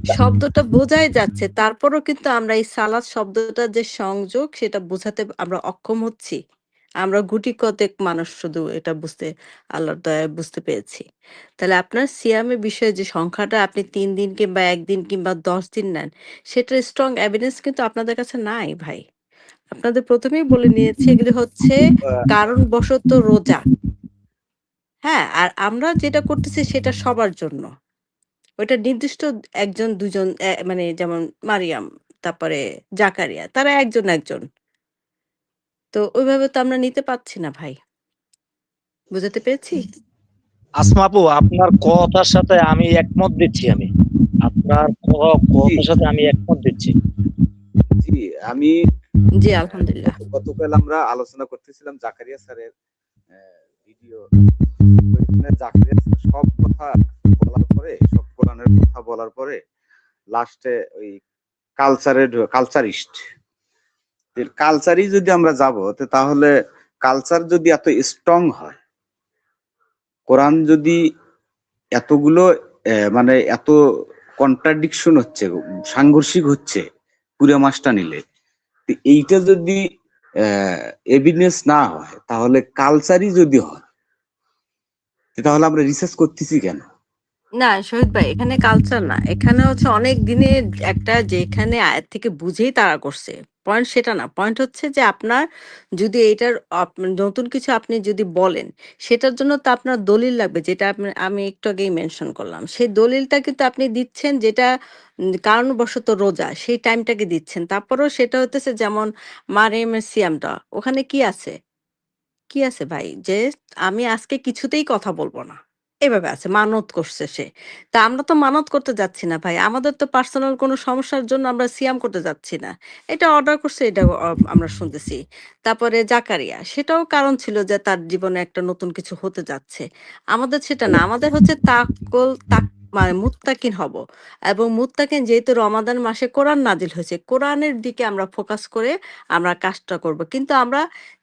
শব্দটা বোঝাই যাচ্ছে। তারপরেও কিন্তু আমরা এই সালাত শব্দটার যে সংযোগ সেটা বোঝাতে আমরা অক্ষম হচ্ছি। আমরা গুটি কতেক মানুষ শুধু এটা বুঝতে আল্লাহর দয়ায় বুঝতে পেরেছি। তাহলে আপনার সিয়ামের বিষয়ে যে সংখ্যাটা আপনি ৩ দিন কিংবা ১ দিন কিংবা ১০ দিন নেন, সেটার স্ট্রং এভিডেন্স কিন্তু আপনাদের কাছে নাই ভাই। আপনাদের ১ম এই বলে নিয়েছি এগুলি হচ্ছে কারণবশত রোজা। হ্যাঁ? আর আমরা যেটা করতেছি সেটা সবার জন্য। ওইটা নির্দিষ্ট ১ জন ২ জন মানে যেমন মারিয়াম, তারপরে জাকারিয়া তারা একজন, একজন। তো ওইভাবে তো আমরা নিতে পারছি না ভাই। বুঝাতে পেরেছি? আসমা আপু, আপনার কথার সাথে আমি একমত দিচ্ছি আমি। আপনার জি, কথার সাথে আমি একমত দিচ্ছি। জি, আমি জি, আলহামদুলিল্লাহ। গতকাল আমরা আলোচনা করতেছিলাম জাকারিয়া স্যারের ভিডিও। তো এখানে জাকারিয়া স্যার সব কথা বলার পরে, সব কোরআনের কথা বলার পরে লাস্টে ওই কালচারিস্ট কালচারই যদি আমরা যাব, তাহলে কালচার যদি এত স্ট্রং হয়, কোরআন যদি এতগুলো মানে এত কন্ট্রাডিকশন হচ্ছে, সাংঘর্ষিক হচ্ছে পুরো মাসটা নিলে, তো এইটা যদি এভিডেন্স না হয়, তাহলে কালচারই যদি হয়, তাহলে আমরা রিসার্চ করতেছি কেন? না শহীদ ভাই, এখানে কালচার না। এখানে হচ্ছে অনেক দিনের একটা যেখানে আয়াত থেকে বুঝেই তাড়া করছে। পয়েন্ট সেটা না। পয়েন্ট হচ্ছে যে আপনার যদি এইটার নতুন কিছু আপনি যদি বলেন, সেটার জন্য তো আপনার দলিল লাগবে, যেটা আমি একটু আগেই মেনশন করলাম। সেই দলিলটা কিন্তু আপনি দিচ্ছেন যেটা কারণবশত রোজা, সেই টাইমটাকে দিচ্ছেন। তারপরেও সেটা হইতেছে যেমন মারিয়মের সিয়ামটা। ওখানে কি আছে? কি আছে ভাই? যে আমি আজকে কিছুতেই কথা বলব না। এভাবে আছে। মানত করছে সে। তা আমরা তো মানত করতে যাচ্ছি না ভাই। আমাদের তো পার্সোনাল কোনো সমস্যার জন্য আমরা সিয়াম করতে যাচ্ছি না। এটা অর্ডার করছে, এটা আমরা শুনতেছি। তারপরে জাকারিয়া, সেটাও কারণ ছিল যে তার জীবনে একটা নতুন কিছু হতে যাচ্ছে। আমাদের সেটা না। আমাদের হচ্ছে মানে মুত্তাকিন হব। এবং মুত্তাকিন যেহেতু রমাদান মাসে কোরআন নাজিল হয়েছে, কোরআনের দিকে আমরা ফোকাস করে আমরা কাজটা করব। কিন্তু আমরা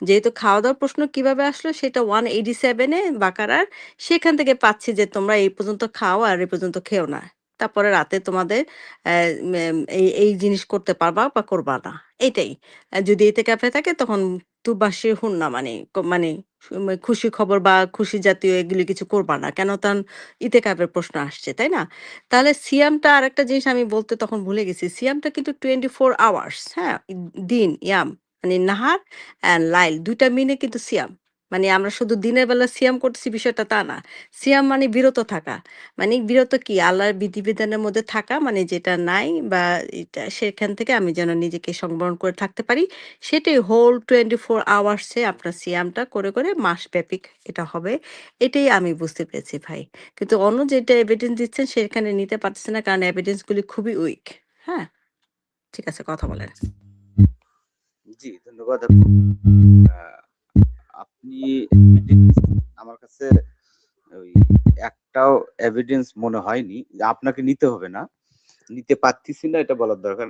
যেহেতু খাওয়া-দাওয়ার প্রশ্ন কিভাবে আসলো সেটা 187 এ বাকারার, সেখান থেকে পাচ্ছি যে তোমরা এই পর্যন্ত খাও আর এই পর্যন্ত খেও না। তারপরে রাতে তোমাদের এই জিনিস করতে পারবা বা করবা না। এইটাই। যদি ইতিকাফে থাকে তখন তুবাশির হুন্না মানে মানে খুশি খবর বা খুশি জাতীয় এগুলি কিছু করবা না। কেন? কারণ ইতিকাফের প্রশ্ন আসছে, তাই না? তাহলে সিয়ামটা আরেকটা জিনিস আমি বলতে তখন ভুলে গেছি। সিয়ামটা কিন্তু 24 আওয়ার্স, হ্যাঁ? দিন ইয়াম মানে নাহার অ্যান্ড লাইল ২ টা মিলে কিন্তু সিয়াম। মানে আমরা শুধু দিনের বেলা সিয়াম করতেছি বিষয়টা তা না। সিয়াম মানে বিরত থাকা। মানে বিরত কি? আল্লাহর বিধিবিধানের মধ্যে থাকা, মানে যেটা নাই বা এটা সেখান থেকে আমি যেন নিজেকে সংবরণ করে থাকতে পারি। সেটাই হোল 24 আওয়ার্স এ আপনার সিয়ামটা করে, করে মাসব্যাপী এটা হবে। এটাই আমি বুঝতে পেরেছি ভাই। কিন্তু অন্য যেটা এভিডেন্স দিচ্ছেন সেখানে নিতে পারতেছি না, কারণ এভিডেন্স গুলি খুবই উইক। হ্যাঁ? ঠিক আছে, কথা বলেন। জি, ধন্যবাদ আপু। আপনি আমার কাছে ওই একটাও এভিডেন্স মনে হয়নি যে আপনাকে নিতে হবে না, নিতে পারতেছি না এটা বলার দরকার।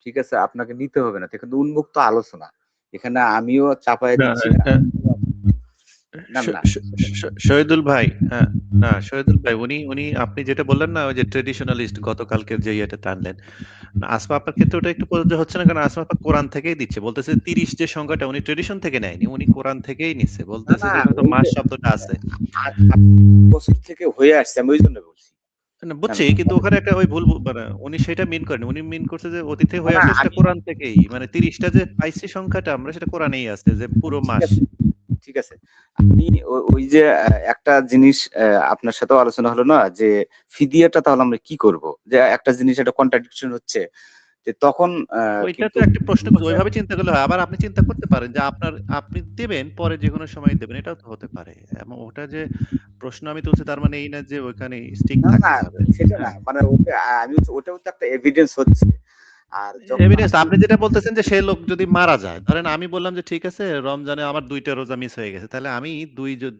ঠিক আছে, আপনাকে নিতে হবে না, কিন্তু উন্মুক্ত আলোচনা, এখানে আমিও চাপায় না, দিচ্ছি না। না শ- না শ- শহীদুল ভাই, হ্যাঁ, না শহীদুল ভাই, উনি উনি আপনি যেটা বললেন না, ওই যে ট্রেডিশনালিস্ট গতকালকে যে ইয়েটা টানলেন, না, আসমা আপার ক্ষেত্রে ওটা একটু প্রযোজ্য হচ্ছে না, কারণ আসমা আপা কোরআন থেকেই দিচ্ছে, বলতেছে 30 যে সংখ্যাটা উনি ট্রেডিশন থেকে নেয়নি, উনি কোরআন থেকেই নিচ্ছে, না বলতেছে না যে এখানে তো ওই মাস যে শব্দটা আছে। বছর থেকে হয়ে আসছে, আমি ওই জন্য বলছি। না, না বুঝছি, কিন্তু ওখানে একটা ওই ভুল মানে উনি সেটা মিন করেন, উনি মিন করছে যে অতীতে না হয়ে না, আসছে সেটা আমি কোরআন থেকেই, মানে 30টা যে পাইছি সংখ্যাটা আমরা, সেটা কোরআনেই আছে যে পুরো ঠিক মাস। আছে ঠিক আছে। আমি ওই যে একটা জিনিস আপনার সাথেও আলোচনা হলো না যে ফিদিয়াটা তাহলে আমরা কি করব, যে একটা জিনিস একটা কন্ট্রাডিকশন হচ্ছে, যে তখন ওইটা তো কিন্তু একটা প্রশ্ন করছে, ওইভাবে চিন্তা করলে হয়। আবার আপনি চিন্তা করতে পারেন যে আপনি দেবেন, পরে যে কোনো সময় দেবেন, এটাও তো হতে পারে। এবং ওটা যে প্রশ্ন আমি তুলছি তার মানে এই না যে ওইখানে স্টিক না না থাকতে হবে। সেটা না, হ্যাঁ, মানে আমি ওটাও তো একটা এভিডেন্স হচ্ছে। আর যখন এভিডেন্স আপনি আপনি যেটা বলতেছেন যে সে লোক যদি মারা যায়, ধরেন আমি বললাম যে ঠিক আছে রমজানে আমার 2টা রোজা মিস হয়ে গেছে, তাহলে আমি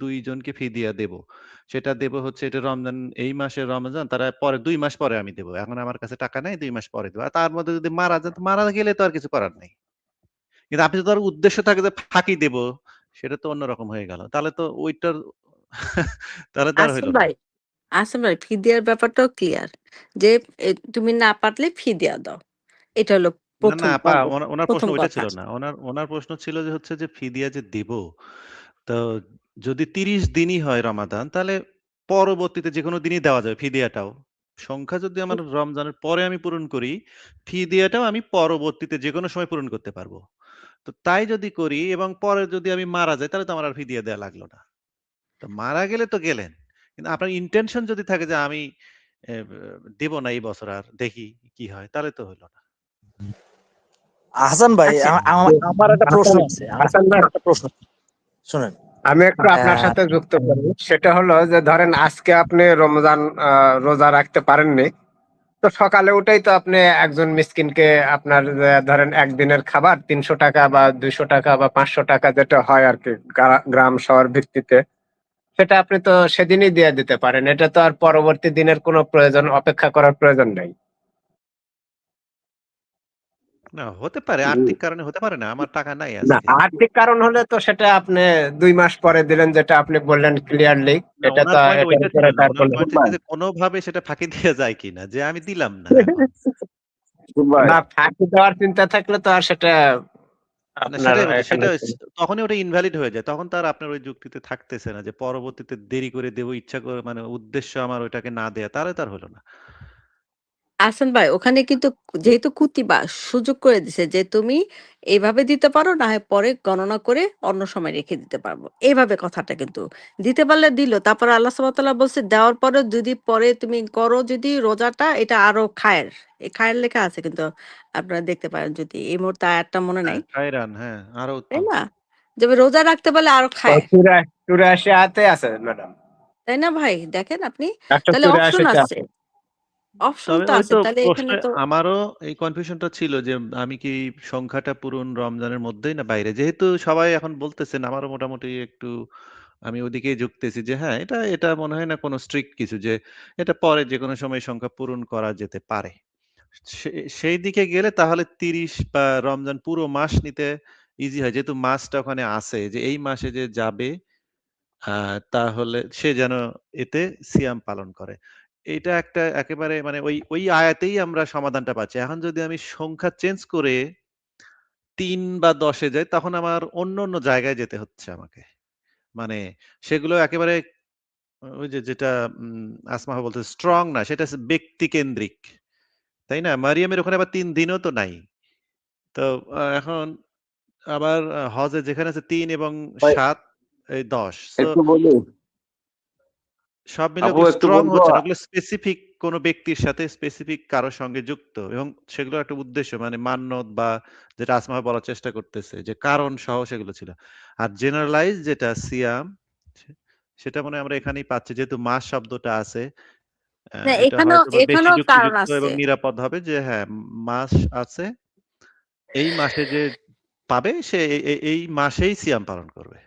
দুইজনকে ফিদিয়া দেব। সেটা দেব হচ্ছে, এটা রমজান, এই মাসে রমজান, তারা পরে 2 মাস পরে আমি দেব। এখন আমার কাছে টাকা নাই, 2 মাস পরে দেব। আর তার মধ্যে যদি মারা যায়, তো মারা গেলে তো আর কিছু করার নাই। কিন্তু আপনি যদি, তার উদ্দেশ্য থাকে যে ফাঁকি দেব, সেটা তো অন্যরকম হয়ে গেল। তাহলে তো ওইটার তাহলে তো আর হইল আসিফ না। ভাই, আসিফ ভাই, ফি দেওয়ার ব্যাপারটাও ক্লিয়ার যে তুমি না পারলে ফি দেয়া দাও। এটা হলো না, না প্রথম আপা, পর্ব, ওনার প্রশ্ন প্রথম ওইটা কথা। ছিল না। ওনার প্রশ্ন ছিল যে হচ্ছে যে ফিদিয়া যে দিব, তো যদি 30 দিনই হয় রমাদান, তাহলে পরবর্তীতে যেকোনো দিনই দেওয়া যাবে ফিদিয়াটাও। সংখ্যা যদি আমার রমজানের পরে আমি পূরণ করি, ফিদিয়াটাও আমি পরবর্তীতে যেকোনো সময় পূরণ করতে পারবো। তো তাই যদি করি এবং পরে যদি আমি মারা যাই, তাহলে তো আমার আর ফিদিয়া দেয়া লাগলো না। তো মারা গেলে তো গেলেন। কিন্তু আপনার ইনটেনশন যদি থাকে যে আমি দেব না এই বছর আর, দেখি কি হয়, তাহলে তো হইল না। হাসান ভাই, আচ্ছা, আমার একটা প্রশ্ন হাসান আছে, হাসান ভাই, একটা প্রশ্ন, শুনেন। আমি একটু আপনার সাথে যুক্ত করি। সেটা হলো যে ধরেন আজকে আপনি রমজান রোজা রাখতে পারেননি, তো সকালে উঠেই তো আপনি একজন মিসকিনকে আপনার ধরেন একদিনের খাবার 300 টাকা বা 200 টাকা বা 500 টাকা যেটা হয় আর কি, গ্রাম শহর ভিত্তিতে, সেটা আপনি তো সেদিনই দিয়ে দিতে পারেন। এটা তো আর পরবর্তী দিনের কোনো প্রয়োজন, অপেক্ষা করার প্রয়োজন নাই। না, হতে পারে উম, আর্থিক কারণে, হতে পারে না আমার টাকা নাই না, আজকে। আর্থিক কারণ হলে তো সেটা আপনি 2 মাস পরে দিলেন, যেটা আপনি বললেন ক্লিয়ারলি। না, এটা তো ওনার পয়েন্ট এটার ওইটা ছিল উপরে না। তার ওনার কোনো পয়েন্ট ছিল যে কোনোভাবে সেটা ফাঁকি দেয়া যায় কিনা, যে আমি দিলাম না এখন। ভাই, না, ফাঁকি দেওয়ার চিন্তা থাকলে তো আর সেটা না, আপনার সেটাই বলছি, এখানে। সেটা তখনই ওটা ইনভ্যালিড হয়ে যায়। তখন তার আপনার ওই যুক্তিতে থাকতেছে না যে পরবর্তীতে দেরি করে দেব, ইচ্ছা করে, মানে উদ্দেশ্য আমার ওইটাকে না দেয়া, তাহলে তার হলো না। আহসান ভাই, ওখানে কিন্তু যেহেতু কুতিবা সুযোগ করে দিছে যে তুমি এইভাবে দিতে পারো, না হয় পরে গণনা করে অন্য সময় রেখে দিতে পারবো। এইভাবে কথাটা কিন্তু দিতে পারলে দিল। তারপর আল্লাহ সুবহানাহু ওয়া তাআলা বলছে দেওয়ার পরে যদি পরে তুমি করো যদি রোজাটা, এটা আরো খায়ের। এই খায়ের লেখা আছে কিন্তু, আপনারা দেখতে পারেন যদি। এই মুহূর্তে আয়াতটা মনে নাই। হ্যাঁ, খায়রান, হ্যাঁ, আরো তাই উত্তম। না? যে রোজা রাখতে পারলে আরো খায়। 84 হাতে আছে ম্যাডাম, তাই না ভাই? দেখেন আপনি, তাহলে অপশন 184 আছে। আছে। অপশন তবে তো ওই আছে। তো তাহলে এখানে প্রশ্নে তো আমারও এই কনফিউশনটা ছিল যে আমি কি সংখ্যাটা পূরণ রমজানের মধ্যেই না বাইরে, যেহেতু সবাই এখন বলতেছেন, আমারও মোটামুটি একটু আমি ওদিকেই ঝুঁকতেছি যে হ্যাঁ, এটা এটা মনে হয় না কোনো স্ট্রিক্ট কিছু, যে এটা পরে যে কোনো সময় সংখ্যা পূরণ করা যেতে পারে। সেই দিকে গেলে তাহলে 30 বা রমজান পুরো মাস নিতে ইজি হয়, যেহেতু মাসটা ওখানে আছে, যে এই মাসে যে যাবে তাহলে সে যেন এতে সিয়াম পালন করে। এইটা একটা একেবারে মানে ওই আয়াতেই আমরা সমাধানটা পাচ্ছি। এখন যদি আমি সংখ্যা চেঞ্জ করে ৩ বা ১০ এ যাই, তখন আমার অন্য জায়গায় যেতে হচ্ছে আমাকে। মানে সেগুলো একেবারে ওই যে যেটা আসমা বলছে স্ট্রং না, সেটা হচ্ছে ব্যক্তিকেন্দ্রিক। তাই না? মারিয়ামের ওখানে আবার ৩ দিনও তো নাই। তো এখন আবার হজে যেখানে আছে ৩ এবং ভাই ৭, এই ১০। সো একটু বলি, সব মিলে আপু ওগুলো একটু স্ট্রং বলবো। হচ্ছে না। ওগুলো স্পেসিফিক কোন ব্যক্তির সাথে, স্পেসিফিক কারো সঙ্গে যুক্ত, এবং সেগুলোর একটা উদ্দেশ্য, মানে মান্যত বা যেটা আসমা বলার চেষ্টা করতেছে যে কারণ সহ সেগুলো ছিল। আর জেনারেলাইজ যেটা সিয়াম, সে- সেটা মনে হয় আমরা এখানেই পাচ্ছি, যেহেতু মাস শব্দটা আছে। না, এটা এখানেও হয়তোবা বেশি এখানেও কারণ যুক্তিযুক্ত আছে। এবং নিরাপদ হবে যে হ্যাঁ, মাস আছে। এই মাসে যে পাবে সে এই মাসেই সিয়াম পালন করবে।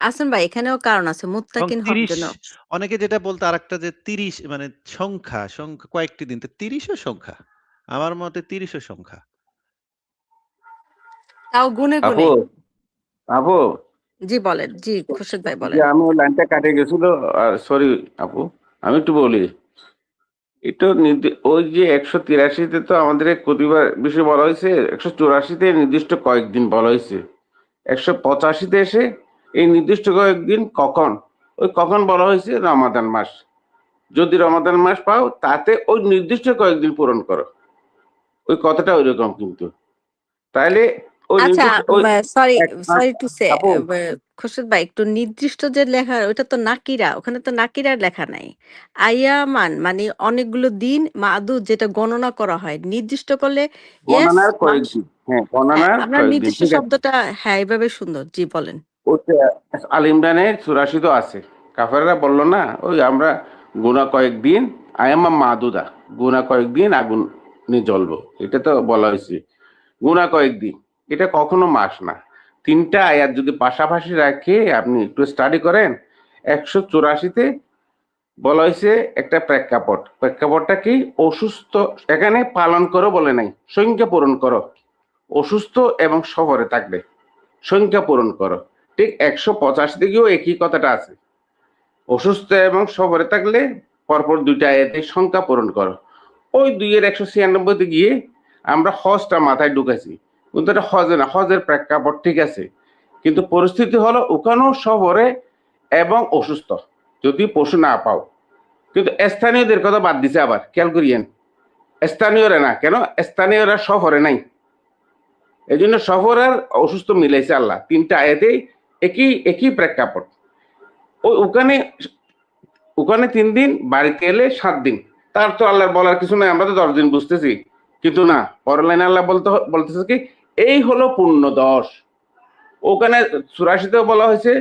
আহসান ভাই, এখানেও কারণ আছে। এবং মুত্তাকিন হওয়ার ৩০, জন্য। অনেকে যেটা বলতো আরেকটা, যে ৩০ মানে সংখ্যা কয়েকটি দিন, তো ৩০ ও সংখ্যা। আমার মতে ৩০ ও সংখ্যা। তাও গুনে, আপু গুনে। আপু জি বলেন। জি, খুরশেদ ভাই যে বলেন। আমি ওই লাইনটা কাটে গেছিল, সরি আপু, আমি একটু বলি। এটা ওই যে 183-তে তো আমাদের প্রতিবার বিষয় বলা হয়েছে, 184-তে নির্দিষ্ট কয়েকদিন বলা হয়েছে, 185-তে এসে এই নির্দিষ্ট কয়েকদিন কখন, ওই কখন বলা হয়েছে রমাদান মাস। যদি রমাদান মাস পাও তাতে ওই নির্দিষ্ট কয়েকদিন পূরণ করো, ওই কথাটা ওই রকম কিন্তু। তাইলে ওই আচ্ছা, নির্দিষ্ট ওই সরি এক মাস সরি টু সে, আপু, খুরশেদ ভাই একটু নির্দিষ্ট যে লেখা ওটা তো নাকিরা, ওখানে তো নাকিরার লেখা নাই। আইয়ামান মানে অনেকগুলো দিন, মাদুদ যেটা গণনা করা হয়, নির্দিষ্ট করলে ইয়েস গণনার মানুষ। কয়েকদিন, হ্যাঁ হ্যাঁ, গণনার আপনার কয়েকদিন, নির্দিষ্ট ঠিক আছে। শব্দটা হ্যাঁ এভাবে সুন্দর। জি বলেন। ওটা আল ইমরানে 84 তো আছে। কাফেররা বললো না ওই আমরা গুনা কয়েকদিন, আয়ামা মাদুদা, গুনা কয়েকদিন আগুনে জ্বলবো, এটা তো বলা হয়েছে। গুনা কয়েকদিন, এটা কখনো মাস না। তিনটা আয়াত যদি পাশাপাশি রাখে আপনি একটু স্টাডি করেন, 184-তে বলা হয়েছে একটা প্রেক্ষাপটটা কি, অসুস্থ, এখানে পালন করো বলে নাই, সংখ্যা পূরণ করো। অসুস্থ এবং সফরে থাকবে, সংখ্যা পূরণ করো। ঠিক 185 গিয়েও একই কথাটা আছে, অসুস্থ এবং সফরে থাকলে পরপর দুইটা আয়াতে সংখ্যা পূরণ করো। ওই 2-196-তে গিয়ে আমরা হজটা মাথায় ঢুকেছি, কিন্তু এটা হজে না, হজের প্রেক্ষাপট ঠিক আছে, কিন্তু পরিস্থিতি হলো ওখানেও সফরে এবং অসুস্থ, যদি পশু না পাও। কিন্তু স্থানীয়দের কথা বাদ দিছে, আবার খেয়াল করিয়েন, স্থানীয়রা না কেন, স্থানীয়রা সফরে নাই, এই জন্য সফর আর অসুস্থ মিলাইছে আল্লাহ তিনটা আয়াতে, একই প্রেক্ষাপট। ওখানে ওখানে 3 দিন, বাড়িতে এলে 7 দিন, তার তো আল্লাহর বলার কিছু নাই, আমরা তো 10 দিন বুঝতেছি, কিন্তু না, পরের লাইনে আল্লাহ বলতেছে কি, এই হলো পূর্ণ 10। ওখানে 84-তেও বলা হয়েছে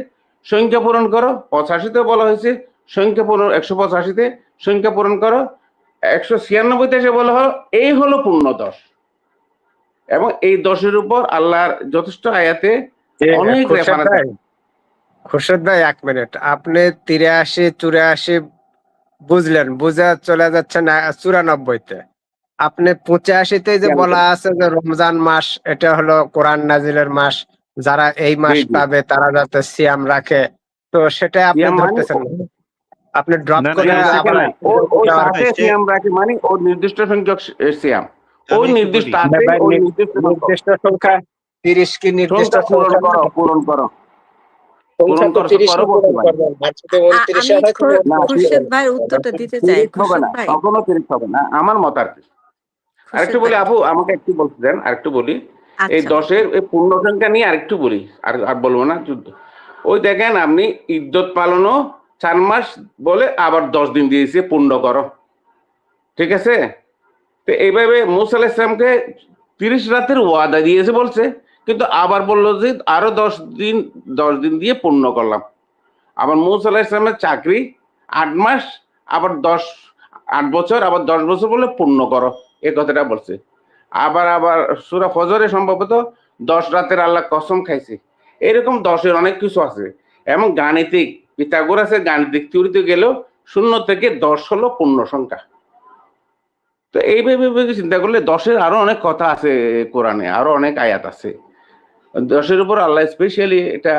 সংখ্যা পূরণ করো, 85-তেও বলা হয়েছে সংখ্যা পূরণ, 185-তে সংখ্যা পূরণ করো, 196-তে এসে বলা হলো এই হলো পূর্ণ 10। এবং এই 10-এর উপর আল্লাহর যথেষ্ট আয়াতে অনেক রেফারেন্স আছে। খুরশেদ ভাই 1 মিনিট, আপনি 83-84 বুঝলেন, বুঝা চলে যাচ্ছেন 94-তে। আপনি 85-তে যে বলা আছে যে রমজান মাস এটা হলো কোরআন নাজিলের মাস, যারা এই মাস পাবে তারা যাতে সিয়াম রাখে, তো সেটা আপনি সিয়াম মানে ধরতেছেন না, আপনি ড্রপ না না করে সিয়াম থাকে আবার না, ওই ভাই তাতে সিয়াম রাখে মানে ওর নির্দিষ্ট সংখ্যক সিয়াম, ওই আমি একটু নির্দিষ্ট বলি, তাতে ভাই, ওই নির্দিষ্ট নির্দিষ্ট সংখ্যা 30 কি নির্দিষ্ট সংখ্যা পূরণ সংখ্যা করো, পূরণ করো, সংখ্যা তো 30 করো বলতে পূরণ পারি। করবেন, আর যদি আমি 29 হয় তাহলে না খুরশেদ ভাইয়ের উত্তরটা দিতে চাই। 30 হবে খুরশেদ না, ভাই, কখনো 30 হবে না, আমার মত আর কি। আরেকটু খুরশেদ বলি ভাই, আপু, আমাকে একটু বলতে দেন, আরেকটু বলি। এই আচ্ছা 10-এর এই পূর্ণ সংখ্যা নিয়ে আরেকটু বলি, আর বলবো না যুদ্ধ। ওই দেখেন আপনি ইদ্যত পালনও 4 মাস বলে আবার 10 দিন দিয়েছে পূর্ণ করো, ঠিক আছে। তো এইভাবে মুসা আলাইহিস সালামকে 30 রাতের ওয়াদা দিয়েছে বলছে, কিন্তু আবার বললো যে আরো 10 দিন দিয়ে পূর্ণ করলাম। আবার মুসা আলাইহিস সালামের চাকরি 8 মাস, আবার 8 বছর, আবার 10 বছর বলে পূর্ণ করো, এই কথাটা বলছে। আবার সূরা ফজরে সম্ভবত 10 রাতের আল্লাহ কসম খাইছে। এরকম 10-এর অনেক কিছু আছে। এবং গাণিতিক পিথাগোরাসের গাণিতিক থিওরিতে গেলেও 0 থেকে 10 হলো পূর্ণ সংখ্যা। তো এইভাবে চিন্তা করলে 10-এর আরো অনেক কথা আছে, কোরআনে আরো অনেক আয়াত আছে। 10-এর উপর আল্লাহ স্পেশালি এটা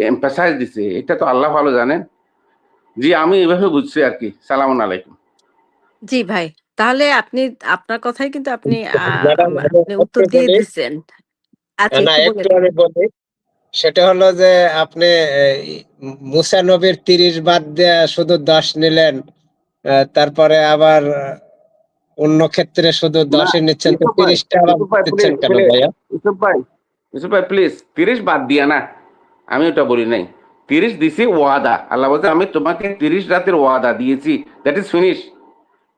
এমফাসাইজ দিছে, এটা তো আল্লাহ ভালো জানেন। জি, আমি এইভাবে বুঝছি আর কি। সালামুন আলাইকুম। জি ভাই, তাহলে আপনি আপনার কথাই কিন্তু আপনি ম্যাডাম, আপনি উত্তর দিয়ে দিচ্ছেন। আচ্ছা না একটু একটু বলে আমি বলি, সেটা হলো যে আপনি মুসা নবীর 30 বাদ দিয়ে শুধু 10 নিলেন, তারপরে আবার অন্য ক্ষেত্রে শুধু না 10 নিচ্ছেন, তো ইউসুফ ভাই, 30টা আবার ইউসুফ ভাই দিচ্ছেন কেন প্লিজ, ভাইয়া? ইউসুফ ভাই প্লিজ 30 বাদ দিয়া না, আমি ওটা বলি নাই। 30 দিছি ওয়াদা, আল্লাহ বলছে আমি তোমাকে 30 রাতের ওয়াদা দিয়েছি, দ্যাট ইজ ফিনিশ।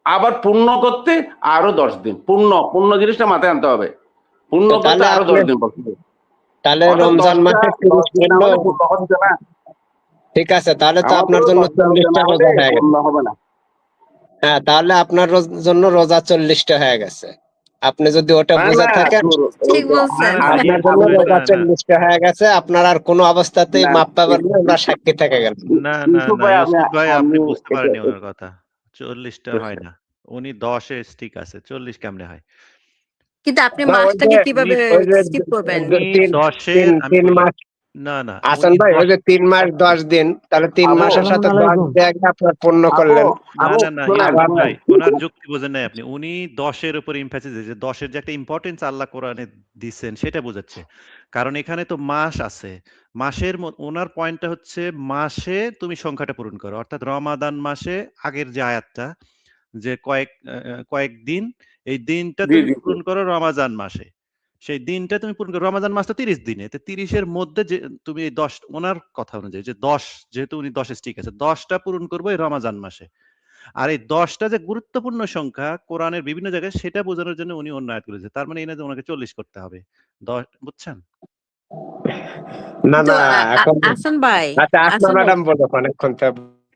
আবার পূর্ণ করতে আরো 10 দিন, পূর্ণ জিনিসটা মাথায় আনতে হবে, পূর্ণ করতে তাহলে আরো আপনি 10 দিন বলতে হবে। তাহলে অর্থাৎ রমজান 10টা মাসে 30 দিন না পূর্ণ, হলে পূর্ণ হচ্ছে না, ঠিক আছে, তাহলে তো আমার আপনার পুরো জন্য 10টা রোজা 40টা না হলে রোজা হয়ে গেছে। পূর্ণ হবে না। হ্যাঁ, তাহলে আপনার জন্য রোজা 40টা হয়ে গেছে। আপনি যদি ওটা না বুঝে না থাকেন, ঠিক না বলছেন। না আপনার জন্য না রোজা না 40টা হয়ে গেছে, আপনার আর কোনো অবস্থাতেই না মাপ পাবেন না, আমরা সাক্ষী থেকে গেলাম। না ইউসুফ ভাই, ইউসুফ ভাই আপনি আমি বুঝতে পারেননি ওনার কথা। 40টা হয় না, উনি 10-এ স্টিক আছে, 40 কেমনে হয়? কিন্তু আপনি না, ওই মাসটাকে যে কিভাবে উনি ওই যে স্কিপ করবেন? উনি 10-এর আমি তিন বলি, মাস না না হাসান উনি ভাই ওই 10 যে 3 মাস 10 দিন, তাহলে 3 আপু মাসের সাথে 10 আসসালামু দিয়ে আপনার পূর্ণ আপু করলেন। না আপু না না শুনেন ইউসুফ আবার ভাই ওনার যুক্তি বোঝেন নাই আপনি। উনি 10 এর উপর এমফাসিস দিয়েছে, 10 এর যে একটা ইম্পর্টেন্স আল্লাহ কোরআনে দিচ্ছেন সেটা বোঝাচ্ছে। কারণ এখানে তো মাস আছে, মাসের ওনার পয়েন্টটা হচ্ছে মাসে তুমি সংখ্যাটা পূরণ করো, অর্থাৎ রমাদান মাসে আগের যে আয়াতটা যে কয়েকদিন, এই দিনটা জি তুমি জি জি পূরণ করো রমাজান মাসে। সেই দিনটা তুমি পূরণ করো, রমাজান মাস তো 30 দিনে, তো 30 এর মধ্যে যে তুমি এই 10, ওনার কথা অনুযায়ী যে 10, যেহেতু উনি 10 ঠিক আছে, 10টা পূরণ করবো এই রমাজান মাসে। আর এই 10টা যে গুরুত্বপূর্ণ সংখ্যা কোরআনের বিভিন্ন জায়গায়, সেটা বোঝানোর জন্য উনি অন্য আয়াত করেছে। তার মানে এই না যে ওনাকে 40 করতে হবে। 10, বুঝছেন? না কিন্তু না এখন আহসান ভাই, আচ্ছা আসমা আহসান ভাই ম্যাডাম বলো অনেকক্ষণ তো।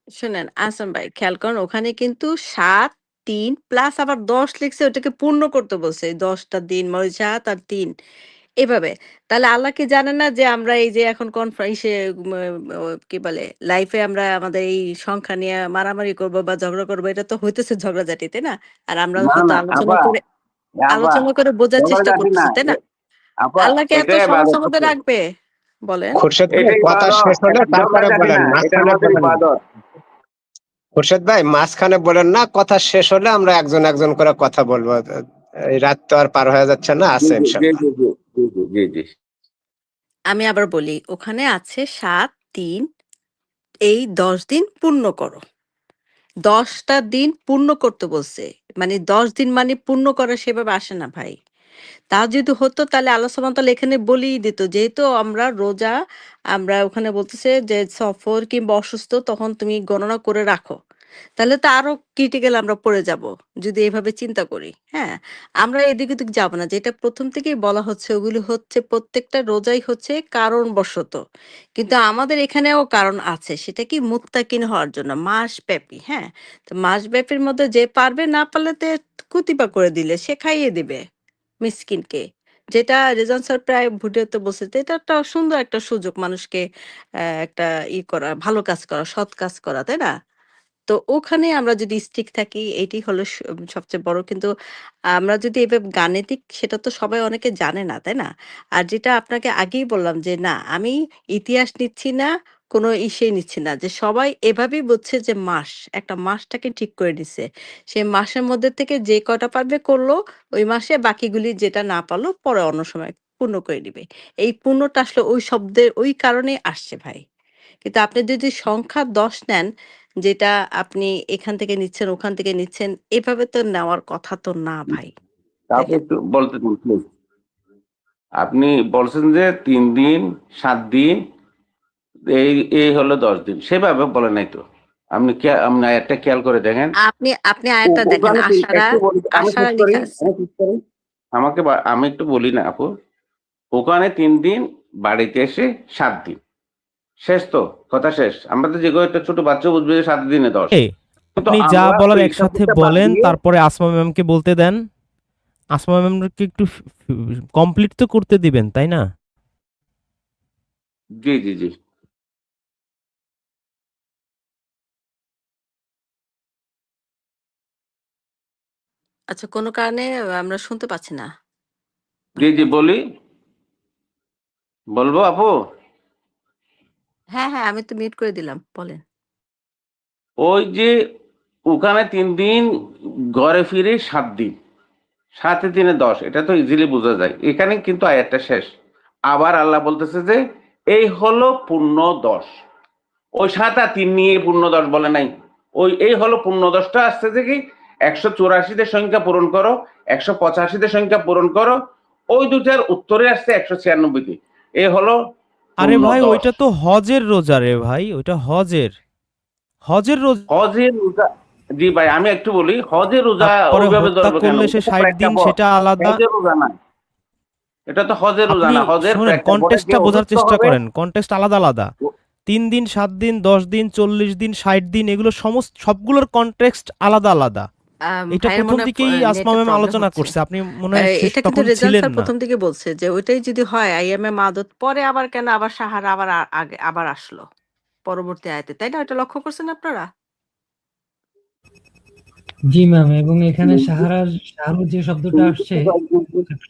শুনেন, আহসান ভাই খেয়াল করেন, ওখানে কিন্তু 7, 3 প্লাস আবার 10 লিখছে, ওটাকে পূর্ণ করতে বলছে। 10টা দিন মানে 7 আর 3 এভাবে। তাহলে আল্লাহ কি জানে না যে আমরা এই যে এখন কনফারেন্সে কি বলে লাইফে আমরা আমাদের এই সংখ্যা নিয়ে মারামারি করব বা ঝগড়া করবো, এটা তো হইতেছে ঝগড়াঝাটি, তাই না? আর আমরা না হয়তো না আপা আপা আলোচনা করে বোঝার চেষ্টা ঝগড়াঝাটি না করতেছি, তাই না? আপা, আল্লাহকে এত এটাই সহজের ইবাদত মধ্যে আপু। রাখবে? বলেন। খুরশেদ ভাই এটাই কথা ইবাদত, শেষ হলে এটা তারপরে ঝগড়াঝাটি বলেন, না, এটা মাঝখানে আমাদের বলেন না। ইবাদত। খুরশেদ ভাই মাঝখানে বলেন না, কথা শেষ হলে আমরা একজন একজন করে কথা বলবো। এই রাত তো আর পার হয়ে যাচ্ছে না, জি আছে জি জি ইনশাল্লাহ। জি জি জি জি জি জি। আমি আবার বলি, ওখানে আছে 7, 3 এই 10 দিন পূর্ণ করো। 10টা দিন পূর্ণ করতে বলছে। মানে 10 দিন মানে পূর্ণ করা সেভাবে আসে না ভাই। তা যদি হতো তাহলে আল্লাহ সুবহানাহু ওয়া তাআলা এখানে বলেই দিত, যেহেতু আমরা রোজা, আমরা ওখানে বলতেছে যে সফর কিংবা অসুস্থ, তখন তুমি গণনা করে রাখো। তাহলে তো আরো ক্রিটিক্যাল আমরা পড়ে যাব, যদি এভাবে চিন্তা করি। হ্যাঁ, আমরা এদিক ওদিক যাব না, যেটা প্রথম থেকেই বলা হচ্ছে ওগুলি হচ্ছে প্রত্যেকটা রোজাই হচ্ছে কারণবশত। কিন্তু আমাদের এখানেও কারণ আছে, সেটা কি মুত্তাকিন হওয়ার জন্য মাসব্যাপী। হ্যাঁ, তো মাসব্যাপীর মধ্যে যে পারবে, না পারলে তো কুতিপা করে দিলে সে খাইয়ে দিবে মিসকিনকে। যেটা রেজান স্যার প্রায় ভিডিওতে বলছে যে এটা একটা সুন্দর একটা সুযোগ মানুষকে একটা করা, ভালো কাজ করা, সৎ কাজ করা, তাই না? তো ওখানে আমরা যদি স্টিক থাকি, এটি হলো সবচেয়ে বড়। কিন্তু আমরা যদি এভাবে গাণিতিক, সেটা তো সবাই অনেকে জানে না, তাই না? আর যেটা আপনাকে আগেই বললাম যে না, আমি ইতিহাস নিচ্ছি না, কোনো ইসেই নিচ্ছি না, যে সবাই এভাবেই বুঝছে যে মাস, একটা মাসটাকে ঠিক করে নিছে। সেই মাসের মধ্যে থেকে যে কয়টা পারবে করলো ওই মাসে, বাকিগুলি যেটা না পারলো পরে অন্য সময় পূর্ণ করে নিবে। এই পূর্ণটা আসলে ওই শব্দের ওই কারণেই আসছে ভাই। কিন্তু আপনি যদি সংখ্যা 10 নেন, যেটা আপনি এখান থেকে নিচ্ছেন, ওখান থেকে নিচ্ছেন, এভাবে তো নেওয়ার কথা তো না ভাই। আপনি দেখেন, একটু বলতে দিন প্লিজ। আপনি বলছেন যে 3 দিন 7 দিন এই এই হলো 10 দিন, সেভাবে বলে নাই তো। আপনি একটা খেয়াল করে দেখেন। আপনি আপনি আয়াতটা দেখেন, ওখানে একটু বলি, আমি শেষ আশারা করি, লিখা আছে। আমি শেষ করি। আমি একটু বলি না আপু। ওখানে 3 দিন, বাড়িতে এসে 7 দিন। শেষ তো, কথা শেষ। আমরা তো যে কোনো একটা ছোট বাচ্চা বুঝবে যে 7 দিনে 10। কিন্তু আপনি যা আমরা বলার ওই একসাথে হিসাবটা বাদ বলেন, দিয়ে তারপরে আসমা ম্যামকে বলতে দেন। আসমা ম্যামকে একটু কমপ্লিট তো করতে দিবেন, তাই না? জি জি জি আচ্ছা, কোনো কারণে আমরা শুনতে পাচ্ছি না। জি জি বলি, বলবো আপু। হ্যাঁ, হ্যাঁ, আমি তো মিউট করে দিলাম। বলেন। ওই যে ওখানে 3 দিন, ঘরে ফিরে 7 দিন, 7 এ 3 এ 10, এটা তো ইজিলি বোঝা যায়। এখানে কিন্তু আয়াতটা শেষ। আবার আল্লাহ বলতেছে যে এই হলো পূর্ণ 10। ওই 7 আর 3 নিয়ে পূর্ণ 10 বলে নাই। এই হলো পূর্ণ 10টা আসছে যে কি 184 সংখ্যা পূরণ করো, 185 সংখ্যা পূরণ করো। ওই দুটার উত্তরে আসছে 196। এই হলো আরে পূর্ণ ভাই, 10। ওইটা তো হজের রোজা রে ভাই, ওইটা হজের রোজা। হজের রোজা, জি ভাই আমি একটু বলি, হজের রোজা তারপরে ওইভাবে হত্যা ধরবে কেন? করলে সে এটা তো 60 দিন, প্রেক্ষাপট, সেটা আলাদা। হজের রোজা না। এটা তো হজের রোজা আপনি না, হজের শুনেন, প্রেক্ষাপটে যে কন্টেক্সটটা বোঝার অসুস্থ চেষ্টা হবে। করেন, কন্টেক্সট আলাদা আলাদা। 3 দিন, 7 দিন, 10 দিন, 40 দিন, 60 দিন, এগুলো সবগুলোর কন্টেক্সট আলাদা আলাদা। এটা ভাইয়ের প্রথম মনে দিকেই আসমা নেটে ম্যাম প্রবলেম আলোচনা হচ্ছে। করছে, আপনি মনে হয় এটা কিন্তু তখন রেজাল্ট ছিলেন স্যার না। প্রথম দিকে বলছে যে ওইটাই যদি হয় আইএমএ মাদত, পরে আবার কেন আবার সাহারা আবার আগে আবার আসলো পরবর্তী আয়াতে, তাই না? এটা লক্ষ্য করছেন আপনারা? জি ম্যাম, এবং এখানে শাহরু যে শব্দটা আসছে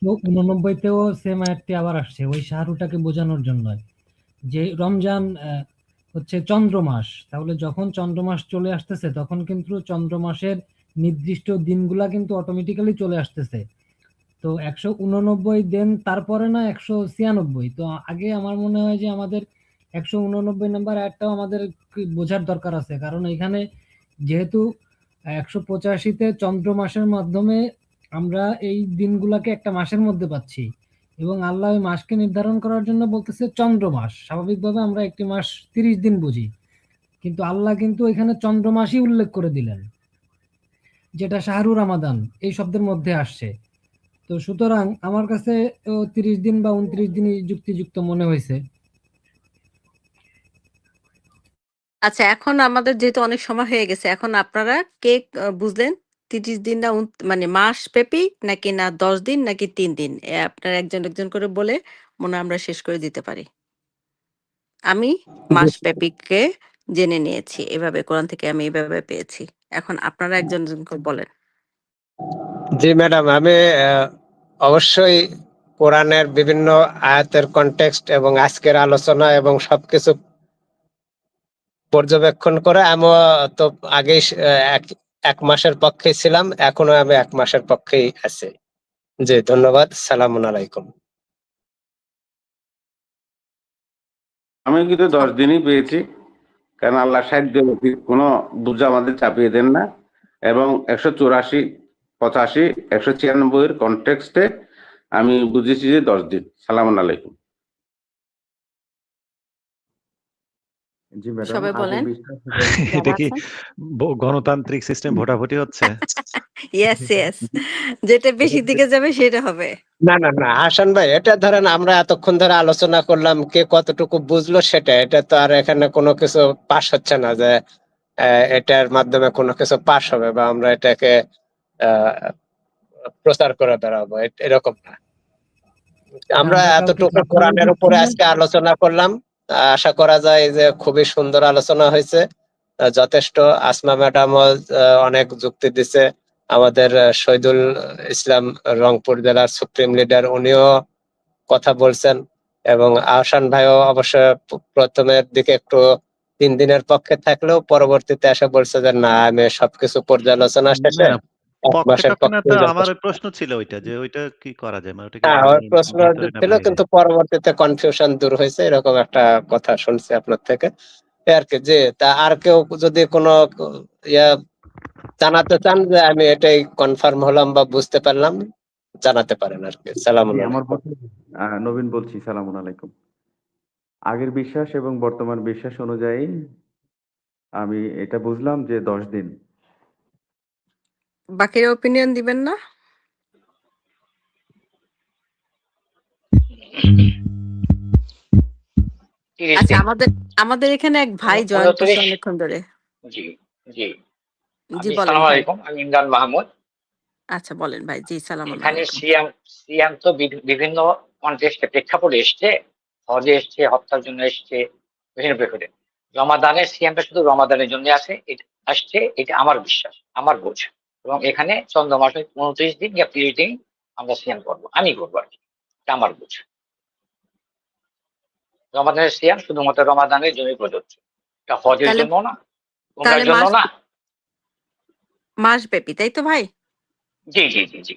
189তেও সেম আয়াতটি আবার আসছে ওই শাহরুটাকে বোঝানোর জন্য। যে রমজান হচ্ছে চন্দ্র মাস, তাহলে যখন চন্দ্র মাস চলে আসতেছে তখন কিন্তু চন্দ্র মাসের নির্দিষ্ট দিনগুলা কিন্তু অটোমেটিক্যালি চলে আসতেছে। তো 189 দিন তারপরে না 196। তো আগে আমার মনে হয় যে আমাদের 189 নাম্বার অ্যাডটাও আমাদের বোঝার দরকার আছে, কারণ এখানে যেহেতু 185-তে চন্দ্র মাসের মাধ্যমে আমরা এই দিনগুলাকে একটা মাসের মধ্যে পাচ্ছি, এবং আল্লাহ ওই মাসকে নির্ধারণ করার জন্য বলতেছে চন্দ্র মাস। স্বাভাবিকভাবে আমরা একটি মাস 30 দিন বুঝি, কিন্তু আল্লাহ কিন্তু এখানে চন্দ্র মাসই উল্লেখ করে দিলেন, যেটা শাহরু রামাদান এই শব্দের মধ্যে আসছে। তো সুতরাং আমার কাছে 30 দিন বা 29 দিনই যুক্তিযুক্ত মনে হয়েছে। আচ্ছা, এখন আমাদের যেহেতু অনেক সময় হয়ে গেছে, এখন আপনারা কে বুঝলেন 30 দিন না মানে মাস ব্যাপী নাকি না 10 দিন নাকি 3 দিন? আপনারা একজন একজন করে বলে মনে হয় আমরা শেষ করে দিতে পারি। আমি মাস ব্যাপীকে জেনে নিয়েছি। এভাবে কোরআন থেকে আমি এভাবে পেয়েছি। এখন আপনারা একজন একজন করে বলেন। জি ম্যাডাম, আমি অবশ্যই কোরআনের বিভিন্ন আয়াতের কনটেক্সট এবং আজকের আলোচনা এবং সবকিছু পর্যবেক্ষণ করে আমি তো আগেই এক মাসের পক্ষেই ছিলাম, এখনো আমি 1 মাসের পক্ষেই আছি। জি ধন্যবাদ। সালামুন আলাইকুম। আমি কিন্তু 10 দিনই পেয়েছি, কারণ আল্লাহ 60 দিন কোনো বোঝা আমাদের চাপিয়ে দেন না, এবং 184, 85, 196 এর কনটেক্সটে আমি বুঝেছি যে 10 দিন। সালামুন আলাইকুম। জি ম্যাডাম, সবাই আগে বলেন। বিশ্বাস এটা কি আছেন? গণতান্ত্রিক সিস্টেম ভোটাভুটি হচ্ছে? Yes, yes. যেটা বেশি দিকে যাবে সেটা হবে। না না না হাসান ভাই, এটা ধরেন আমরা এতক্ষণ ধরে আলোচনা করলাম, কে কতটুকু বুঝলো সেটা, এটা তো আর এখানে কোনো কিছু পাস হচ্ছে না যে এটার মাধ্যমে কোনো কিছু পাস হবে বা আমরা এটাকে আহ, প্রচার করে বেড়াবো, এরকম না। আমরা আমরা কাউকে এতটুকু চাপানো কোরআনের দিচ্ছি উপরে না। আজকে আলোচনা করলাম। আশা করা যায় যে খুবই সুন্দর আলোচনা হয়েছে। যথেষ্ট। আসমা ম্যাডামও অনেক যুক্তি দিছে। আমাদের শহীদুল ইসলাম রংপুর জেলার সুপ্রিম লিডার, উনিও কথা বলছেন, এবং আহসান ভাইও অবশ্য প্রথমের দিকে একটু 3 দিনের পক্ষে থাকলেও পরবর্তীতে এসে বলছে যে না, আমি সবকিছু পর্যালোচনা না শেষে না, 1 পক্ষে মাসের টক্ষে না, তো পক্ষেই আমার যথেষ্ট। ওই প্রশ্ন ছিল ওইটা, যে ওইটা কি করা যায়, মানে ওটা কি হ্যাঁ, ওর আইনের প্রশ্ন ভিতরে না ছিল, বাইরে? কিন্তু পরবর্তীতে কনফিউশন দূর হয়েছে, এরকম একটা কথা শুনছি আপনার থেকে। এই আর কি। যে তা আর কেউ যদি কোনো ইয়া জানাতে চান যে আমি এটাই কনফার্ম হলাম বা বুঝতে পারলাম, জানাতে পারেন আর কি। সালাম জি, আমার আলাইকুম। নবীন বলছি, সালামুন আলাইকুম। আগের বিশ্বাস এবং বর্তমান বিশ্বাস অনুযায়ী আমি এটা বুঝলাম যে 10 দিন। বাকিরা ওপিনিয়ন দিবেন না? আচ্ছা, আমাদের এখানে এক ভাই জয়েন করছে অনেকক্ষণ ধরে। জি জি জি আমি বলেন সালাম ভাই। আলাইকুম, আমি ইমরান মাহমুদ। আচ্ছা বলেন ভাই। জি সালাম এখানে আলাইকুম। সিয়াম তো বিভিন্ন কন্টেক্সটে প্রেক্ষাপটে এসছে, হজে এসছে, হত্যার জন্য এসছে, বিভিন্ন প্রেক্ষাপটে। রমাদানের সিয়ামটা শুধু রমাদানের জন্য আসছে, এটা আমার বিশ্বাস, আমার বোঝ। এবং এখানে চন্দ্র মাসে 29 দিন বা 30 দিন আমরা সিয়াম করবো, আমি করবো আর কি, এটা আমার বোঝ। রমাদানের সিয়াম শুধুমাত্র রমাদানের জন্য প্রযোজ্য, এটা হজের তাহলে জন্য না, উমরার তাহলে জন্য না। মাস ব্যাপী, তাই তো ভাই? জি জি জি জি